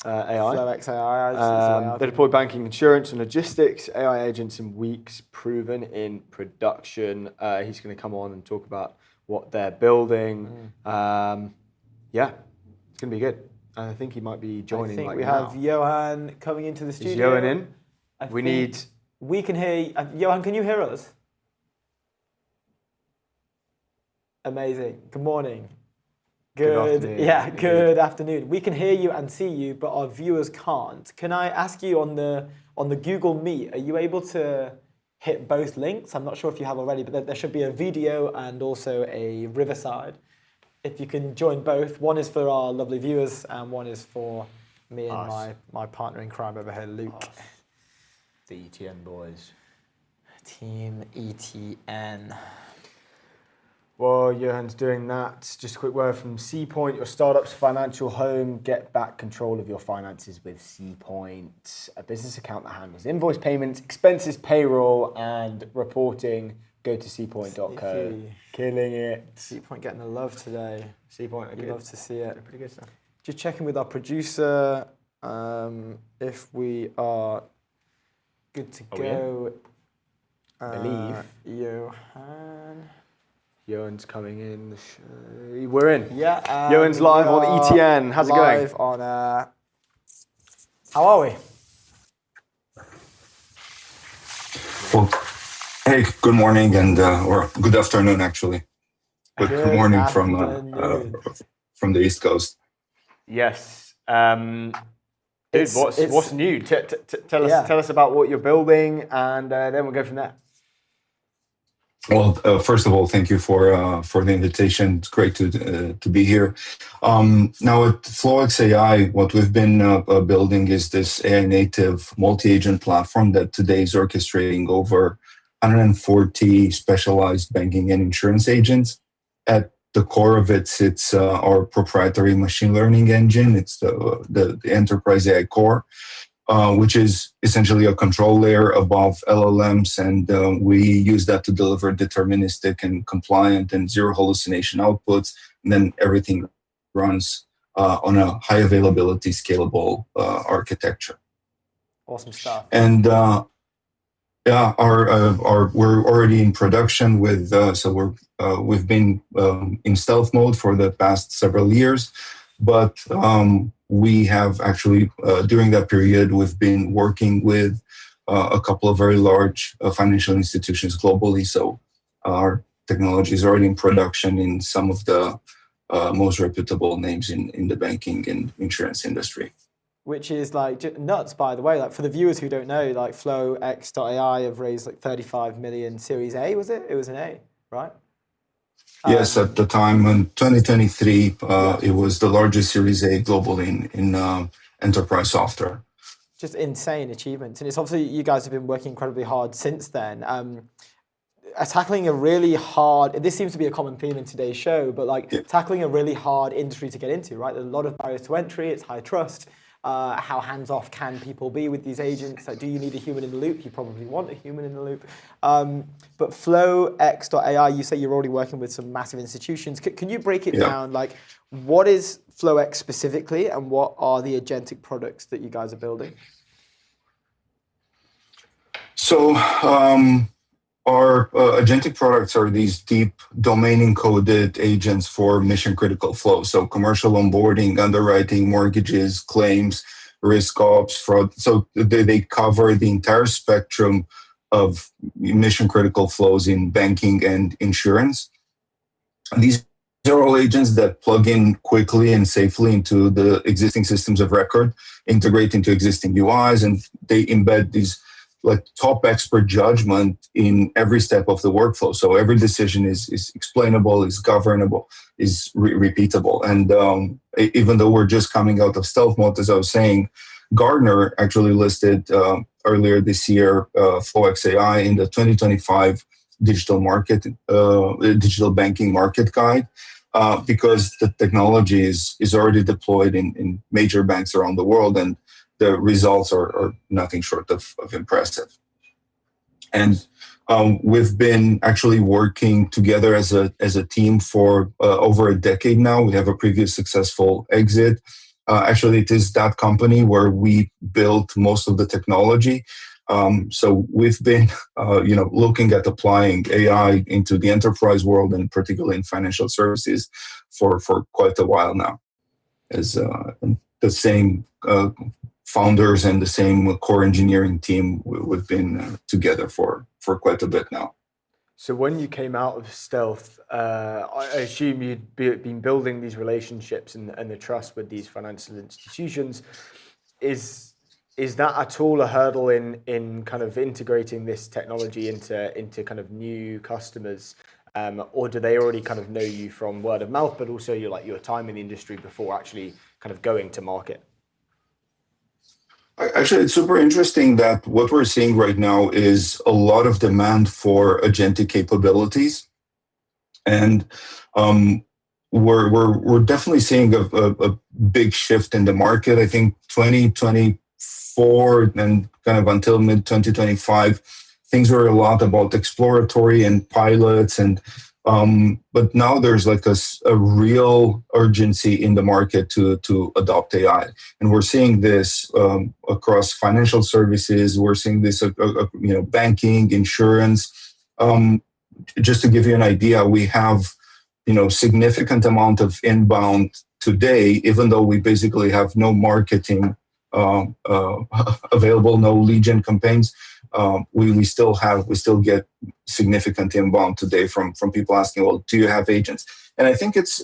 AI. FlowX AI. They deploy banking, insurance, and logistics. AI agents in weeks, proven in production. He's going to come on and talk about what they're building. Yeah, it's going to be good. I think he might be joining. I think like we now. have Johan coming into the studio. Is Johan in? We need. We can hear you. Johan, can you hear us? Amazing. Good morning. Good afternoon. Yeah, good afternoon. We can hear you and see you, but our viewers can't. Can I ask you on the Google Meet, are you able to hit both links. I'm not sure if you have already, but there should be a video and also a Riverside. If you can join both, one is for our lovely viewers and one is for me and my partner in crime over here, Luke. The ETN boys. Team ETN. While Johan's doing that, just a quick word from C-Point, your startup's financial home. Get back control of your finances with C-Point, a business account that handles invoice payments, expenses, payroll, and reporting. Go to cpoint.co. Sneaky. Killing it. C-Point getting the love today. C-Point, You love to see it. Pretty good stuff. Just checking with our producer if we are good to go. Believe. Johan. Johan's coming in. The show. We're in. Yeah. Johan's live on ETN. How's it going? Live on. How are we? Well, hey, good morning or good afternoon, actually. Good morning from the East Coast. Yes. Dude, what's new? Tell us about what you're building, and then we'll go from there. Well, first of all, thank you for the invitation. It's great to be here. Now at FlowX AI, what we've been building is this AI native multi-agent platform that today is orchestrating over 140 specialized banking and insurance agents. At the core of it sits our proprietary machine learning engine. It's the Enterprise AI Core, which is essentially a control layer above LLMs, and we use that to deliver deterministic and compliant and zero hallucination outputs, and then everything runs on a high availability, scalable architecture. Awesome stuff. And we're already in production with we've been in stealth mode for the past several years, but we have actually during that period we've been working with a couple of very large financial institutions globally. So our technology is already in production in some of the most reputable names in the banking and insurance industry. Which is like nuts, by the way. Like for the viewers who don't know, like FlowX.ai have raised like 35 million Series A, was it? It was an A, right? Yes, at the time in 2023, it was the largest Series A globally in enterprise software. Just insane achievements. And it's obviously you guys have been working incredibly hard since then. Tackling a really hard, this seems to be a common theme in today's show, but tackling a really hard industry to get into, right? There's a lot of barriers to entry, it's high trust. How hands-off can people be with these agents? Like, do you need a human in the loop? You probably want a human in the loop. But FlowX.ai, you say you're already working with some massive institutions. Can you break it down? Like, what is FlowX specifically, and what are the agentic products that you guys are building? So our agentic products are these deep domain-encoded agents for mission-critical flows. So commercial onboarding, underwriting, mortgages, claims, risk ops, fraud. So they cover the entire spectrum of mission-critical flows in banking and insurance. And these are all agents that plug in quickly and safely into the existing systems of record, integrate into existing UIs, and they embed these like top expert judgment in every step of the workflow. So every decision is explainable, is governable, is repeatable. And even though we're just coming out of stealth mode, as I was saying, Gartner actually listed earlier this year FlowX AI in the 2025 digital banking market guide because the technology is already deployed in major banks around the world, and the results are nothing short of impressive. And we've been actually working together as a team for over a decade now. We have a previous successful exit. Actually, it is that company where we built most of the technology. So we've been, looking at applying AI into the enterprise world, and particularly in financial services, for quite a while now. As the same founders and the same core engineering team, we've been together for quite a bit now. So when you came out of stealth, I assume you'd been building these relationships and the trust with these financial institutions. is that at all a hurdle in kind of integrating this technology into kind of new customers? Or do they already kind of know you from word of mouth, but also your time in the industry before actually kind of going to market? Actually, it's super interesting that what we're seeing right now is a lot of demand for agentic capabilities, and we're definitely seeing a big shift in the market. I think 2024 and kind of until mid 2025. Things were a lot about exploratory and pilots, and but now there's like a real urgency in the market to adopt AI, and we're seeing this across financial services. We're seeing this, banking, insurance. Just to give you an idea, we have significant amount of inbound today, even though we basically have no marketing available, no lead gen campaigns. We still get significant inbound today from people asking, well, do you have agents? And I think it's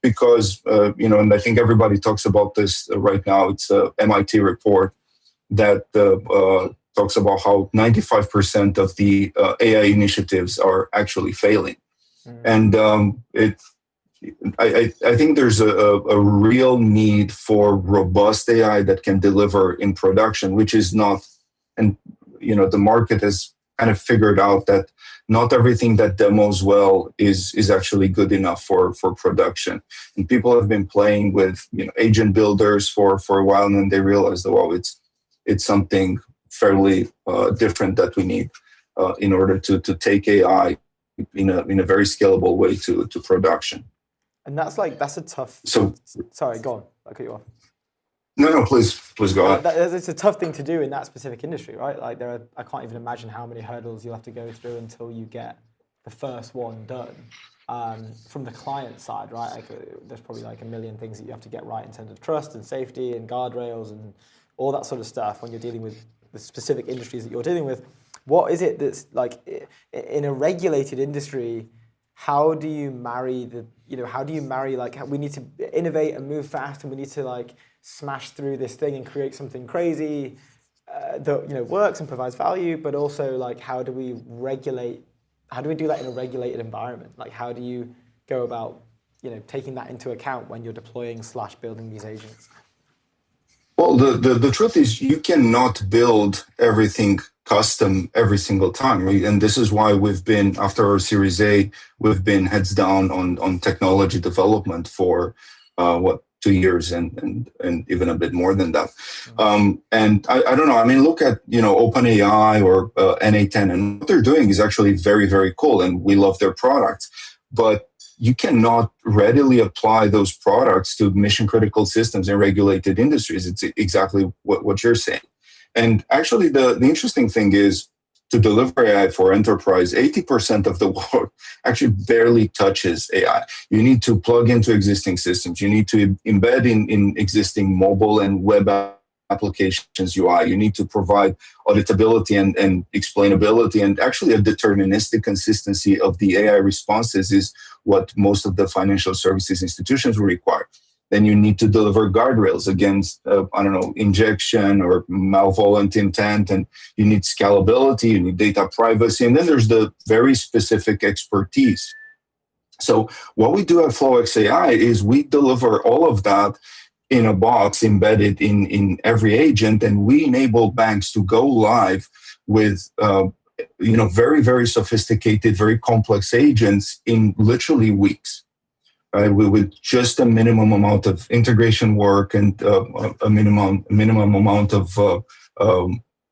because and I think everybody talks about this right now. It's a MIT report that talks about how 95% of the AI initiatives are actually failing, and I think there's a real need for robust AI that can deliver in production, which is not, and the market has kind of figured out that not everything that demos well is actually good enough for production. And people have been playing with agent builders for a while, and then they realize that, well, it's something fairly different that we need in order to take AI in a very scalable way to production. And that's a tough. So sorry, go on. I cut you off. No, please go ahead. It's a tough thing to do in that specific industry, right? Like I can't even imagine how many hurdles you'll have to go through until you get the first one done. From the client side, right? Like, there's probably like a million things that you have to get right in terms of trust and safety and guardrails and all that sort of stuff when you're dealing with the specific industries that you're dealing with. What is it that's like in a regulated industry? How do you marry like we need to innovate and move fast, and we need to like smash through this thing and create something crazy that works and provides value, but also like how do we do that in a regulated environment? Like how do you go about taking that into account when you're deploying / building these agents? Well, the truth is you cannot build everything custom every single time, right? And this is why we've been, after our Series A, we've been heads down on technology development for 2 years and even a bit more than that. And I don't know. I mean, look at OpenAI or NA10, and what they're doing is actually very, very cool, and we love their products. But you cannot readily apply those products to mission critical systems in regulated industries. It's exactly what you're saying. And actually, the interesting thing is to deliver AI for enterprise, 80% of the work actually barely touches AI. You need to plug into existing systems. You need to embed in existing mobile and web applications UI. You need to provide auditability and explainability, and actually a deterministic consistency of the AI responses is what most of the financial services institutions will require. Then you need to deliver guardrails against, injection or malevolent intent, and you need scalability, you need data privacy, and then there's the very specific expertise. So what we do at FlowX AI is we deliver all of that in a box embedded in every agent, and we enable banks to go live with very, very sophisticated, very complex agents in literally weeks. With just a minimum amount of integration work and a minimum amount of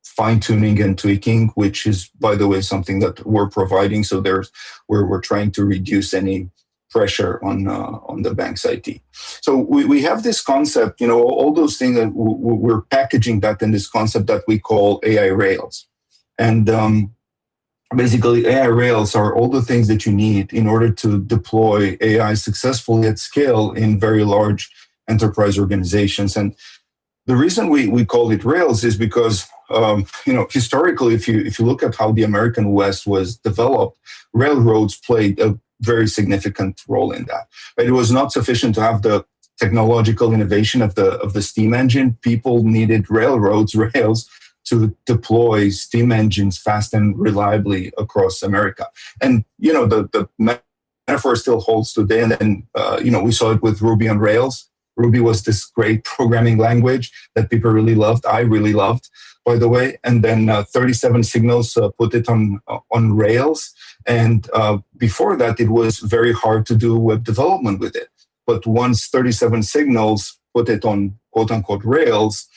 fine-tuning and tweaking, which is, by the way, something that we're providing. So we're trying to reduce any pressure on the bank's IT. So we have this concept, all those things that we're packaging that in this concept that we call AI Rails. And basically, AI Rails are all the things that you need in order to deploy AI successfully at scale in very large enterprise organizations. And the reason we call it Rails is because, historically, if you look at how the American West was developed, railroads played a very significant role in that. But it was not sufficient to have the technological innovation of the steam engine, people needed rails to deploy steam engines fast and reliably across America. And the metaphor still holds today. And then we saw it with Ruby on Rails. Ruby was this great programming language that people really loved. I really loved, by the way. And then 37 Signals put it on Rails. And before that, it was very hard to do web development with it. But once 37 Signals put it on quote unquote Rails,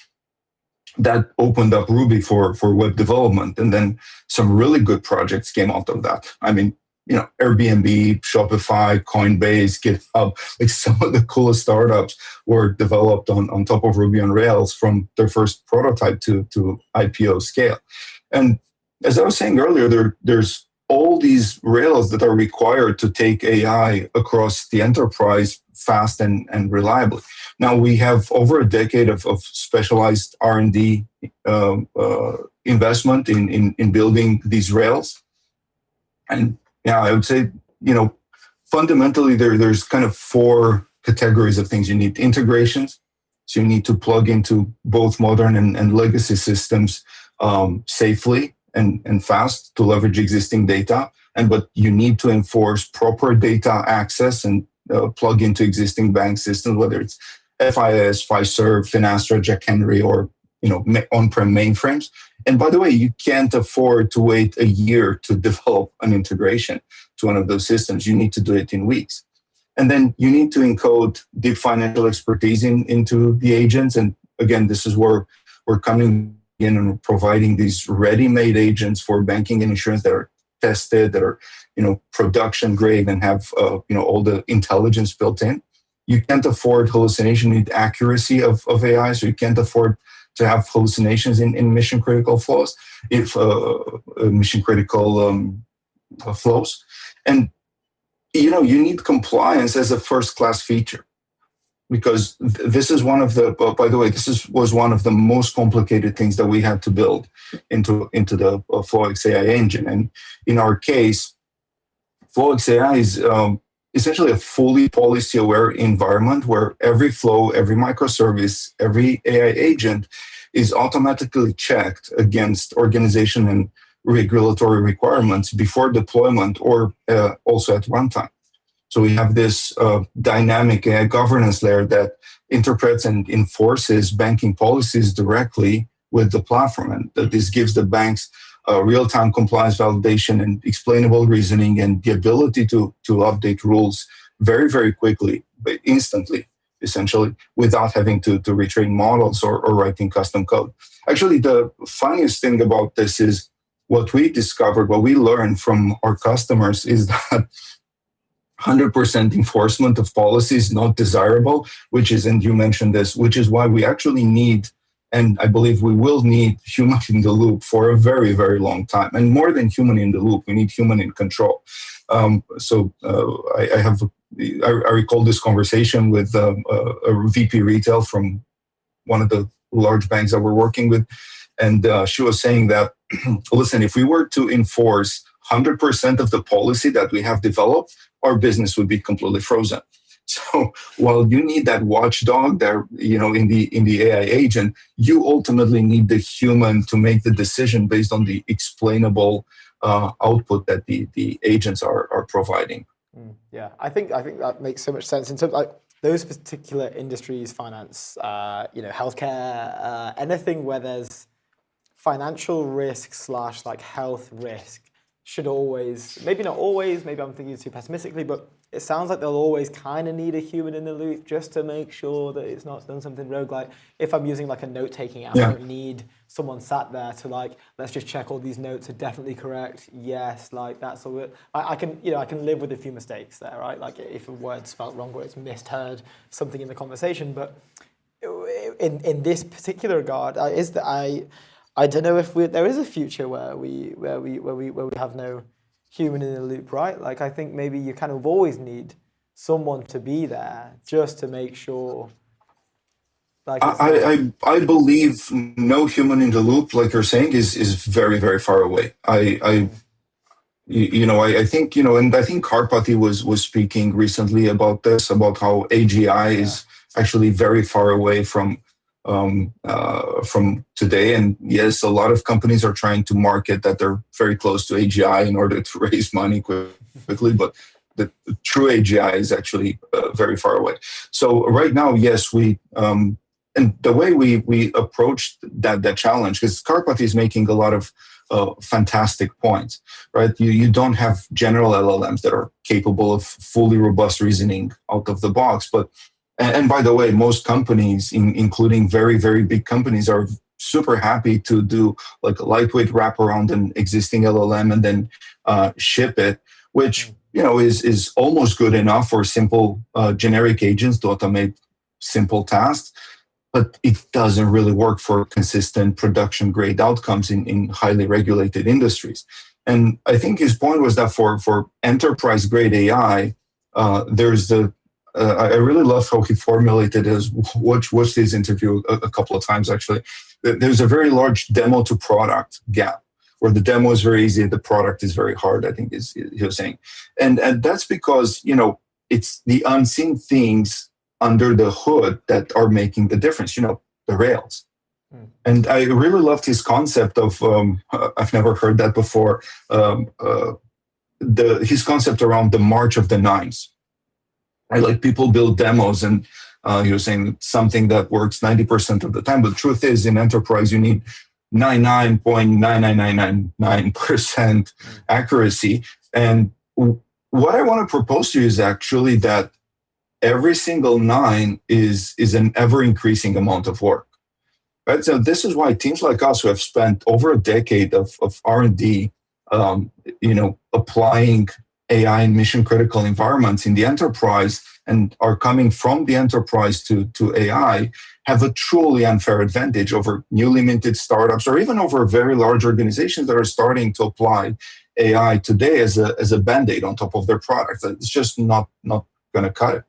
that opened up Ruby for web development. And then some really good projects came out of that. I mean, Airbnb, Shopify, Coinbase, GitHub, like some of the coolest startups were developed on top of Ruby on Rails from their first prototype to IPO scale. And as I was saying earlier, there's all these rails that are required to take AI across the enterprise fast and reliably. Now we have over a decade of specialized R&D investment in building these rails. And yeah, I would say, fundamentally there's kind of 4 categories of things you need. Integrations. So you need to plug into both modern and legacy systems safely and fast to leverage existing data. But you need to enforce proper data access and plug into existing bank systems, whether it's FIS, Fiserv, Finastra, Jack Henry, or on-prem mainframes. And by the way, you can't afford to wait a year to develop an integration to one of those systems. You need to do it in weeks. And then you need to encode deep financial expertise into the agents. And again, this is where we're coming in and providing these ready-made agents for banking and insurance that are tested, that are production grade and have all the intelligence built in. You can't afford hallucination. You need accuracy of AI, so you can't afford to have hallucinations in mission critical flows, mission critical flows. And you need compliance as a first class feature, because this is one of the, by the way, was one of the most complicated things that we had to build into the FlowX AI engine. And in our case, FlowX AI is essentially a fully policy aware environment where every flow, every microservice, every AI agent is automatically checked against organization and regulatory requirements before deployment or also at runtime. So we have this dynamic AI governance layer that interprets and enforces banking policies directly with the platform. And that this gives the banks real-time compliance validation and explainable reasoning and the ability to update rules very, very quickly, but instantly, essentially, without having to retrain models or writing custom code. Actually, the funniest thing about this is what we discovered, what we learned from our customers is that 100% enforcement of policy is not desirable, and you mentioned this, which is why we actually need, and I believe we will need, human in the loop for a very, very long time. And more than human in the loop, we need human in control. I recall this conversation with a VP retail from one of the large banks that we're working with. And she was saying that, listen, if we were to enforce 100% of the policy that we have developed, our business would be completely frozen. So while you need that watchdog there, in the AI agent, you ultimately need the human to make the decision based on the explainable output that the agents are providing. Yeah, I think that makes so much sense in terms of those particular industries, finance, healthcare, anything where there's financial risk / health risk should always, maybe not always, maybe I'm thinking too pessimistically, but it sounds like they'll always kind of need a human in the loop just to make sure that it's not done something rogue. Like if I'm using a note-taking app, I don't need someone sat there to let's just check all these notes are definitely correct. Yes, that's all good. I can live with a few mistakes there, right? Like if a word's spelled wrong or it's misheard something in the conversation. But in this particular regard, I don't know if there is a future where we have no human in the loop, right? Like I think maybe you kind of always need someone to be there just to make sure. I believe no human in the loop, like you're saying, is very, very far away. I think and I think Karpathy was speaking recently about this, about how AGI is actually very far away from today. And yes, a lot of companies are trying to market that they're very close to AGI in order to raise money quickly, but the true AGI is actually very far away. So right now, yes, we and the way we approached that challenge, because Karpati is making a lot of fantastic points, right? You don't have general LLMs that are capable of fully robust reasoning out of the box, but and by the way, most companies, including very, very big companies, are super happy to do like a lightweight wrap around an existing LLM and then ship it, which is almost good enough for simple generic agents to automate simple tasks, but it doesn't really work for consistent production grade outcomes in highly regulated industries. And I think his point was that for enterprise grade AI, there's I really love how he formulated his, watch his interview a couple of times actually. There's a very large demo to product gap where the demo is very easy, the product is very hard, I think he was saying. And that's because, it's the unseen things under the hood that are making the difference, the rails. And I really loved his concept of, I've never heard that before, his concept around the March of the Nines. I like people build demos and he was saying something that works 90% of the time. But the truth is in enterprise, you need 99.99999% accuracy. And what I want to propose to you is actually that every single 9 is an ever increasing amount of work. Right? So this is why teams like us who have spent over a decade of R&D, applying AI in mission critical environments in the enterprise and are coming from the enterprise to AI have a truly unfair advantage over newly minted startups or even over very large organizations that are starting to apply AI today as a band-aid on top of their products. It's just not going to cut it,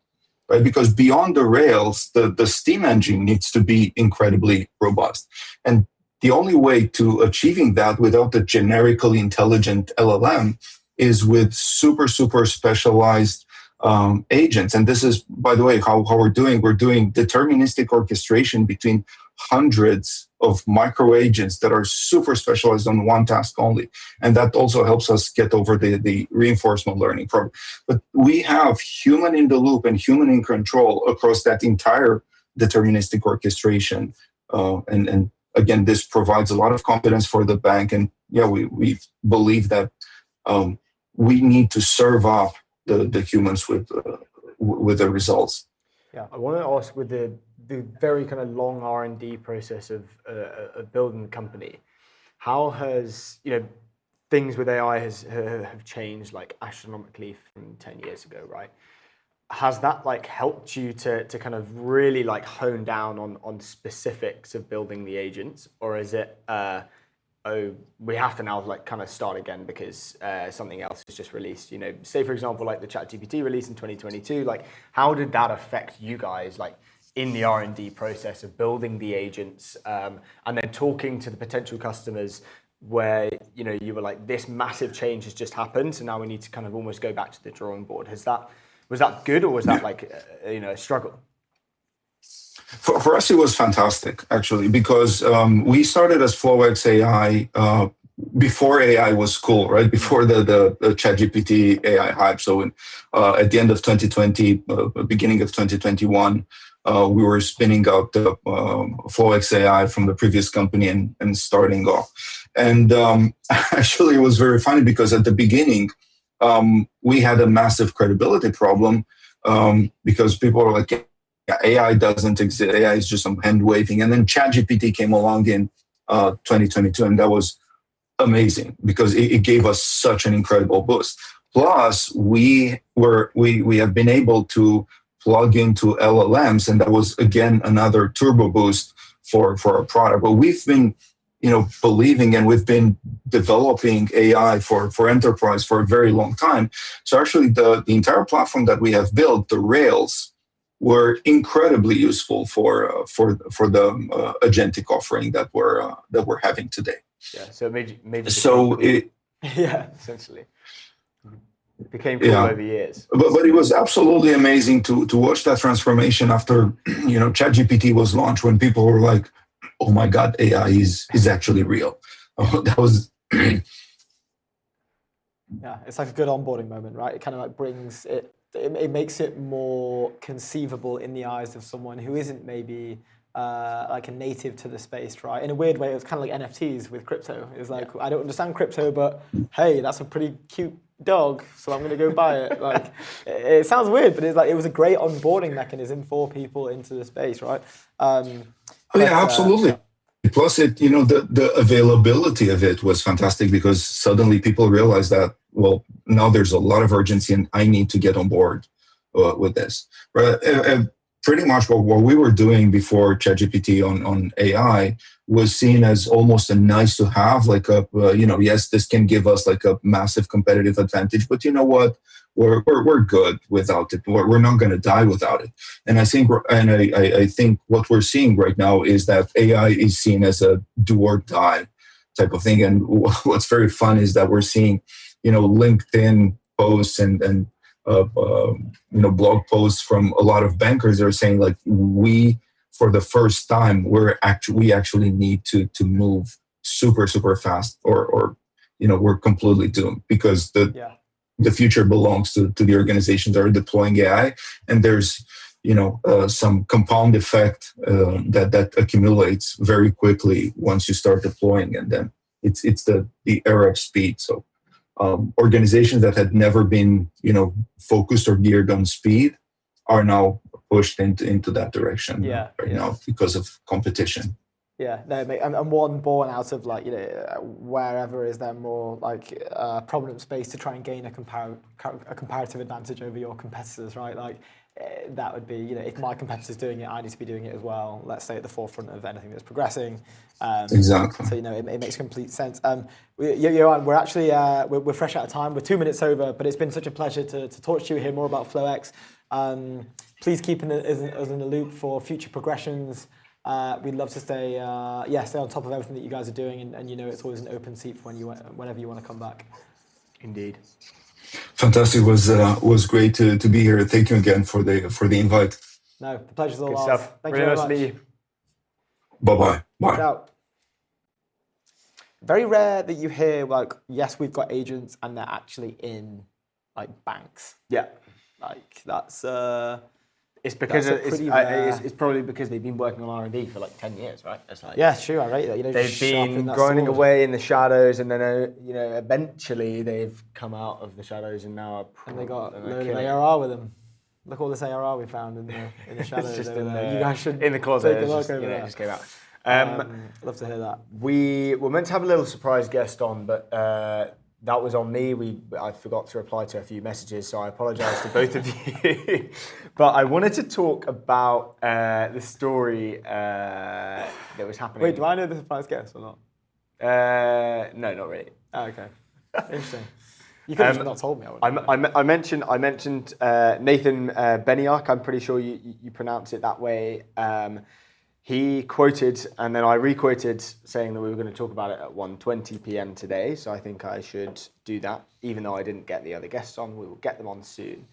right? Because beyond the rails, the steam engine needs to be incredibly robust. And the only way to achieving that without a generically intelligent LLM is with super, super specialized agents. And this is, by the way, how we're doing. We're doing deterministic orchestration between hundreds of micro agents that are super specialized on one task only. And that also helps us get over the reinforcement learning problem. But we have human in the loop and human in control across that entire deterministic orchestration. And again, this provides a lot of confidence for the bank. And we believe that we need to serve up the humans with the results. Yeah, I want to ask, with the very kind of long R&D process of building the company, how has things with AI have changed like astronomically from 10 years ago, right? Has that helped you to kind of really hone down on specifics of building the agents, or is it we have to now kind of start again because something else is just released? Say for example the ChatGPT release in 2022. How did that affect you guys in the R&D process of building the agents, and then talking to the potential customers where you were this massive change has just happened, so now we need to kind of almost go back to the drawing board? Was that good, or was that a struggle? For us, it was fantastic, actually, because we started as FlowX AI before AI was cool, right? Before the ChatGPT AI hype. So at the end of 2020, beginning of 2021, we were spinning out the FlowX AI from the previous company and starting off. And actually, it was very funny because at the beginning, we had a massive credibility problem because people were like, AI doesn't exist. AI is just some hand waving. And then ChatGPT came along in 2022, and that was amazing because it gave us such an incredible boost. Plus, we have been able to plug into LLMs, and that was again another turbo boost for our product. But we've been believing, and we've been developing AI for enterprise for a very long time. So actually, the entire platform that we have built, the Rails, were incredibly useful for the agentic offering that we're having today. Yeah, so it made you so it, yeah, essentially. became cool over years. But it was absolutely amazing to watch that transformation after, ChatGPT was launched, when people were like, oh my God, AI is actually real. That was... Yeah, it's like a good onboarding moment, right? It kind of like brings it, it makes it more conceivable in the eyes of someone who isn't maybe like a native to the space, right? In a weird way, it was kind of like NFTs with crypto. It's like, I don't understand crypto, but hey, that's a pretty cute dog, so I'm going to go buy it. Like, it sounds weird, but it's like, it was a great onboarding mechanism for people into the space, right? Absolutely. Plus, the availability of it was fantastic, because suddenly people realized that, well, now there's a lot of urgency and I need to get on board with this. Right? And pretty much what we were doing before ChatGPT on AI was seen as almost a nice to have, like yes, this can give us like a massive competitive advantage, but you know what? We're good without it. We're not going to die without it. And I think what we're seeing right now is that AI is seen as a do or die type of thing. And what's very fun is that we're seeing, LinkedIn posts and blog posts from a lot of bankers that are saying, like, we, for the first time, we actually need to move super, super fast, or we're completely doomed, because the future belongs to the organizations that are deploying AI, and there's some compound effect that accumulates very quickly once you start deploying, and then it's the era of speed. So organizations that had never been focused or geared on speed are now pushed into that direction now because of competition. Yeah, no, mate, and one born out of like wherever is there more like prominent space to try and gain a comparative advantage over your competitors, right? Like that would be if my competitor's doing it, I need to be doing it as well. Let's stay at the forefront of anything that's progressing. Exactly. So it makes complete sense. Johan, we're actually we're fresh out of time. We're 2 minutes over, but it's been such a pleasure to talk to you, hear more about FlowX. Please keep us in the loop for future progressions. We'd love to stay on top of everything that you guys are doing, and it's always an open seat for whenever you want to come back. Indeed. Fantastic. Was great to be here. Thank you again for the invite. No, the pleasure's all Good ours. stuff. Thank Really you nice very to much. meet you. Bye-bye. Bye. Ciao. Very rare that you hear like, yes, we've got agents and they're actually in like banks. Yeah. Like that's It's because That's a pretty rare- it's probably because they've been working on R&D for like 10 years, right? It's like, yeah, true. I rate that. they've been grinding away in the shadows, and then eventually they've come out of the shadows, and now and they got a load of killing it. ARR with them. Look all this ARR we found in the shadows. It's just over in there. the, You guys should in the closet. take a look Just, over there. it just came out. Love to hear that. We were meant to have a little surprise guest on, but that was on me. I forgot to reply to a few messages, so I apologise to both of you. But I wanted to talk about the story that was happening. Wait, do I know the surprise guest or not? No, not really. Oh, okay. Interesting. You could have just not told me. I mentioned Nathan Beniak. I'm pretty sure you pronounce it that way. He quoted, and then I re-quoted, saying that we were going to talk about it at 1:20 p.m. today. So I think I should do that, even though I didn't get the other guests on. We will get them on soon.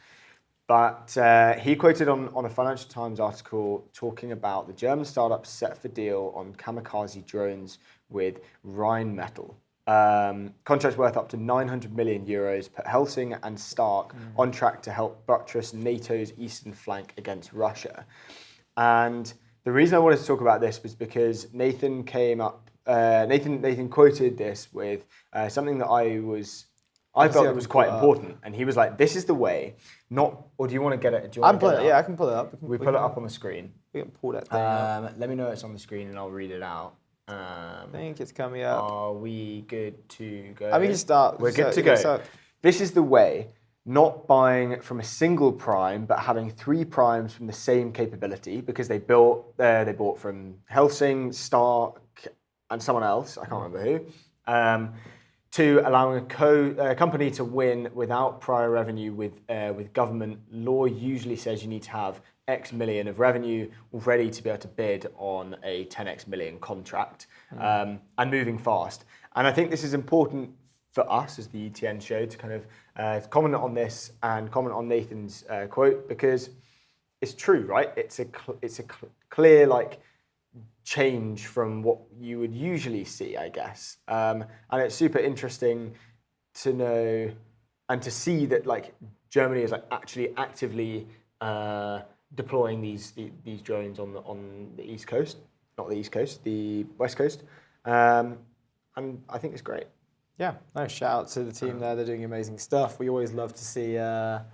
But he quoted on a Financial Times article talking about the German startup set for deal on kamikaze drones with Rheinmetall. Contracts worth up to 900 million euros, put Helsing and Stark on track to help buttress NATO's eastern flank against Russia. And the reason I wanted to talk about this was because Nathan quoted this with something that I felt that was quite important, and he was like, "This is the way." Or do you want to get it? Do you want to get it? Yeah, I can pull it up. We pull it up on the screen. We can pull that thing up. Let me know it's on the screen, and I'll read it out. I think it's coming up. Are we good to go? I mean, you start. We're good to go. This is the way. Not buying from a single prime, but having 3 primes from the same capability, because they bought from Helsing, Stark, and someone else, I can't remember who, to allowing a company to win without prior revenue with government. Law usually says you need to have X million of revenue ready to be able to bid on a 10x million contract, and moving fast. And I think this is important for us as the ETN show to kind of comment on this and comment on Nathan's quote, because it's true, right? It's a clear like change from what you would usually see, I guess. And it's super interesting to know and to see that like Germany is like actually actively deploying these drones on the East Coast, not the East Coast, the West Coast, and I think it's great. Yeah, no, shout out to the team there. They're doing amazing stuff. We always love to see a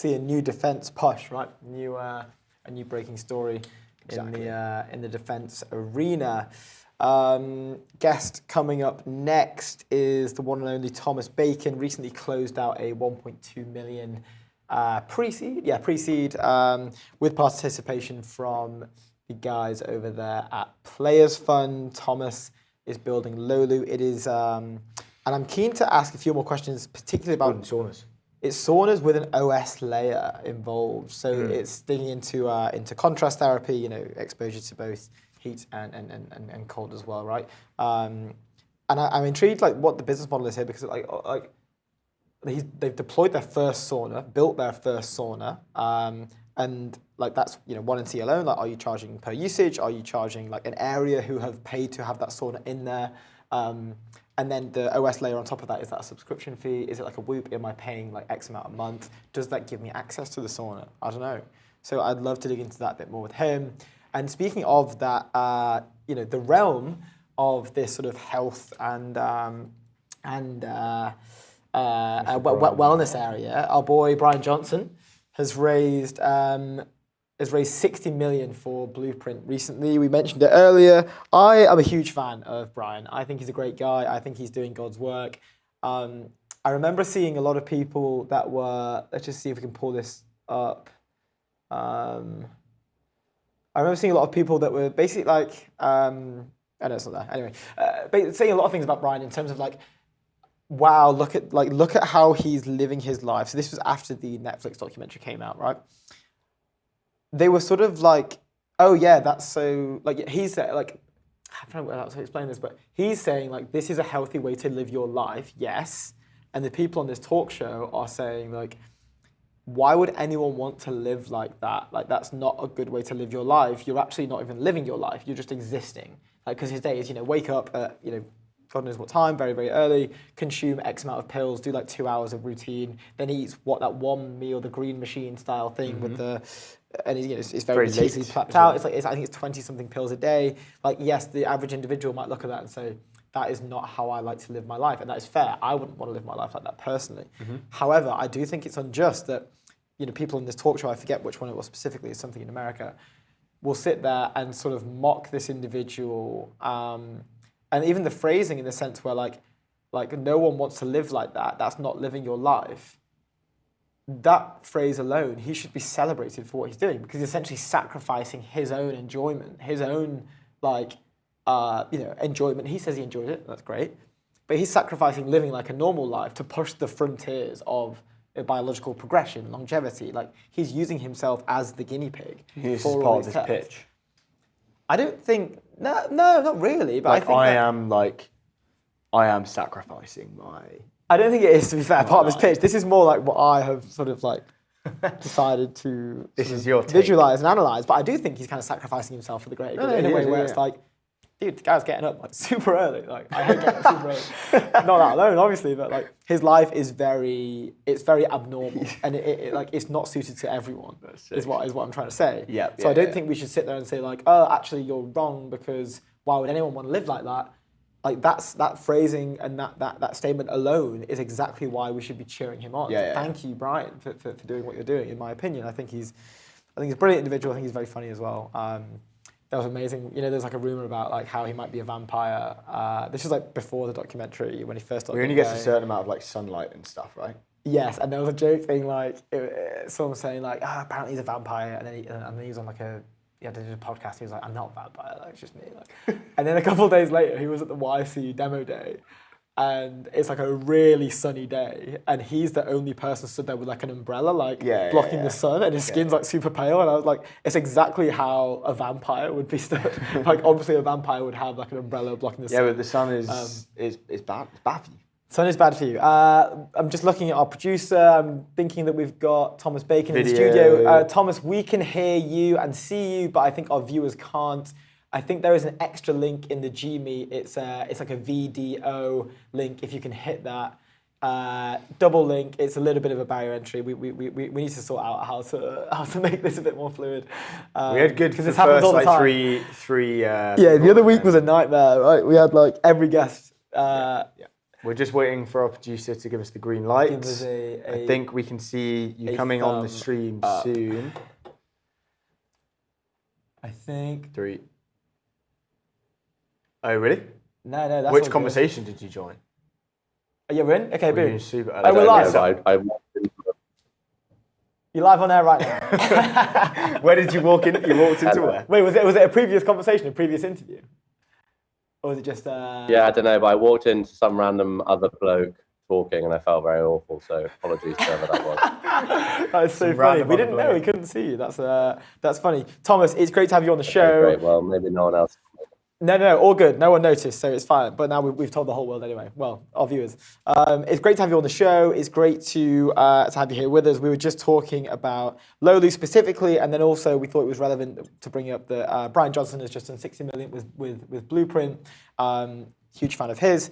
new defense push, right? A new breaking story Exactly. in the defense arena. Guest coming up next is the one and only Thomas Bacon. Recently closed out a 1.2 million pre-seed with participation from the guys over there at Players Fund. Thomas is building Lolu. It is, and I'm keen to ask a few more questions, particularly about saunas. It's saunas with an OS layer involved, so it's digging into contrast therapy, you know, exposure to both heat and cold as well, right? And I'm intrigued, like, what the business model is here, because they've deployed their first sauna, built their first sauna, and like that's, you know, one entity alone. Like, are you charging per usage? Are you charging like an area who have paid to have that sauna in there? And then the OS layer on top of that, is that a subscription fee? Is it like a Whoop? Am I paying like X amount a month? Does that give me access to the sauna? I don't know. So I'd love to dig into that a bit more with him. And speaking of that, you know, the realm of this sort of health and wellness area, our boy Brian Johnson has raised 60 million for Blueprint recently. We mentioned it earlier. I am a huge fan of Brian. I think he's a great guy. I think he's doing God's work. I remember seeing a lot of people that were, let's just see if we can pull this up. I remember seeing a lot of people that were basically like, I know it's not there. Anyway, saying a lot of things about Brian in terms of like, wow, look at how he's living his life. So this was after the Netflix documentary came out, right? They were sort of like, oh yeah, that's so, like, he's like, I don't know how to explain this, but he's saying like, this is a healthy way to live your life, yes. And the people on this talk show are saying like, why would anyone want to live like that? Like, that's not a good way to live your life. You're actually not even living your life. You're just existing. Like, because his day is, you know, wake up at, you know, God knows what time, very, very early, consume X amount of pills, do like 2 hours of routine, then he eats that one meal, the green machine style thing with the, and you know, it's very lazily plapped out. It's like, I think it's 20 something pills a day. Like, yes, the average individual might look at that and say, that is not how I like to live my life. And that is fair. I wouldn't want to live my life like that personally. However, I do think it's unjust that, you know, people in this talk show, I forget which one it was specifically, it's something in America, will sit there and sort of mock this individual, and even the phrasing in the sense where like no one wants to live like that. That's not living your life. That phrase alone, he should be celebrated for what he's doing, because he's essentially sacrificing his own enjoyment, his own enjoyment. He says he enjoys it. That's great, but he's sacrificing living like a normal life to push the frontiers of biological progression, longevity. Like, he's using himself as the guinea pig. This is part of his pitch. I don't think, no, not really. But Like, I think I am sacrificing my. I don't think it is, to be fair, part of his pitch. This is more like what I have sort of like decided to This is your take. visualize and analyze. But I do think he's kind of sacrificing himself for the greater good in a way where it's like, dude, the guy's getting up like super early. Like, I hate getting up super early. Not that alone, obviously, but like his life is very abnormal, and it's not suited to everyone. Is what I'm trying to say. So I don't think we should sit there and say like, oh, actually you're wrong, because why would anyone want to live like that? Like, that phrasing and that statement alone is exactly why we should be cheering him on. Thank you, Brian, for doing what you're doing. In my opinion, I think he's a brilliant individual. I think he's very funny as well. That was amazing. You know, there's like a rumor about like how he might be a vampire. This was like before the documentary, when he first started. He only gets a certain amount of like sunlight and stuff, right? Yes, and there was a joke thing like someone was saying like, apparently he's a vampire, and then he was on like he had to do a podcast. He was like, I'm not a vampire, like, it's just me. Like, and then a couple of days later, he was at the YC demo day, and it's like a really sunny day, and he's the only person stood there with like an umbrella, like blocking the sun, and his skin's like super pale, and I was like, it's exactly how a vampire would be stood. Like, obviously a vampire would have like an umbrella blocking the sun. Yeah, but the sun is bad. It's bad for you. Sun is bad for you. I'm just looking at our producer. I'm thinking that we've got Thomas Bacon in the studio. Thomas, we can hear you and see you, but I think our viewers can't. I think there is an extra link in the Gmeet. It's like a VDO link. If you can hit that double link, it's a little bit of a barrier entry. We need to sort out how to make this a bit more fluid. We had good because this happens all the time. three. Yeah, the other week was a nightmare. Right, we had like every guest. We're just waiting for our producer to give us the green light. Give us I think we can see you coming on the stream soon. I think 3. Oh, really? No, that's Which all conversation did you join? Good. Yeah, we're in? Okay, boom. Super Oh, we're live. I You're live on air right now. Where did you walk in? You walked into where? Wait, was it a previous conversation, a previous interview? Or was it just... Yeah, I don't know, but I walked into some random other bloke talking and I felt very awful, so apologies to whoever that was. That's so funny. We didn't know, we couldn't see you. That's funny. Thomas, it's great to have you on the show. Okay, great, well, maybe no one else. No, all good. No one noticed, so it's fine. But now we've told the whole world anyway. Well, our viewers. It's great to have you on the show. It's great to have you here with us. We were just talking about Lolu specifically, and then also we thought it was relevant to bring up that Brian Johnson has just done 60 million with Blueprint. Huge fan of his.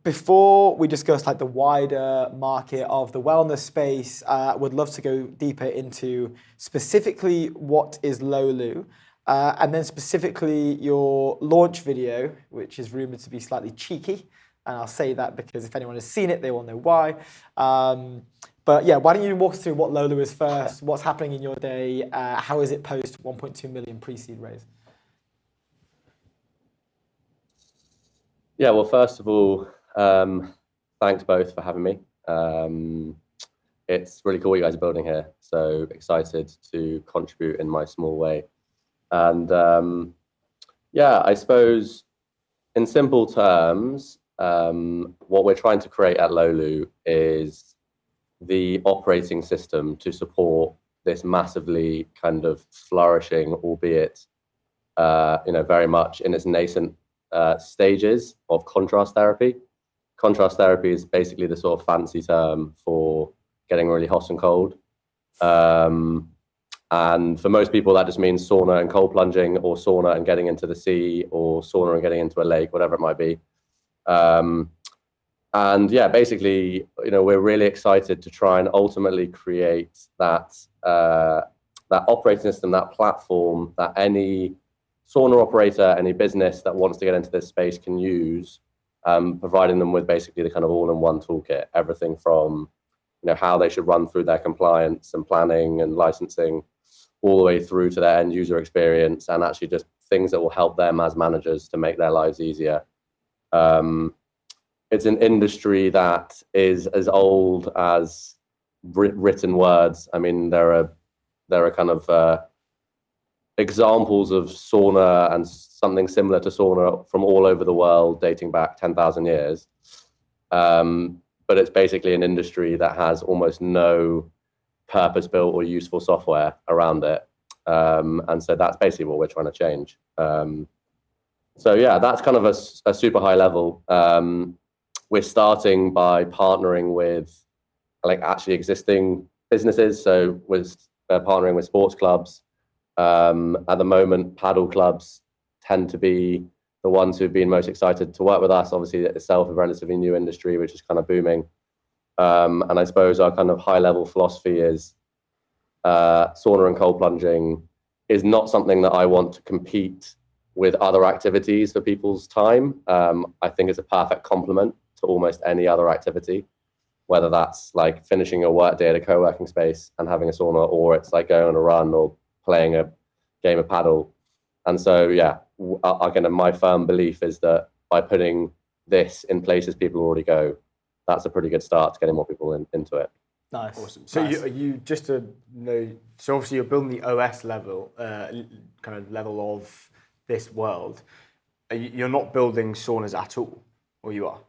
Before we discuss like the wider market of the wellness space, would love to go deeper into specifically what is Lolu. And then specifically your launch video, which is rumored to be slightly cheeky. And I'll say that because if anyone has seen it, they will know why. But yeah, why don't you walk us through what Lolu is first, what's happening in your day, how is it post 1.2 million pre-seed raise? Yeah, well, first of all, thanks both for having me. It's really cool what you guys are building here. So excited to contribute in my small way. And yeah, I suppose in simple terms, what we're trying to create at Lolu is the operating system to support this massively kind of flourishing, albeit very much in its nascent stages of contrast therapy. Contrast therapy is basically the sort of fancy term for getting really hot and cold. And for most people, that just means sauna and cold plunging, or sauna and getting into the sea, or sauna and getting into a lake, whatever it might be. And yeah, basically, we're really excited to try and ultimately create that operating system, that platform that any sauna operator, any business that wants to get into this space can use, providing them with basically the kind of all-in-one toolkit, everything from how they should run through their compliance and planning and licensing, all the way through to their end user experience, and actually just things that will help them as managers to make their lives easier. It's an industry that is as old as written words. I mean, there are kind of examples of sauna and something similar to sauna from all over the world dating back 10,000 years. But it's basically an industry that has almost no purpose-built or useful software around it. And so that's basically what we're trying to change. So yeah, that's kind of a super high level. We're starting by partnering with actually existing businesses. So we're partnering with sports clubs. At the moment, paddle clubs tend to be the ones who've been most excited to work with us. Obviously, itself a relatively new industry, which is kind of booming. And I suppose our kind of high-level philosophy is sauna and cold plunging is not something that I want to compete with other activities for people's time. I think it's a perfect complement to almost any other activity, whether that's like finishing your work day at a co-working space and having a sauna, or it's like going on a run or playing a game of paddle. And so, yeah, my firm belief is that by putting this in places people already go, that's a pretty good start to getting more people into it. Nice. Awesome. So nice. you just to know, so obviously you're building the OS level, kind of level of this world. You're not building saunas at all, or you are?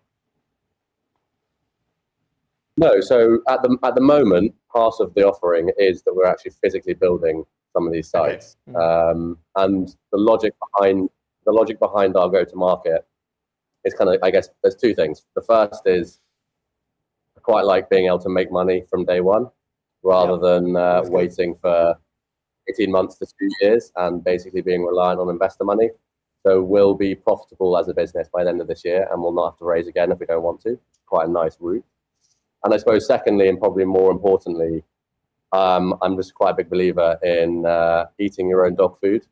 No. So at the moment, part of the offering is that we're actually physically building some of these sites. Okay. And the logic behind our go-to-market it's kind of, I guess there's two things. The first is I quite like being able to make money from day one rather than waiting for 18 months to 2 years and basically being reliant on investor money. So we'll be profitable as a business by the end of this year, and we'll not have to raise again if we don't want to. Quite a nice route. And I suppose secondly, and probably more importantly, I'm just quite a big believer in eating your own dog food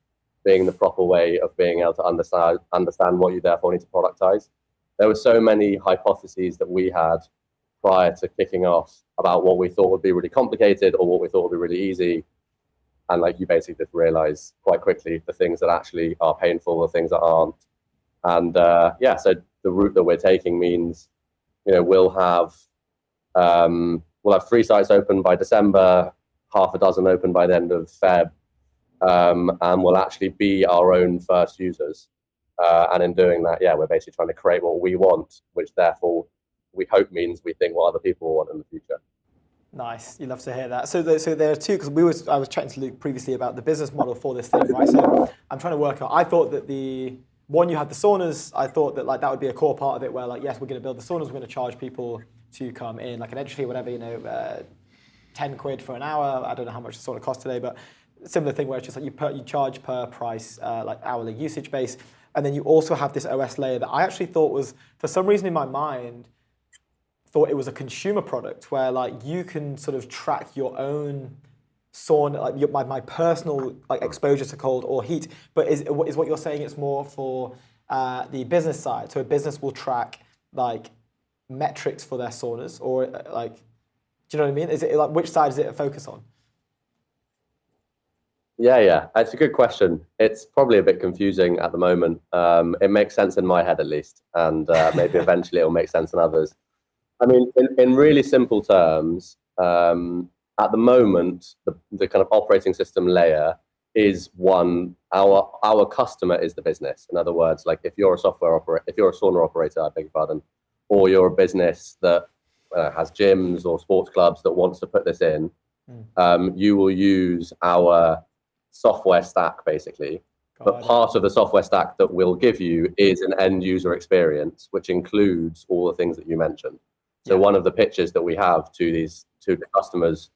being the proper way of being able to understand what you therefore need to productize. There were so many hypotheses that we had prior to kicking off about what we thought would be really complicated or what we thought would be really easy. And like you basically just realize quite quickly the things that actually are painful, the things that aren't. And so the route that we're taking means, we'll have 3 sites open by December, half a dozen open by the end of Feb, and we'll actually be our own first users. And in doing that, we're basically trying to create what we want, which therefore we hope means we think what other people want in the future. Nice, you love to hear that. So there are two, because I was chatting to Luke previously about the business model for this thing, right? So I'm trying to work out. I thought that you had the saunas. I thought that that would be a core part of it, where yes, we're going to build the saunas. We're going to charge people to come in, like an entry fee, whatever, 10 quid for an hour. I don't know how much the sauna costs today, but similar thing where it's just like you charge per price, like hourly usage base, and then you also have this OS layer that I actually thought was, for some reason in my mind, thought it was a consumer product where you can sort of track your own sauna, my personal exposure to cold or heat. But is what you're saying it's more for the business side? So a business will track metrics for their saunas, or do you know what I mean? Is it which side is it a focus on? Yeah, it's a good question. It's probably a bit confusing at the moment. It makes sense in my head at least, and maybe eventually it'll make sense in others. I mean, in really simple terms, at the moment, the kind of operating system layer is one. Our customer is the business. In other words, if you're a sauna operator, I beg your pardon, or you're a business that has gyms or sports clubs that wants to put this in, you will use our software stack basically. But part of the software stack that we'll give you is an end user experience, which includes all the things that you mentioned. So one of the pitches that we have to the customers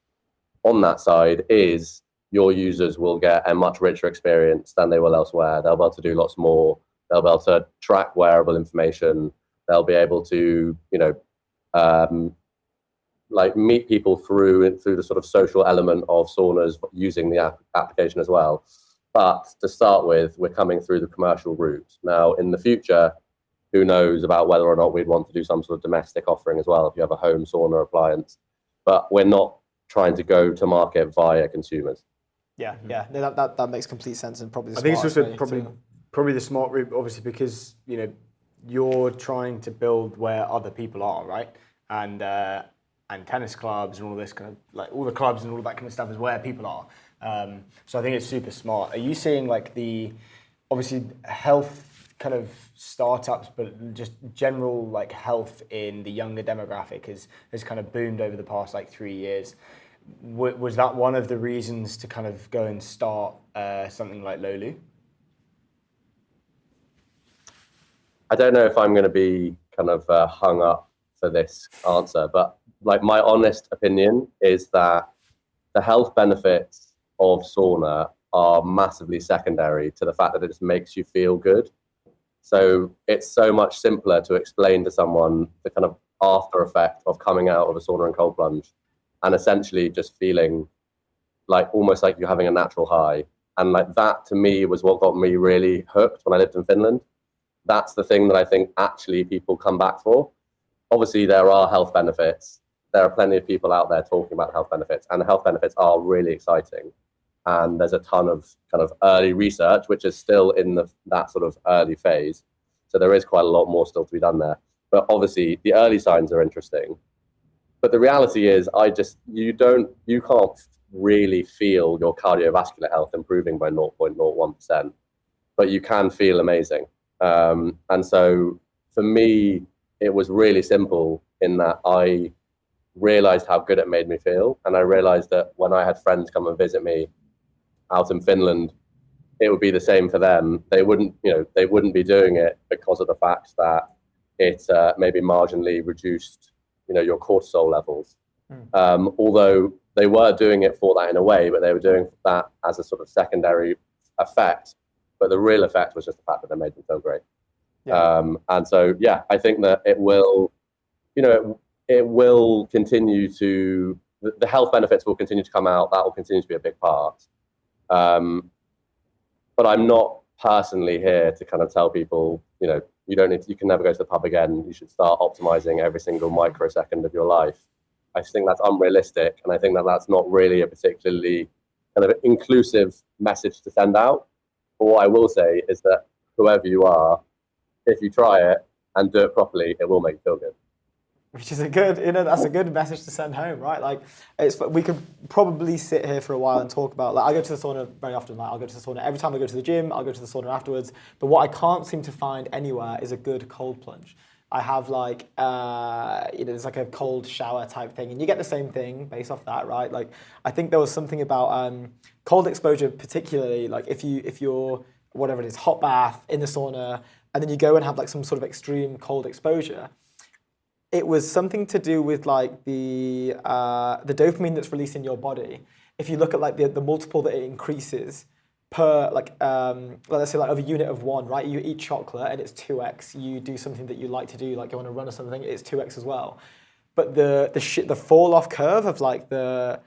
on that side is your users will get a much richer experience than they will elsewhere. They'll be able to do lots more. They'll be able to track wearable information. They'll be able to, meet people through the sort of social element of saunas using the application as well. But to start with, we're coming through the commercial route. Now, in the future, who knows about whether or not we'd want to do some sort of domestic offering as well if you have a home sauna appliance. But we're not trying to go to market via consumers. Yeah. That makes complete sense, and probably the I think it's smartest also way probably the smart route, obviously, because you're trying to build where other people are, right? And tennis clubs and all this kind of all the clubs and all that kind of stuff is where people are. So I think it's super smart. Are you seeing the obviously health kind of startups, but just general health in the younger demographic has kind of boomed over the past 3 years? Was that one of the reasons to kind of go and start something like Lolu? I don't know if I'm going to be kind of hung up for this answer, but my honest opinion is that the health benefits of sauna are massively secondary to the fact that it just makes you feel good. So it's so much simpler to explain to someone the kind of after effect of coming out of a sauna and cold plunge and essentially just feeling almost like you're having a natural high. And that to me was what got me really hooked when I lived in Finland. That's the thing that I think actually people come back for. Obviously, there are health benefits. There are plenty of people out there talking about health benefits, and the health benefits are really exciting. And there's a ton of kind of early research, which is still in that sort of early phase. So there is quite a lot more still to be done there. But obviously, the early signs are interesting. But the reality is, you can't really feel your cardiovascular health improving by 0.01%, but you can feel amazing. And so for me, it was really simple in that I realized how good it made me feel. And I realized that when I had friends come and visit me out in Finland, it would be the same for them. They wouldn't be doing it because of the fact that it maybe marginally reduced, your cortisol levels. Although they were doing it for that in a way, but they were doing that as a sort of secondary effect. But the real effect was just the fact that they made them feel great. And so, yeah, I think that it will, it will continue to, the health benefits will continue to come out. That will continue to be a big part. But I'm not personally here to kind of tell people, you can never go to the pub again. You should start optimizing every single microsecond of your life. I think that's unrealistic. And I think that that's not really a particularly kind of inclusive message to send out. But what I will say is that whoever you are, if you try it and do it properly, it will make you feel good. Which is a good, that's a good message to send home, right? Like, we could probably sit here for a while and talk about, like, I go to the sauna very often. Like, I'll go to the sauna every time I go to the gym. I'll go to the sauna afterwards. But what I can't seem to find anywhere is a good cold plunge. I have like, there's like a cold shower type thing, and you get the same thing based off that, right? Like, I think there was something about cold exposure, particularly like if you're whatever it is, hot bath in the sauna, and then you go and have like some sort of extreme cold exposure. It was something to do with like the dopamine that's released in your body. If you look at like the multiple that it increases per like let's say like of a unit of 1, right? You eat chocolate and it's 2x. You do something that you like to do, like go on a run or something, it's 2x as well. But the fall off curve of like the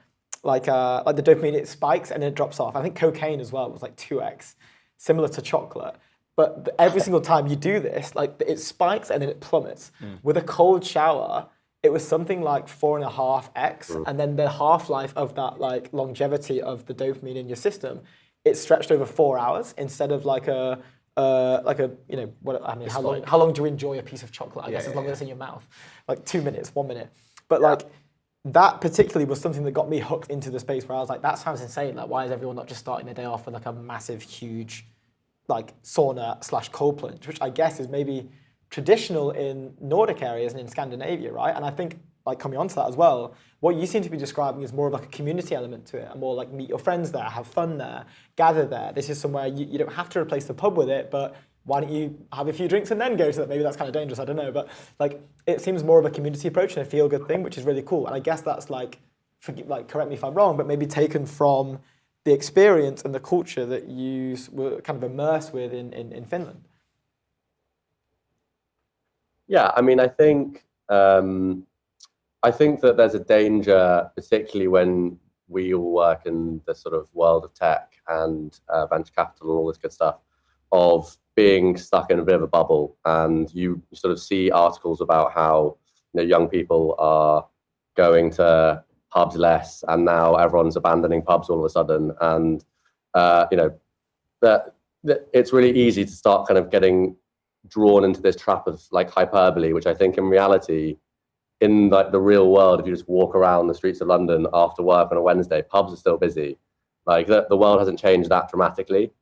dopamine, it spikes and then it drops off. I think cocaine as well was like 2x, similar to chocolate. But every single time you do this, like it spikes and then it plummets. With a cold shower, it was something like 4.5x, and then the half-life of that like longevity of the dopamine in your system, it stretched over 4 hours instead of like how long do you enjoy a piece of chocolate? I guess as long as it's in your mouth, like 2 minutes, 1 minute. But like that particularly was something that got me hooked into the space where I was like, that sounds insane. Like, why is everyone not just starting their day off with like a massive, huge like sauna/cold plunge, which I guess is maybe traditional in Nordic areas and in Scandinavia, right? And I think, like, coming on to that as well, what you seem to be describing is more of like a community element to it, and more like meet your friends there, have fun there, gather there. This is somewhere you don't have to replace the pub with it, but why don't you have a few drinks and then go to that? Maybe that's kind of dangerous, I don't know. But like, it seems more of a community approach and a feel-good thing, which is really cool. And I guess that's like correct me if I'm wrong, but maybe taken from the experience and the culture that you were kind of immersed with in Finland. Yeah, I mean, I think that there's a danger, particularly when we all work in the sort of world of tech and venture capital and all this good stuff, of being stuck in a bit of a bubble. And you sort of see articles about how young people are going to pubs less, and now everyone's abandoning pubs all of a sudden. And that it's really easy to start kind of getting drawn into this trap of like hyperbole, which I think in reality, in like the real world, if you just walk around the streets of London after work on a Wednesday, pubs are still busy. Like the world hasn't changed that dramatically.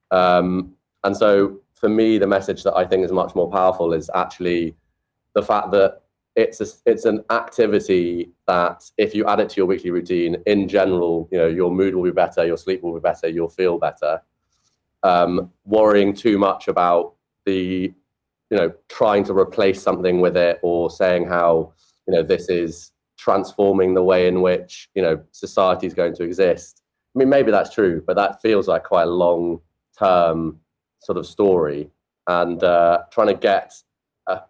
And so for me, the message that I think is much more powerful is actually the fact that it's an activity that if you add it to your weekly routine, in general, your mood will be better, your sleep will be better, you'll feel better. Worrying too much about the, trying to replace something with it, or saying how, this is transforming the way in which, society is going to exist. I mean, maybe that's true, but that feels like quite a long-term sort of story. And trying to get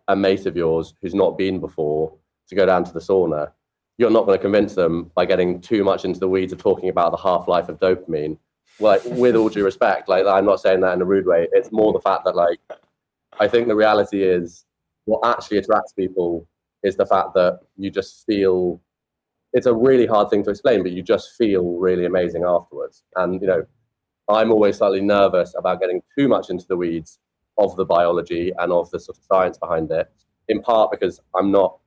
a mate of yours who's not been before to go down to the sauna, you're not going to convince them by getting too much into the weeds of talking about the half-life of dopamine. Like, with all due respect, like, I'm not saying that in a rude way. It's more the fact that, like, I think the reality is what actually attracts people is the fact that you just feel, it's a really hard thing to explain, but you just feel really amazing afterwards. And, I'm always slightly nervous about getting too much into the weeds of the biology and of the sort of science behind it, in part because I'm not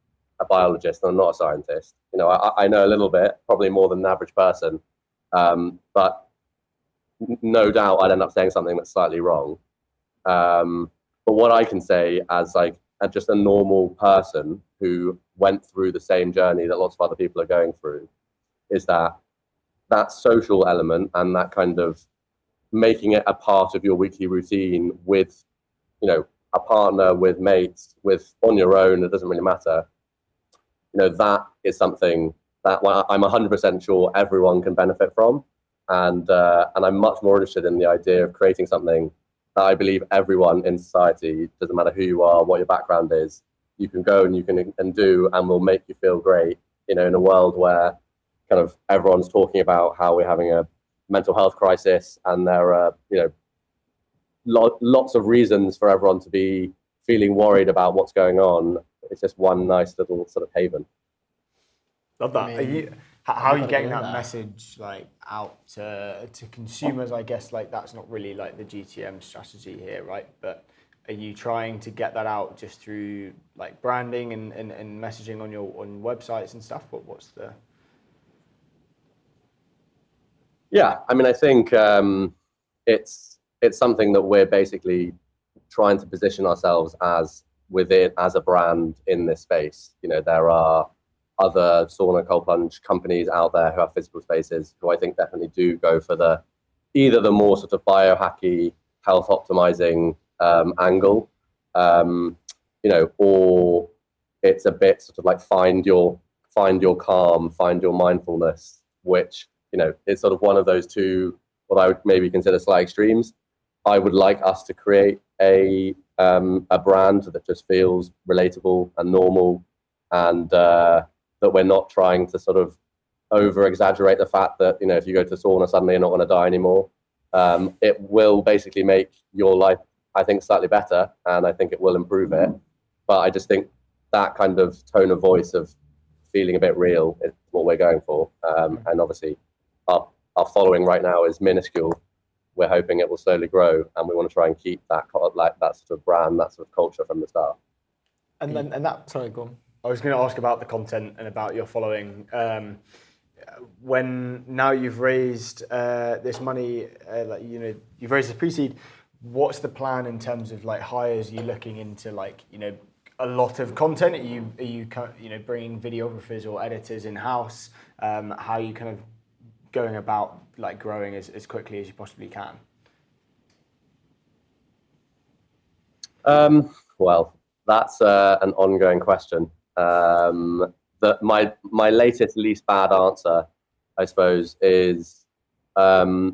a biologist and I'm not a scientist. I know a little bit, probably more than an average person, but no doubt I'd end up saying something that's slightly wrong. But what I can say as like just a normal person who went through the same journey that lots of other people are going through is that social element and that kind of making it a part of your weekly routine with, a partner, with mates, with on your own, it doesn't really matter. That is something that I'm 100% sure everyone can benefit from, and I'm much more interested in the idea of creating something that I believe everyone in society, doesn't matter who you are, what your background is, you can go and you can do, and will make you feel great. In a world where kind of everyone's talking about how we're having a mental health crisis, and there are lots of reasons for everyone to be feeling worried about what's going on. It's just one nice little sort of haven. Love that. How are you getting that that message out to consumers? I guess that's not really the GTM strategy here, right? But are you trying to get that out just through branding and messaging on websites and stuff? What's the? Yeah, I think it's something that we're basically trying to position ourselves as a brand in this space. There are other sauna cold plunge companies out there who have physical spaces who I think definitely do go for either the more sort of biohacky, health optimizing angle, or it's a bit sort of find your calm, find your mindfulness, which is sort of one of those two what I would maybe consider slight extremes. I would like us to create a brand that just feels relatable and normal, and that we're not trying to sort of over exaggerate the fact that if you go to sauna suddenly you're not going to die anymore. It will basically make your life, I think, slightly better, and I think it will improve it. But I just think that kind of tone of voice of feeling a bit real is what we're going for. And obviously, our following right now is minuscule. We're hoping it will slowly grow, and we want to try and keep that that sort of brand, that sort of culture from the start. Sorry, go on. I was going to ask about the content and about your following. When now you've raised this money, you've raised this pre-seed. What's the plan in terms of hires? Are you looking into a lot of content? Are you bringing videographers or editors in house? How are you kind of going about growing as quickly as you possibly can? Well, that's an ongoing question. My latest least bad answer, I suppose, is for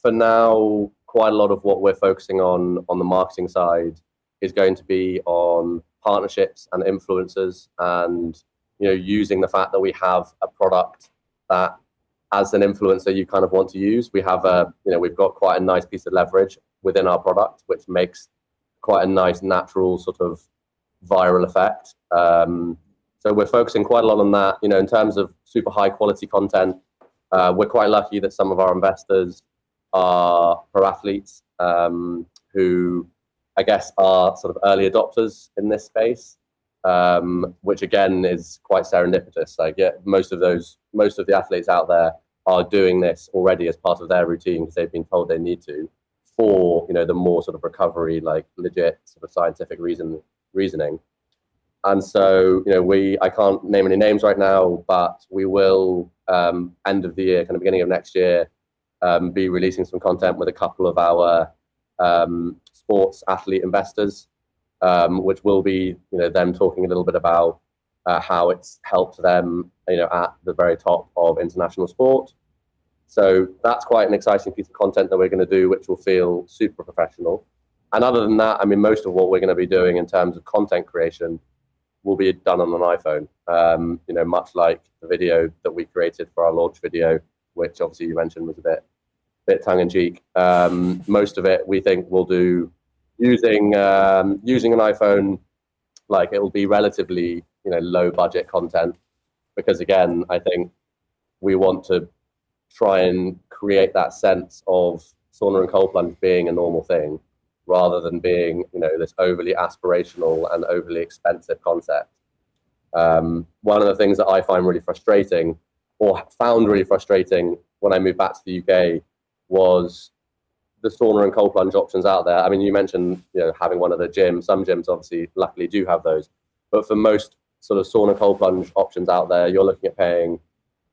now, quite a lot of what we're focusing on the marketing side is going to be on partnerships and influencers, and using the fact that we have a product that, as an influencer, you kind of want to use. We have we've got quite a nice piece of leverage within our product, which makes quite a nice natural sort of viral effect. So we're focusing quite a lot on that. In terms of super high quality content, we're quite lucky that some of our investors are pro athletes who I guess are sort of early adopters in this space, which again is quite serendipitous. Most of the athletes out there are doing this already as part of their routine because they've been told they need to, for the more sort of recovery, legit sort of scientific reasoning. And so I can't name any names right now, but we will end of the year, kind of beginning of next year, be releasing some content with a couple of our sports athlete investors, which will be them talking a little bit about how it's helped them at the very top of international sport. So that's quite an exciting piece of content that we're going to do, which will feel super professional. And other than that, most of what we're going to be doing in terms of content creation will be done on an iPhone. Much like the video that we created for our launch video, which obviously you mentioned was a bit tongue in cheek. Most of it we think we'll do using an iPhone. It will be relatively low budget content, because again, I think we want to try and create that sense of sauna and cold plunge being a normal thing, rather than being this overly aspirational and overly expensive concept. One of the things that I find really frustrating, or found really frustrating when I moved back to the UK, was the sauna and cold plunge options out there. You mentioned having one of the gyms. Some gyms obviously luckily do have those, but for most sort of sauna cold plunge options out there, you're looking at paying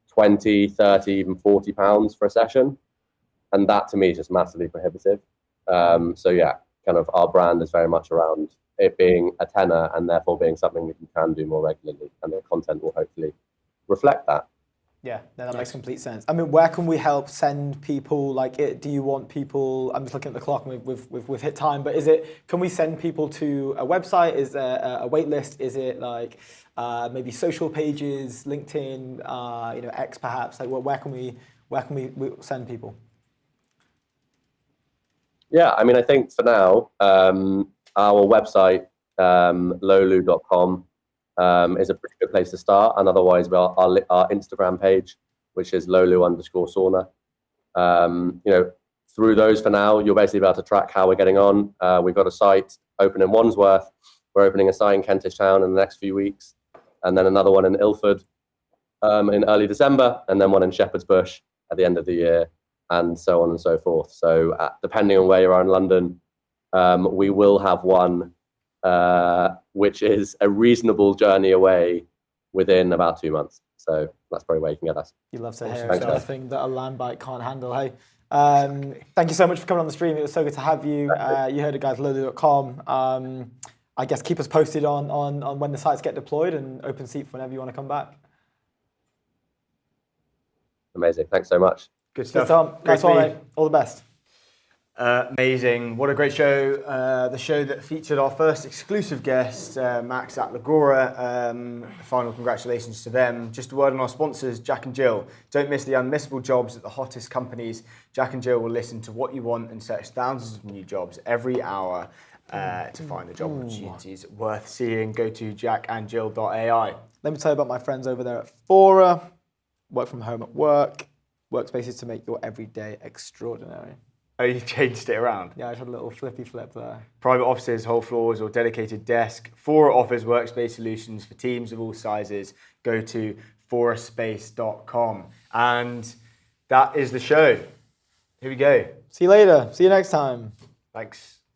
20, 30, even £40 for a session, and that to me is just massively prohibitive. So yeah, kind of our brand is very much around it being a tenner and therefore being something that you can do more regularly, and the content will hopefully reflect that. Yeah, no, that makes complete sense. I mean, where can we help send people? Like, do you want people? I'm just looking at the clock, and we've hit time. But can we send people to a website? Is there a wait list? Is it like maybe social pages, LinkedIn, X perhaps? Like, where can we send people? Yeah, I mean, I think for now, our website, lolu.com, is a pretty good place to start. And otherwise, our Instagram page, which is lolu_sauna. Through those for now, you'll basically be able to track how we're getting on. We've got a site open in Wandsworth. We're opening a site in Kentish Town in the next few weeks. And then another one in Ilford in early December. And then one in Shepherd's Bush at the end of the year, and so on and so forth. So depending on where you are in London, we will have one which is a reasonable journey away within about 2 months. So that's probably where you can get us. You love to hear something that a land bike can't handle, hey? Thank you so much for coming on the stream. It was so good to have you. You heard it, guys, lolu.com. I guess keep us posted on when the sites get deployed, and open seat for whenever you want to come back. Amazing. Thanks so much. Good stuff. Good, Tom. Nice one, mate. All the best. Amazing. What a great show. The show that featured our first exclusive guest, Max at Legora. Final congratulations to them. Just a word on our sponsors, Jack and Jill. Don't miss the unmissable jobs at the hottest companies. Jack and Jill will listen to what you want and search thousands of new jobs every hour to find the job opportunities worth seeing. Go to jackandjill.ai. Let me tell you about my friends over there at Fora. Work from home at work. Workspaces to make your everyday extraordinary. Oh, you changed it around? Yeah, I just had a little flippy flip there. Private offices, whole floors, or dedicated desk. Fora offers workspace solutions for teams of all sizes. Go to foraspace.com. And that is the show. Here we go. See you later. See you next time. Thanks.